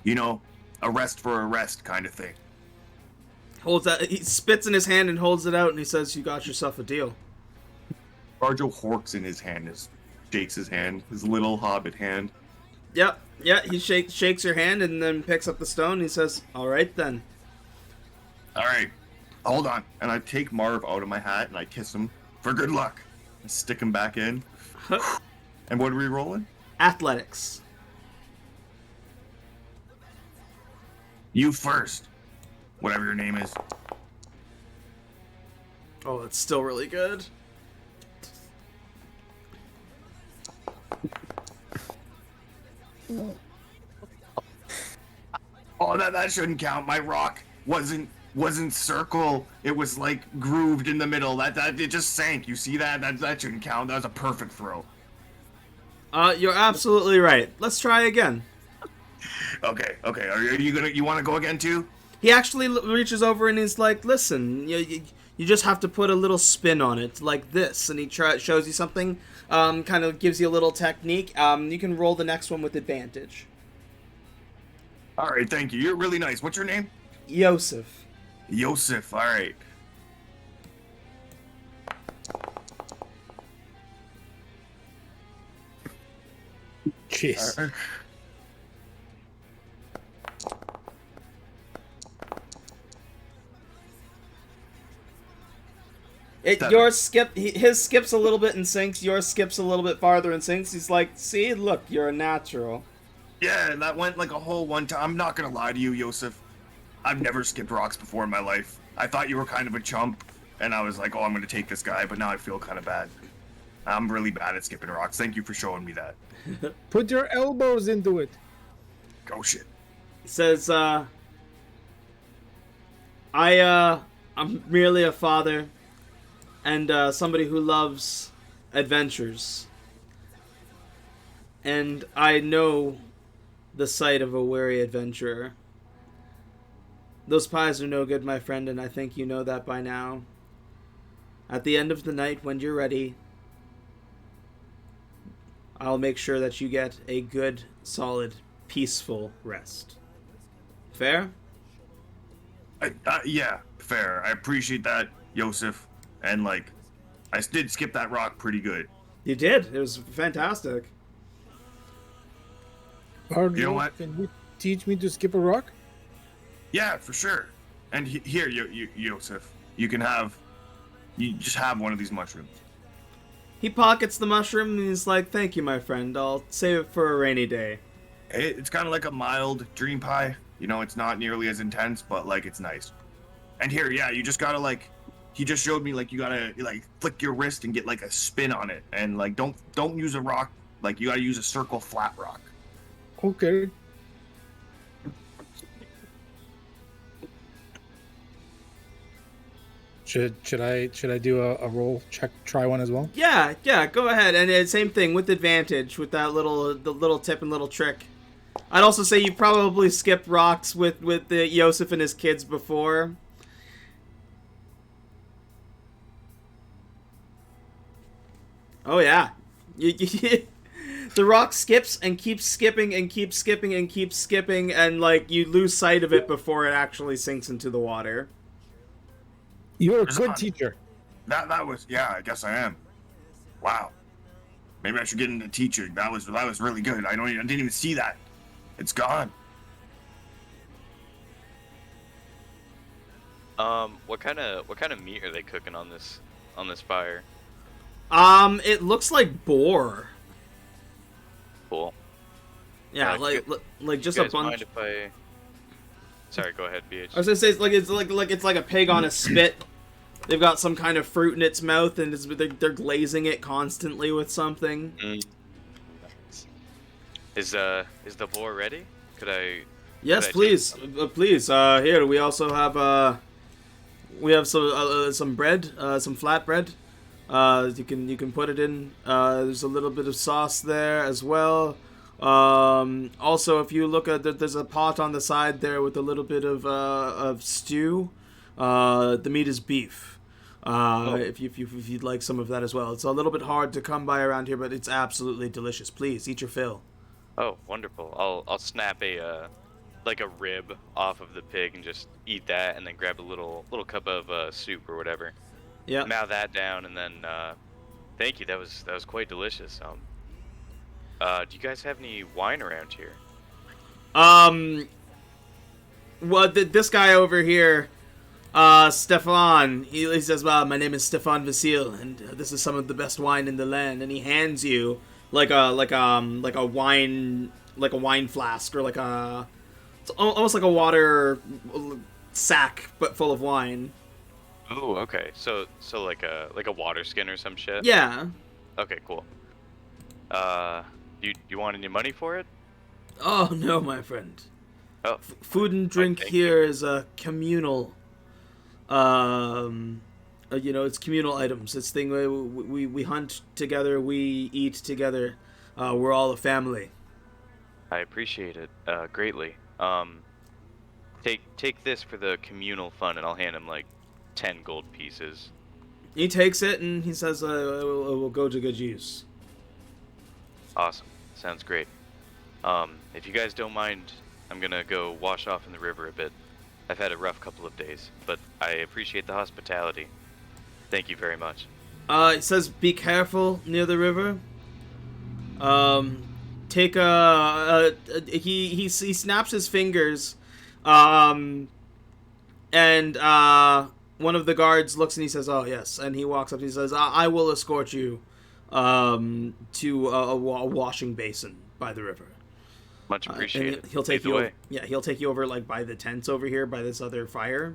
S1: You know, a rest for a rest kind of thing.
S2: Holds that. He spits in his hand and holds it out, and he says, "You got yourself a deal."
S1: Barjo horks in his hand, shakes his hand, his little hobbit hand.
S2: Yep. Yeah. He shakes your hand and then picks up the stone. And he says, "All right then."
S1: All right, hold on. And I take Marv out of my hat and I kiss him for good luck. I stick him back in. And what are we rolling?
S2: Athletics.
S1: You first. Whatever your name is.
S2: Oh, that's still really good.
S1: Oh, that shouldn't count. My rock wasn't circle. It was like grooved in the middle. That it just sank. You see that? That shouldn't count. That was a perfect throw.
S2: You're absolutely right. Let's try again.
S1: Okay. Are you want to go again too?
S2: He actually reaches over and he's like, "Listen, you just have to put a little spin on it, like this." And he shows you something, kind of gives you a little technique. You can roll the next one with advantage.
S1: All right, thank you. You're really nice. What's your name?
S2: Yosef.
S1: Yosef. All right.
S5: Jeez.
S2: His skips a little bit and sinks. Yours skips a little bit farther and sinks. He's like, "See, look, you're a natural."
S1: Yeah, that went like a whole one time. I'm not gonna lie to you, Yosef. I've never skipped rocks before in my life. I thought you were kind of a chump, and I was like, "Oh, I'm gonna take this guy," but now I feel kind of bad. I'm really bad at skipping rocks. Thank you for showing me that.
S9: Put your elbows into it.
S1: Oh shit.
S2: He says, I'm merely a father and somebody who loves adventures. And I know the sight of a weary adventurer. Those pies are no good, my friend, and I think you know that by now. At the end of the night, when you're ready, I'll make sure that you get a good, solid, peaceful rest. Fair?
S1: Yeah, fair. I appreciate that, Yosef. And like, I did skip that rock pretty good.
S2: You did. It was fantastic.
S1: You know what?
S5: Can you teach me to skip a rock?
S1: Yeah, for sure. And here, Yosef, you just have one of these mushrooms.
S2: He pockets the mushroom and he's like, "Thank you, my friend. I'll save it for a rainy day."
S1: It's kind of like a mild dream pie. You know, it's not nearly as intense, but like it's nice. And here, yeah, you just gotta like, he just showed me like you gotta like flick your wrist and get like a spin on it, and like don't use a rock. Like you gotta use a circle flat rock.
S5: Okay. Should I do a roll check, try one as well?
S2: Yeah, go ahead. And same thing with advantage with that the little tip and little trick. I'd also say you probably skipped rocks with the Yosef and his kids before. Oh yeah, the rock skips and keeps skipping and keeps skipping and keeps skipping, and like you lose sight of it before it actually sinks into the water.
S5: You're a good teacher.
S1: That was, yeah, I guess I am. Wow. Maybe I should get into teaching. That was really good. I didn't even see that. It's gone.
S3: What kind of meat are they cooking on this fire?
S2: It looks like boar.
S3: Cool.
S2: Yeah, like just a
S3: guys
S2: bunch.
S3: mind if I... Sorry, go ahead, BH.
S2: I was gonna say it's like a pig on a spit. They've got some kind of fruit in its mouth, and they're glazing it constantly with something.
S3: Is the boar ready? Could I?
S2: Yes, please, please. Here we also have some bread, some flat bread. You can put it in. There's a little bit of sauce there as well. Also, if you look at there's a pot on the side there with a little bit of stew. The meat is beef. If you'd like some of that as well. It's a little bit hard to come by around here, but it's absolutely delicious. Please eat your fill.
S3: Oh, wonderful. I'll snap a like a rib off of the pig and just eat that, and then grab a little cup of soup or whatever.
S2: Yeah.
S3: Mow that down, and then thank you. That was quite delicious. Do you guys have any wine around here?
S2: Well, this guy over here, Stefan, he says, "Well, my name is Stefan Vasil, and this is some of the best wine in the land." And he hands you like a wine flask, or it's almost like a water sack, but full of wine.
S3: Oh, okay. So like a water skin or some shit?
S2: Yeah.
S3: Okay, cool. You want any money for it?
S2: Oh no, my friend.
S3: Oh.
S2: Food and drink here is a communal. It's communal items. It's thing we hunt together, we eat together. We're all a family.
S3: I appreciate it greatly. Take this for the communal fund, and I'll hand him like 10 gold pieces.
S2: He takes it and he says, "It will go to good use."
S3: Awesome. Sounds great. If you guys don't mind, I'm gonna go wash off in the river a bit. I've had a rough couple of days, but I appreciate the hospitality. Thank you very much.
S2: He says, "Be careful near the river." Take he snaps his fingers, and one of the guards looks and he says, "Oh yes," and he walks up and he says, I will escort you to a washing basin by the river."
S3: Much appreciated.
S2: He'll take
S3: Lead the way.
S2: he'll take you over like by the tents over here by this other fire.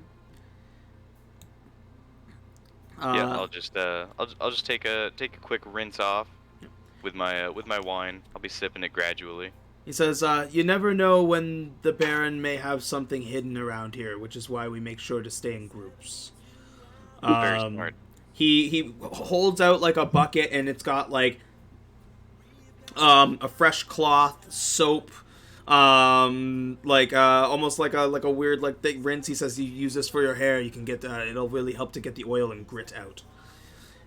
S3: Yeah, I'll just take a quick rinse off with my wine. I'll be sipping it gradually.
S2: He says, "You never know when the Baron may have something hidden around here, which is why we make sure to stay in groups."
S3: Very smart.
S2: He holds out like a bucket, and it's got like a fresh cloth, soap, almost like a weird like thick rinse. He says, "You use this for your hair. You can get it'll really help to get the oil and grit out."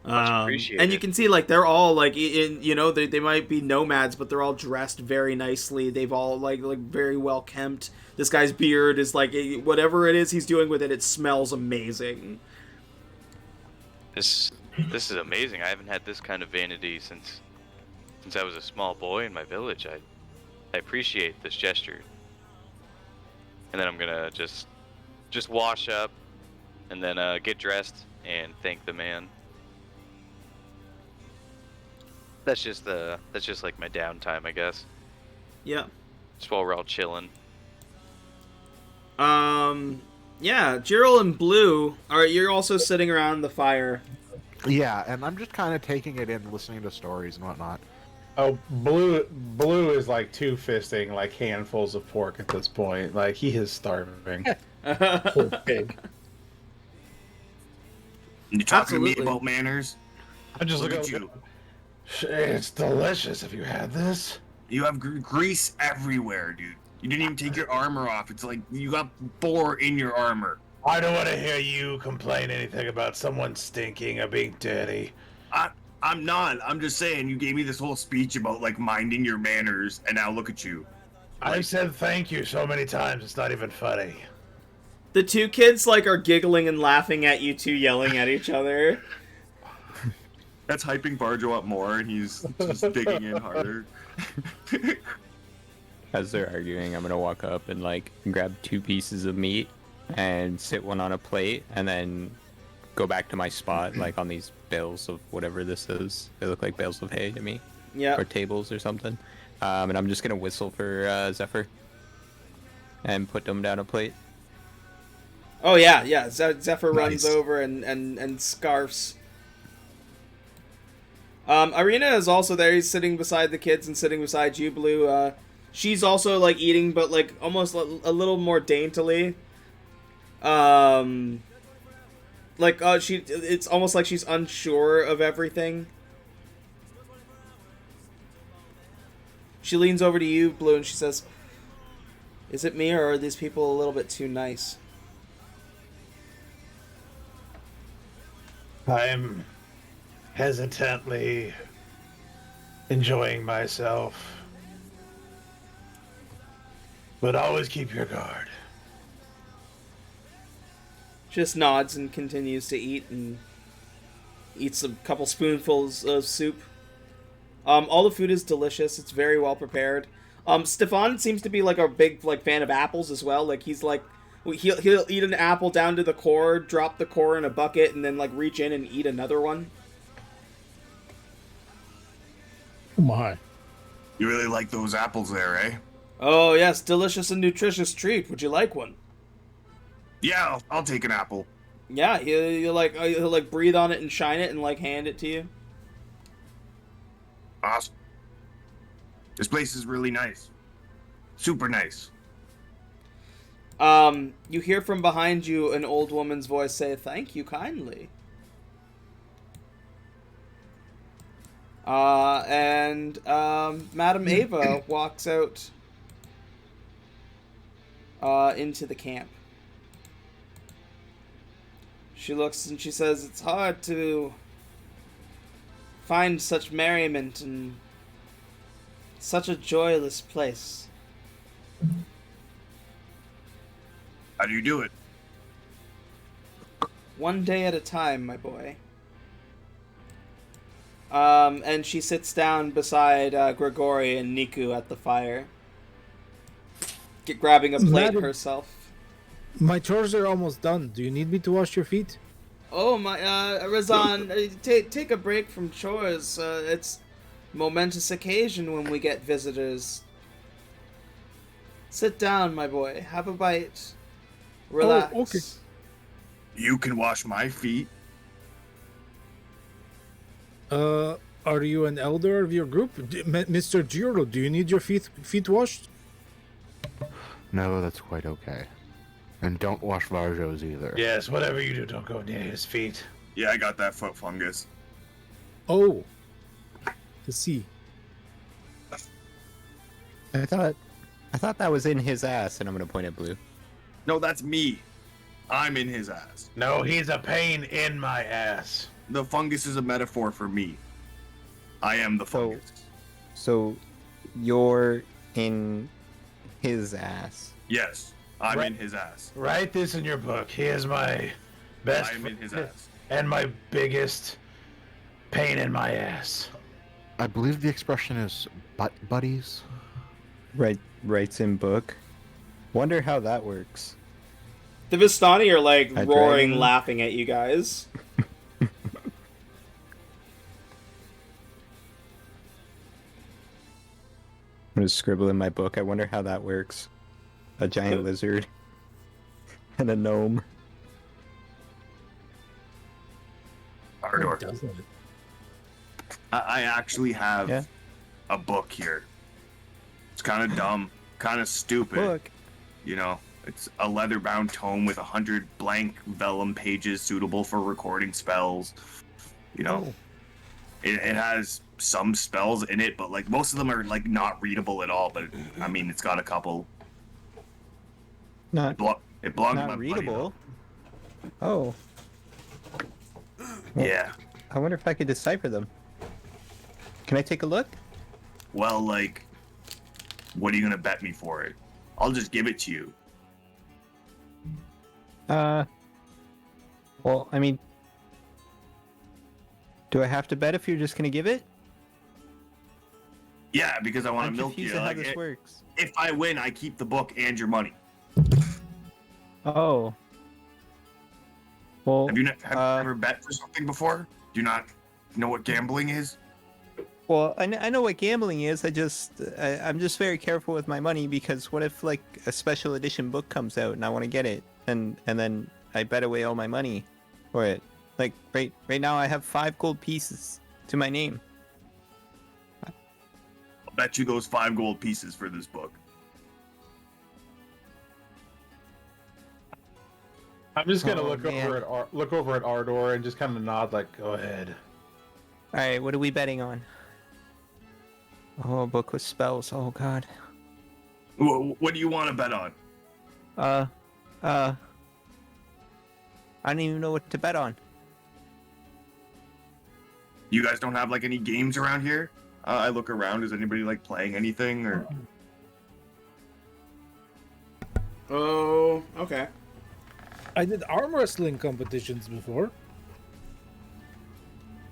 S3: appreciated.
S2: And you can see like they're all like in they might be nomads, but they're all dressed very nicely. They've all like very well kempt. This guy's beard is like whatever it is he's doing with it, it smells amazing.
S3: This is amazing. I haven't had this kind of vanity since I was a small boy in my village. I appreciate this gesture. And then I'm gonna just wash up, and then get dressed and thank the man. That's just like my downtime, I guess.
S2: Yeah.
S3: Just while we're all chilling.
S2: Yeah, Gerald and Blue, you're also sitting around the fire.
S7: Yeah, and I'm just kind of taking it in, listening to stories and whatnot.
S4: Oh, Blue is like two-fisting like handfuls of pork at this point. Like he is starving. Poor pig.
S1: You talking to me
S2: Absolutely.
S1: about manners?
S4: I'm just
S1: Look
S4: looking
S1: at you.
S4: It's delicious. Have you had this?
S1: You have grease everywhere, dude. You didn't even take your armor off. It's like you got boar in your armor.
S8: I don't want to hear you complain anything about someone stinking or being dirty.
S1: I'm not. I'm just saying you gave me this whole speech about like minding your manners, and now look at you.
S8: I've said thank you so many times, it's not even funny.
S2: The two kids like are giggling and laughing at you two yelling at each other.
S1: That's hyping Barjo up more, and he's just digging in harder.
S6: As they're arguing, I'm gonna walk up and like grab 2 pieces of meat and sit one on a plate, and then go back to my spot, like on these bales of whatever this is. They look like bales of hay to me,
S2: Yeah.
S6: or tables or something. And I'm just gonna whistle for Zephyr and put them down a plate.
S2: Oh yeah. Zephyr runs
S1: Nice.
S2: over and scarfs. Irina is also there. He's sitting beside the kids and sitting beside you, Blue. She's also like eating, but like almost a little more daintily. It's almost like she's unsure of everything. She leans over to you, Blue, and she says, "Is it me, or are these people a little bit too nice?"
S8: I'm hesitantly enjoying myself. But always keep your guard.
S2: Just nods and continues to eat and eats a couple spoonfuls of soup. All the food is delicious. It's very well prepared. Stefan seems to be like a big fan of apples as well. Like he's like he'll eat an apple down to the core, drop the core in a bucket, and then like reach in and eat another one.
S5: Oh my.
S1: You really like those apples there, eh?
S2: Oh yes, delicious and nutritious treat. Would you like one?
S1: Yeah, I'll take an apple.
S2: Yeah, he'll breathe on it and shine it and like hand it to you.
S1: Awesome. This place is really nice. Super nice.
S2: You hear from behind you an old woman's voice say, "Thank you kindly." And Madame Ava walks out into the camp. She looks and she says, "It's hard to find such merriment in such a joyless place."
S1: How do you do it?
S2: One day at a time, my boy. And she sits down beside Grigori and Niku at the fire, grabbing a plate
S5: Madam-
S2: herself.
S5: My chores are almost done. Do you need me to wash your feet?
S2: Oh my, Razan, take a break from chores. It's momentous occasion when we get visitors. Sit down, my boy. Have a bite. Relax.
S5: Oh, okay.
S1: You can wash my feet.
S5: Are you an elder of your group? Mr. Giro, do you need your feet washed?
S7: No, that's quite okay. And don't wash Varjo's either.
S8: Yes, whatever you do, don't go near his feet.
S1: Yeah, I got that foot fungus.
S5: Oh. To see.
S6: I thought that was in his ass, and I'm gonna point at Blue.
S1: No, that's me. I'm in his ass.
S8: No, he's a pain in my ass.
S1: the fungus is a metaphor for me. I am the
S6: So-
S1: fungus.
S6: So you're in his ass.
S1: Yes, I'm
S8: Right.
S1: in his ass.
S8: Write this in your book. He is my best
S1: I'm in his
S8: friend
S1: ass.
S8: and my biggest pain in my ass.
S7: I believe the expression is butt buddies.
S6: Writes in book. Wonder how that works.
S2: The Vistani are like
S6: A
S2: roaring,
S6: dragon?
S2: laughing at you guys.
S6: I'm gonna scribble in my book. I wonder how that works. A giant lizard and a gnome.
S1: Ardor.
S5: Doesn't it?
S1: I actually have
S6: Yeah.
S1: a book here. It's kind of dumb, kind of stupid.
S6: Book.
S1: You know, it's a leather-bound tome with 100 blank vellum pages suitable for recording spells. You know, it has some spells in it, but like most of them are like not readable at all. But I mean, it's got a couple.
S6: Not
S1: It belonged to my
S6: not
S1: buddy,
S6: readable. Oh,
S1: though. Yeah.
S6: I wonder if I could decipher them. Can I take a look?
S1: Well, like, what are you gonna bet me for it? I'll just give it to you.
S6: Well, I mean, do I have to bet if you're just gonna give it?
S1: Yeah, because I want to
S6: I'm
S1: milk
S6: confused
S1: you.
S6: at how
S1: Like,
S6: this works.
S1: if I win, I keep the book and your money.
S6: Oh. Well,
S1: Have you
S6: uh,
S1: ever bet for something before? Do you not know what gambling is?
S6: well, I know what gambling is. I'm just very careful with my money because what if like a special edition book comes out and I want to get it and then I bet away all my money for it. Like right now I have 5 gold pieces to my name.
S1: I'll bet you those 5 gold pieces for this book.
S4: I'm just gonna
S6: Oh,
S4: look
S6: man.
S4: over at Ardor and just kind of nod, like, "Go ahead."
S6: All right, what are we betting on? Oh, a book with spells. Oh God.
S1: What do you want to bet on?
S6: I don't even know what to bet on.
S1: You guys don't have like any games around here? I look around. Is anybody like playing anything or?
S2: Oh, okay.
S5: I did arm wrestling competitions before.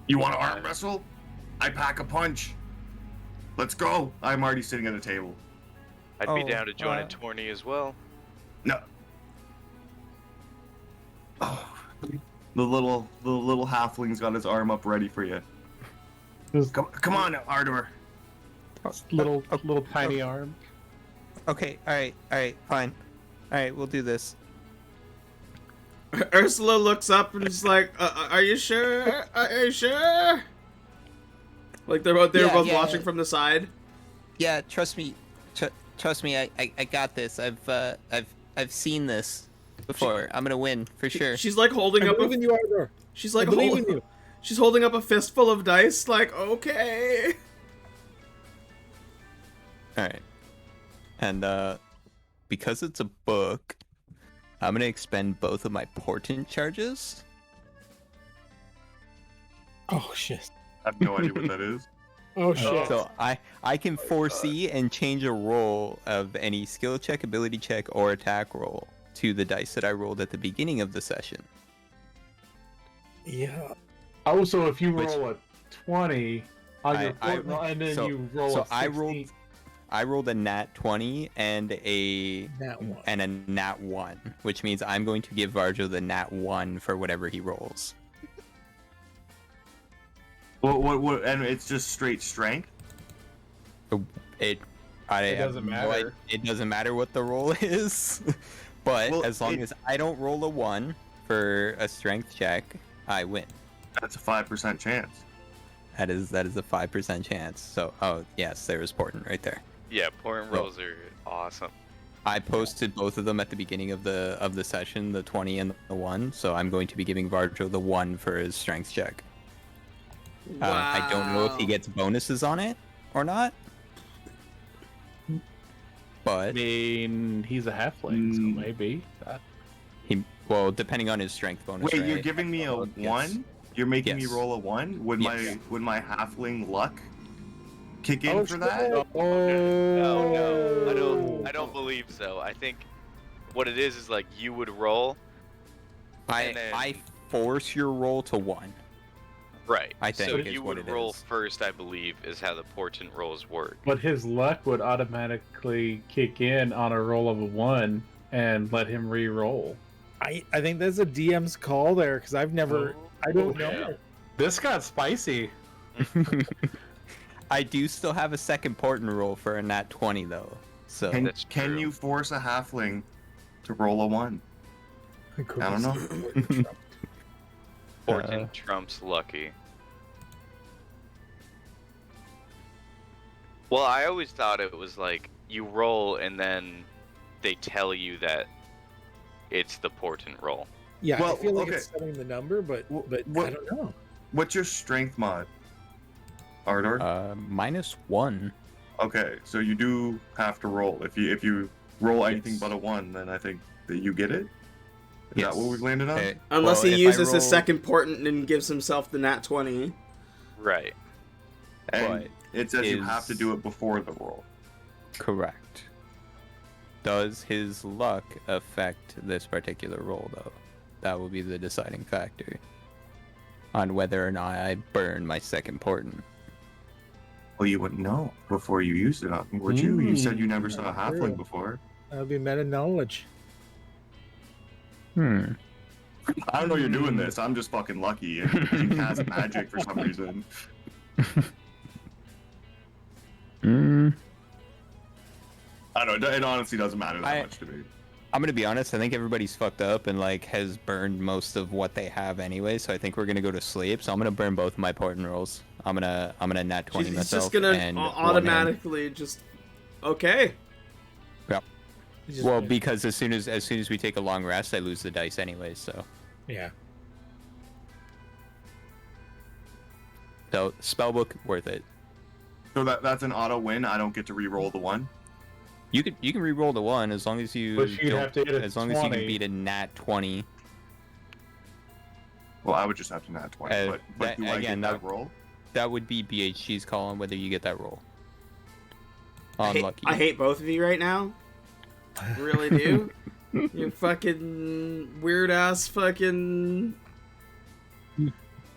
S1: You want to arm wrestle? I pack a punch. Let's go. I'm already sitting at a table.
S3: I'd be
S6: Oh,
S3: down to join a tourney as well.
S1: No. Oh, the little halfling's got his arm up ready for you. Come on, Ardor.
S4: Little tiny arm.
S6: Okay, all right, fine. All right, we'll do this.
S2: Ursula looks up and is like, "Are you sure? Are you sure?" Like they're both
S6: Yeah.
S2: watching from the side.
S6: Yeah, trust me. Trust me. I got this. I've seen this before. I'm gonna win for sure.
S2: She's like holding
S5: I
S2: up.
S5: believe in you, Ardor.
S2: She's like
S5: I believe in you.
S2: She's holding up a fistful of dice. Like, okay.
S6: All right. And because it's a book, I'm gonna expend both of my portent charges.
S5: Oh shit.
S1: I have no idea what that is.
S5: Oh shit.
S6: So I can foresee and change a roll of any skill check, ability check, or attack roll to the dice that I rolled at the beginning of the session.
S5: Yeah.
S4: Oh, so if you
S6: Which-
S4: roll a 20 on your
S6: I-
S4: fort roll, and then
S6: so-
S4: you roll
S6: so
S4: a 16,
S6: I rolled a nat 20 and a
S5: That one.
S6: nat 1, which means I'm going to give Varjo the nat 1 for whatever he rolls.
S1: What? And it's just straight strength.
S6: It
S4: doesn't matter.
S6: It doesn't matter what the roll is, but
S1: Well,
S6: as long as I don't roll a 1 for a strength check, I win.
S1: That's a 5% chance.
S6: That is a 5% chance. So, oh yes, there is portent right there.
S3: Yeah, portent rolls are awesome.
S6: I posted both of them at the beginning of the session, the 20 and the 1. So I'm going to be giving Varjo the 1 for his strength check. I don't know if he gets bonuses on it or not,
S4: I
S6: but
S4: mean, he's a halfling, so maybe.
S6: well, depending on his strength bonus.
S1: Wait,
S6: right?
S1: you're giving me a
S6: Yes.
S1: 1 You're making me
S6: Yes.
S1: roll a 1? Would
S6: Yes.
S1: my halfling luck kick in for that?
S3: No, I don't believe so. I think what it is like you would roll. And then-
S6: I force your roll to 1.
S3: Right.
S6: I think
S3: so
S6: is
S3: you
S6: what
S3: would
S6: it
S3: roll
S6: is.
S3: first, I believe, is how the portent rolls work.
S4: But his luck would automatically kick in on a roll of a 1 and let him re-roll.
S5: I think that's a DM's call there because I've never. I don't know.
S3: yeah.
S4: This got spicy.
S6: I do still have a second portent roll for a nat 20 though. So
S3: That's
S1: Can
S3: true.
S1: you force a halfling to roll a 1? I don't know.
S3: Portent trumps lucky. Well, I always thought it was like you roll and then they tell you that it's the portent roll.
S5: Yeah,
S1: Well,
S5: I feel like
S1: okay.
S5: it's setting the number, but I
S1: What-
S5: don't know.
S1: What's your strength mod, Ardor?
S6: -1.
S1: Okay, so you do have to roll. If you roll anything but a 1, then I think that you get it. Is that what we've landed on?
S2: Unless
S6: Well,
S2: he
S6: if I
S2: uses his
S6: roll-
S2: second portent and gives himself the nat 20.
S3: Right.
S1: And
S6: But
S1: it says you have to
S6: is-
S1: do it before the roll.
S6: Correct. Does his luck affect this particular roll, though? That will be the deciding factor on whether or not I burn my second portent.
S1: Well, you wouldn't know before you used it on, would you? You said you never saw a halfling before.
S5: That would be meta knowledge.
S6: Hmm.
S1: I don't know you're doing this. I'm just fucking lucky and you can cast magic for some reason. I don't know. It honestly doesn't matter that much to me.
S6: I'm gonna be honest. I think everybody's fucked up and like has burned most of what they have anyway. So I think we're gonna go to sleep. So I'm gonna burn both of my portent rolls. I'm gonna nat 20
S2: He's
S6: myself.
S2: just gonna
S6: and one hand.
S2: automatically just. Okay.
S5: It's just-
S6: Well, because as soon as we take a long rest, I lose the dice anyway. So
S5: yeah.
S6: spellbook worth it.
S1: So that's an auto win. I don't get to re-roll the 1.
S6: You can re-roll the 1 as long as you
S4: But you'd
S6: don't-
S4: have to hit a
S6: as long as you
S4: 20.
S6: can beat a nat 20.
S1: Well, I would just have to nat 20.
S6: Uh,
S1: but
S6: that-
S1: do I
S6: again,
S1: get that
S6: that-
S1: roll?
S6: That would be BHG's call on whether you get that roll.
S2: I
S6: Unlucky.
S2: hate both of you right now. Really do. You fucking weird ass fucking.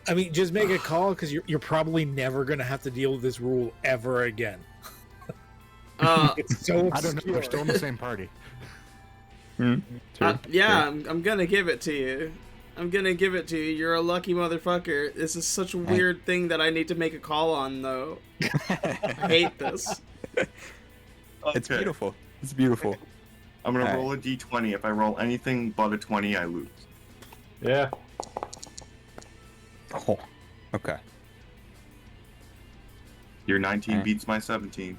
S5: I mean, just make a call because you're probably never gonna have to deal with this rule ever again. It's so
S7: I don't know. We're still in the same party.
S6: True,
S2: yeah,
S6: true.
S2: I'm gonna give it to you. I'm gonna give it to you. You're a lucky motherfucker. This is such a weird thing that I need to make a call on, though. I hate this.
S6: It's
S1: Okay.
S6: beautiful. It's beautiful.
S1: I'm gonna
S6: Alright.
S1: roll a d20. If I roll anything but a 20, I lose.
S4: Yeah.
S6: Oh, okay.
S1: Your 19
S6: Alright.
S1: beats my 17.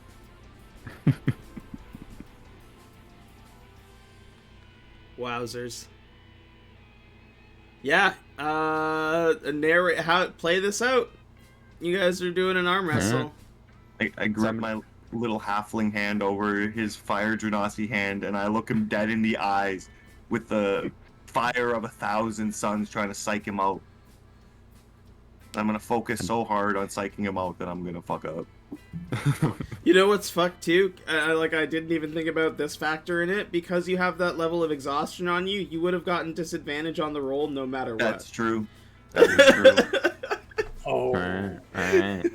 S2: Wowzers. Yeah. Narrate how play this out. You guys are doing an arm wrestle.
S1: I grip my little halfling hand over his fire Genasi hand, and I look him dead in the eyes with the fire of 1,000 suns trying to psych him out. I'm gonna focus so hard on psyching him out that I'm gonna fuck up.
S2: You know what's fucked too? I didn't even think about this factor in it. Because you have that level of exhaustion on you, you would have gotten disadvantage on the roll no matter what.
S1: That's true. That is true.
S5: Oh,
S6: Alright.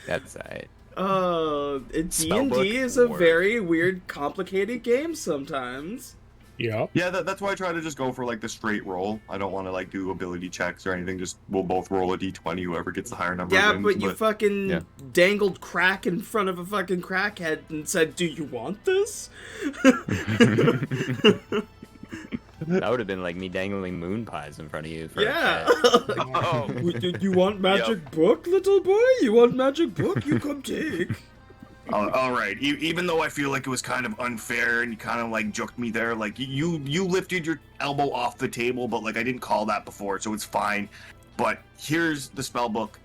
S6: That's alright.
S2: D&D
S6: Spellbook
S2: is a
S6: work.
S2: very weird, complicated game sometimes.
S5: yeah.
S1: Yeah, that's why I try to just go for like the straight roll. I don't want to like do ability checks or anything. Just we'll both roll a d20. Whoever gets the higher number
S2: Yeah,
S1: wins.
S2: but you fucking
S6: yeah.
S2: dangled crack in front of a fucking crackhead and said, "Do you want this?"
S6: That would have been like me dangling moon pies in front of you. For
S2: Yeah.
S3: Oh,
S2: Did you want magic book, little boy? You want magic book? You come take.
S1: all right. Even though I feel like it was kind of unfair and you kind of like juked me there, like you lifted your elbow off the table, but like I didn't call that before, so it's fine. But here's the spell book.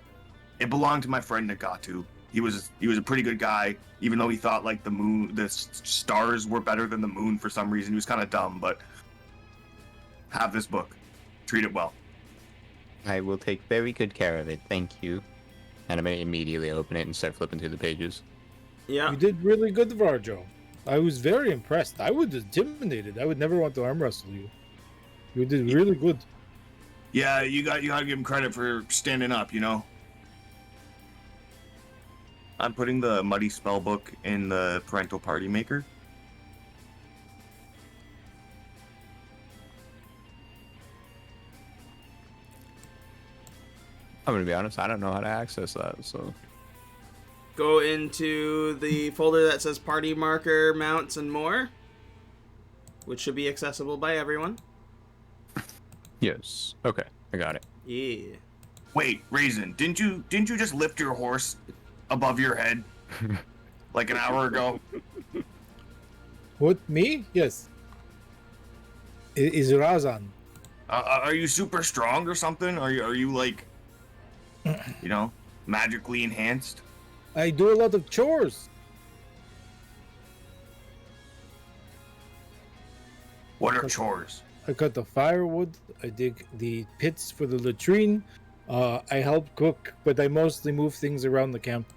S1: It belonged to my friend Nagatu. He was a pretty good guy, even though he thought like the stars were better than the moon for some reason. He was kind of dumb, but have this book. Treat it well.
S6: I will take very good care of it. Thank you. And I'm gonna immediately open it and start flipping through the pages.
S2: Yeah.
S5: You did really good, Varjo. I was very impressed. I was intimidated. I would never want to arm wrestle you. You did really good.
S1: Yeah, you gotta give him credit for standing up, you know? I'm putting the Muddy Spellbook in the Parental Party Maker.
S6: I'm gonna be honest, I don't know how to access that, so...
S2: Go into the folder that says Party Marker, Mounts, and more, which should be accessible by everyone.
S6: Yes. Okay, I got it.
S2: Yeah.
S1: Wait, Raisin, didn't you just lift your horse above your head like an hour ago?
S5: What, me? Yes. Is Razan.
S1: Are you super strong or something? Are you like, you know, magically enhanced?
S5: I do a lot of chores.
S1: What are chores?
S5: I cut the firewood. I dig the pits for the latrine. I help cook, but I mostly move things around the camp.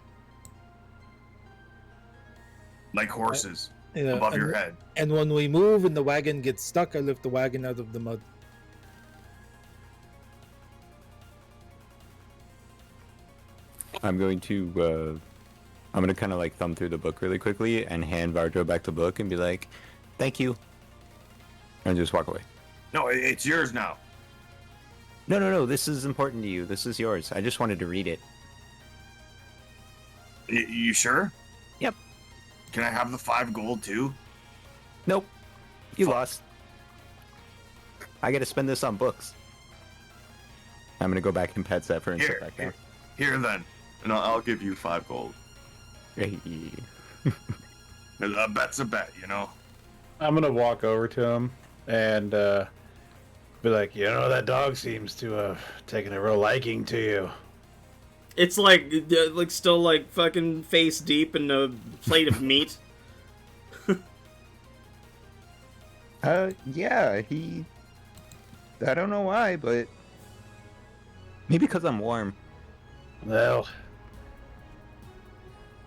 S1: Like horses
S5: Yeah,
S1: above
S5: and-
S1: your head.
S5: And when we move and the wagon gets stuck, I lift the wagon out of the mud.
S6: I'm going to kind of like thumb through the book really quickly and hand Varjo back the book and be like, thank you. And just walk away.
S1: No, it's yours now.
S6: No, this is important to you. This is yours. I just wanted to read it.
S1: You sure?
S6: Yep.
S1: Can I have the 5 gold too?
S6: Nope. You
S1: Fuck.
S6: lost. I gotta spend this on books. I'm gonna go back and pet Zephyr and sit back down.
S1: Here then. And I'll give you 5 gold.
S6: Hey.
S1: A bet's a bet, you know?
S4: I'm gonna walk over to him and be like, you know, that dog seems to have taken a real liking to you.
S2: It's like still like fucking face deep in a plate of meat.
S6: Yeah, he... I don't know why, but... Maybe because I'm warm.
S4: Well,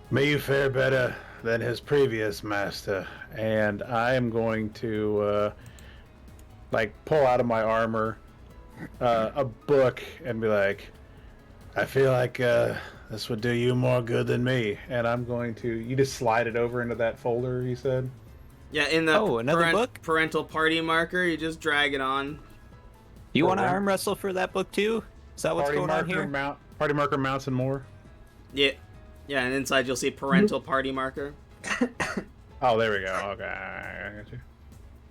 S4: may you fare better than his previous master. And I am going to, like, pull out of my armor a book and be like, I feel like this would do you more good than me. And I'm going to... You just slide it over into that folder, you said?
S2: Yeah, in the
S6: another book?
S2: Parental Party Marker, you just drag it on.
S6: You want to
S4: Program.
S6: arm wrestle for that book too? Is that what's going on here?
S4: Party marker, mounts, and more.
S2: Yeah. Yeah, and inside you'll see Parental Party Marker.
S4: Oh, there we go. Okay, I got you.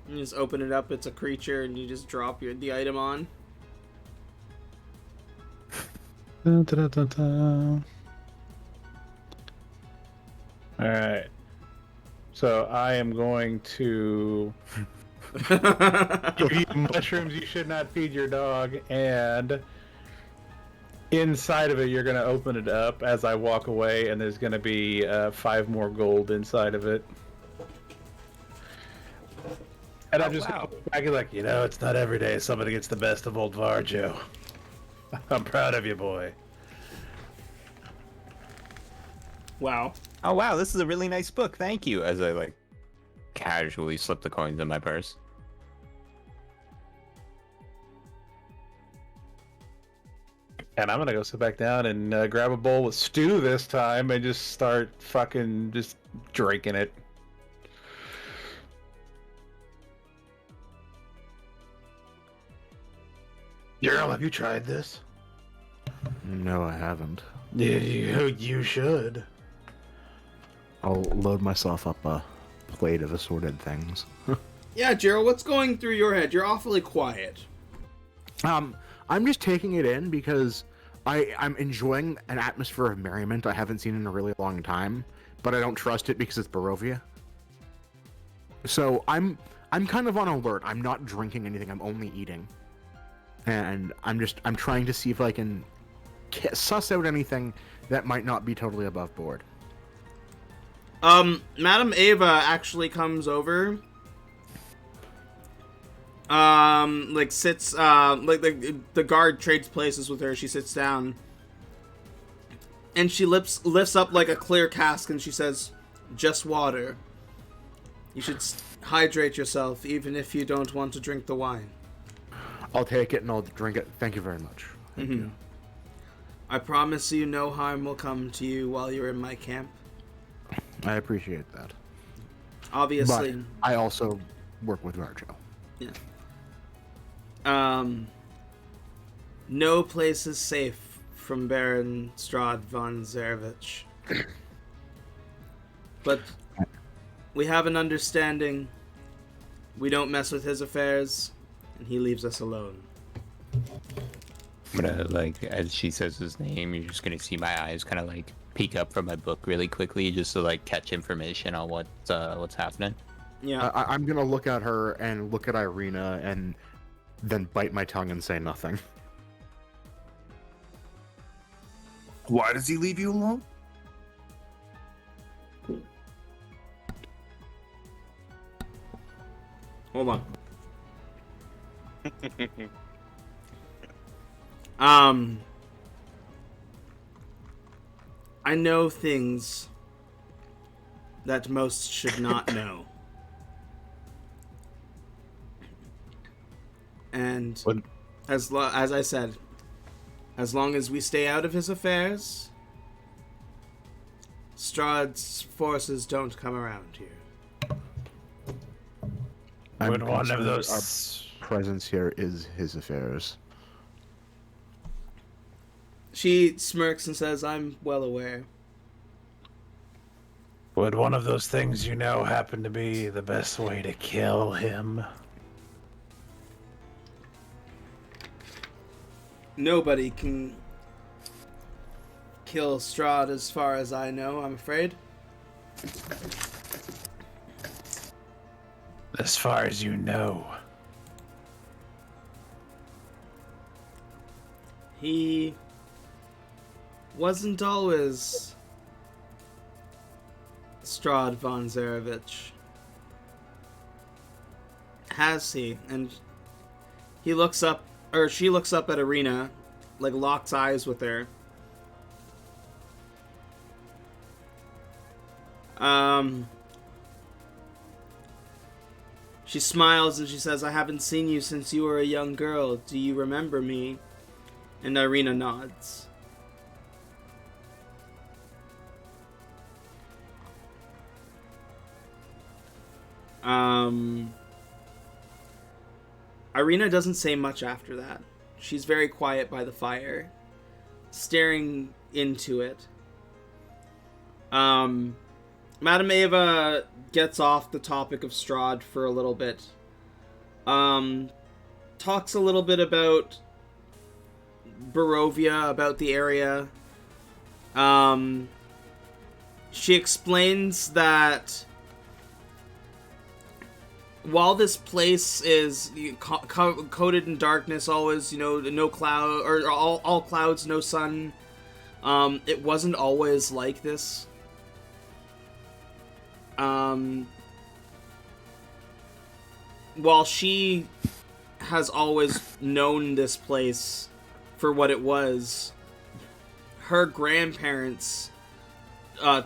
S2: You just open it up, it's a creature, and you just drop the item on.
S4: Dun, dun, dun, dun. All right. So I am going to give you mushrooms you should not feed your dog, and inside of it, you're going to open it up as I walk away, and there's going to be 5 more gold inside of it. And I'm just
S6: wow.
S4: going to look back and like, you know, it's not every day somebody gets the best of old Varjo. I'm proud of you, boy.
S2: Wow.
S6: Oh wow, this is a really nice book. Thank you. As I like casually slip the coins in my purse.
S4: And I'm gonna go sit back down and grab a bowl of stew this time and just start fucking just drinking it. Gerald, have you tried this?
S7: No, I haven't.
S4: Yeah, you should.
S7: I'll load myself up a plate of assorted things.
S2: Yeah, Gerald, what's going through your head? You're awfully quiet.
S7: I'm just taking it in because I'm enjoying an atmosphere of merriment I haven't seen in a really long time, but I don't trust it because it's Barovia. So I'm kind of on alert. I'm not drinking anything. I'm only eating, and I'm trying to see if I can suss out anything that might not be totally above board.
S2: Madam Ava actually comes over. like sits, like the guard trades places with her. She sits down, and she lifts up like a clear cask, and she says, "Just water. You should hydrate yourself, even if you don't want to drink the wine."
S7: I'll take it and I'll drink it. Thank you very much. Thank you.
S2: I promise you no harm will come to you while you're in my camp.
S7: I appreciate that.
S2: Obviously.
S7: But I also work with Garjo.
S2: Yeah. No place is safe from Baron Strahd von Zarevich. But we have an understanding. We don't mess with his affairs, and he leaves us alone.
S6: I'm gonna, like, as she says his name, you're just gonna see my eyes kind of like peek up from my book really quickly, just to like catch information on what's happening.
S2: Yeah.
S7: I'm gonna look at her and look at Irina and then bite my tongue and say nothing.
S1: Why does he leave you alone?
S2: Hold on. I know things that most should not know. And
S4: What?
S2: as I said, as long as we stay out of his affairs, Strahd's forces don't come around here.
S8: Would one of
S7: concerned
S8: those
S7: our presence here is his affairs.
S2: She smirks and says, "I'm well aware."
S8: would one of those things you know happen to be the best way to kill him?
S2: Nobody can kill Strahd as far as I know, I'm afraid.
S8: As far as you know.
S2: He wasn't always Strahd von Zarevich. Has he? And he looks up, or she looks up at Irina, like locks eyes with her. She smiles and she says, "I haven't seen you since you were a young girl. Do you remember me?" And Irina nods. Irina doesn't say much after that. She's very quiet by the fire, staring into it. Madame Ava gets off the topic of Strahd for a little bit. Talks a little bit about Barovia, about the area. She explains that while this place is coated in darkness, always, no cloud, or all clouds, no sun, it wasn't always like this. While she has always known this place for what it was, her grandparents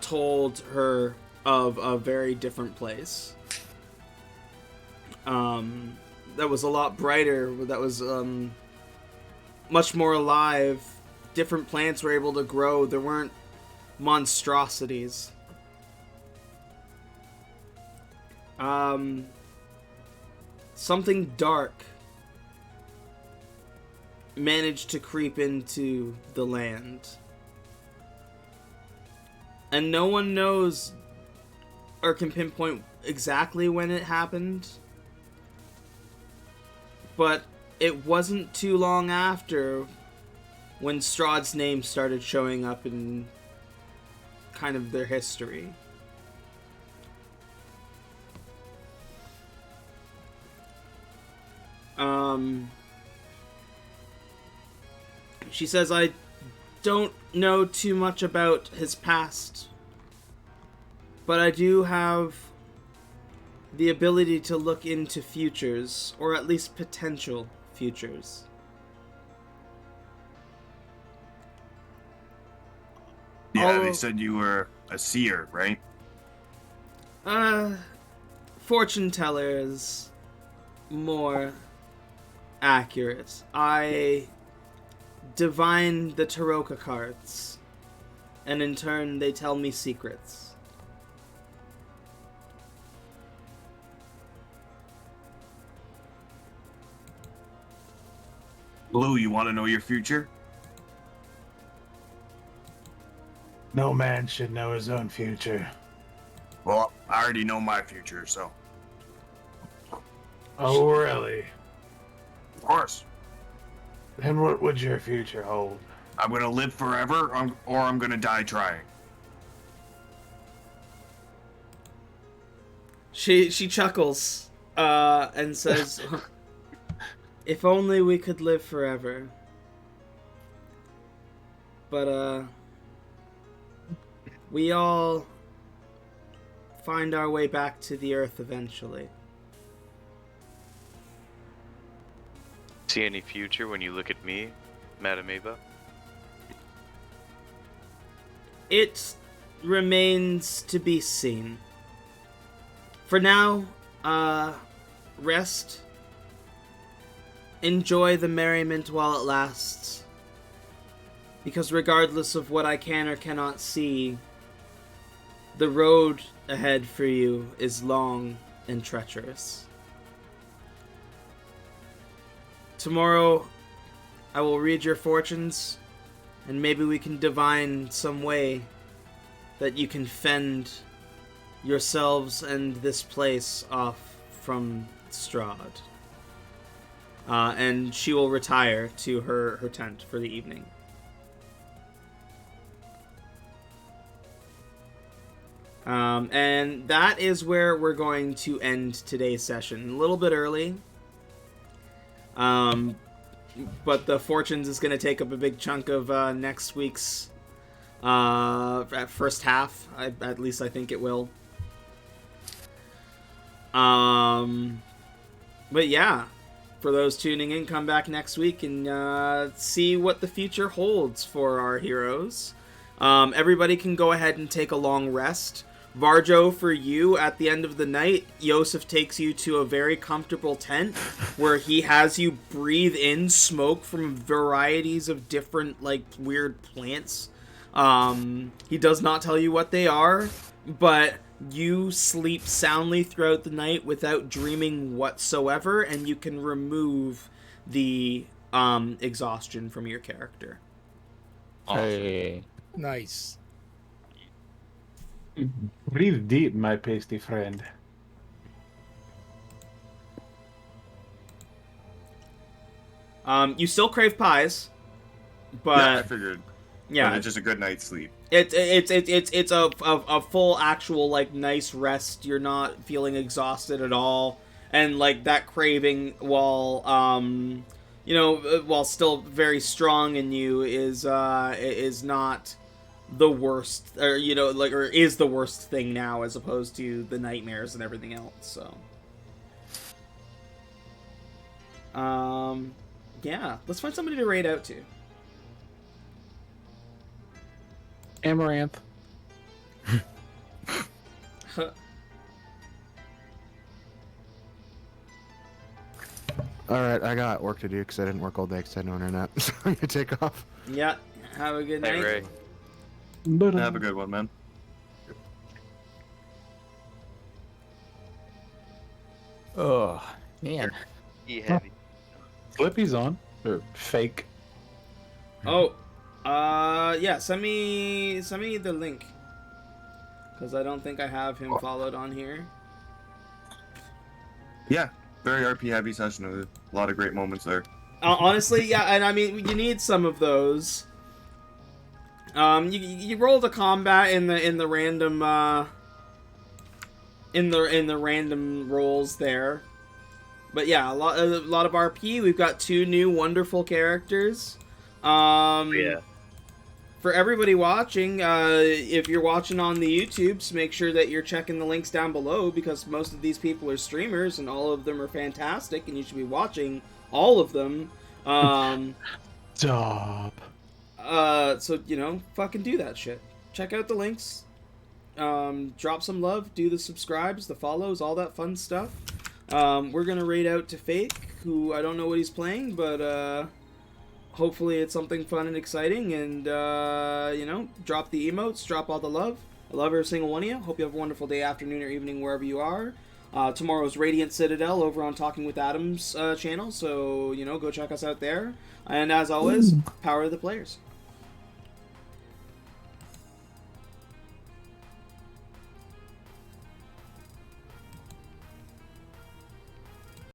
S2: told her of a very different place. That was a lot brighter, that was much more alive. Different plants were able to grow. There weren't monstrosities. Something dark managed to creep into the land. And no one knows or can pinpoint exactly when it happened. But it wasn't too long after when Strahd's name started showing up in kind of their history. She says, "I don't know too much about his past, but I do have the ability to look into futures, or at least potential futures.
S1: Yeah, they said you were a seer, right?
S2: Fortune teller is more accurate. I divine the Taroka cards, and in turn they tell me secrets.
S1: Blue, you want to know your future?
S8: No man should know his own future.
S1: Well, I already know my future, so.
S8: Oh, really?
S1: Of course.
S8: And what would your future hold?
S1: I'm gonna live forever, or I'm gonna die trying.
S2: She chuckles, and says, "If only we could live forever. But, we all find our way back to the Earth eventually."
S3: See any future when you look at me, Madame Ava?
S2: It remains to be seen. For now, rest. Enjoy the merriment while it lasts. Because regardless of what I can or cannot see, the road ahead for you is long and treacherous. Tomorrow, I will read your fortunes, and maybe we can divine some way that you can fend yourselves and this place off from Strahd. And she will retire to her tent for the evening. And that is where we're going to end today's session. A little bit early. But the Fortunes is going to take up a big chunk of next week's first half. At least I think it will. But yeah, for those tuning in, come back next week and see what the future holds for our heroes. Everybody can go ahead and take a long rest. Varjo, for you, at the end of the night, Yosef takes you to a very comfortable tent where he has you breathe in smoke from varieties of different, like, weird plants. He does not tell you what they are, but you sleep soundly throughout the night without dreaming whatsoever, and you can remove the exhaustion from your character.
S6: Hey.
S5: Nice.
S8: Breathe deep, my pasty friend.
S2: You still crave pies,
S1: Yeah, I
S2: but
S1: figured.
S2: yeah,
S1: But it's just a good night's sleep.
S2: it's a full actual, like, nice rest. You're not feeling exhausted at all, and like that craving, while while still very strong in you, is not the worst, or or is the worst thing now, as opposed to the nightmares and everything else. So yeah, let's find somebody to raid out to.
S4: Amaranth.
S7: Alright, I got work to do because I didn't work all day because I had no internet. So I'm gonna take off.
S2: Yeah, have a good night.
S3: Hey, Ray.
S1: Have a good one, man.
S6: Oh, man.
S3: Heavy.
S4: Flippy's on. Or fake.
S2: Oh, yeah. Send me the link, because I don't think I have him followed on here.
S1: Yeah, very RP heavy session. A lot of great moments there.
S2: Honestly, yeah, and I mean, you need some of those. You rolled a combat in the random in the random rolls there, but yeah, a lot of RP. We've got 2 new wonderful characters.
S3: Yeah.
S2: for everybody watching, if you're watching on the YouTubes, make sure that you're checking the links down below, because most of these people are streamers and all of them are fantastic, and you should be watching all of them.
S4: Stop.
S2: So, you know, fucking do that shit. Check out the links. Drop some love. Do the subscribes, the follows, all that fun stuff. We're gonna raid out to Fake, who I don't know what he's playing, but hopefully it's something fun and exciting. And you know, drop the emotes, drop all the love. I love every single one of you. Hope you have a wonderful day, afternoon, or evening wherever you are. Tomorrow's Radiant Citadel over on Talking with Adam's channel, so you know, go check us out there. And as always, power of the players.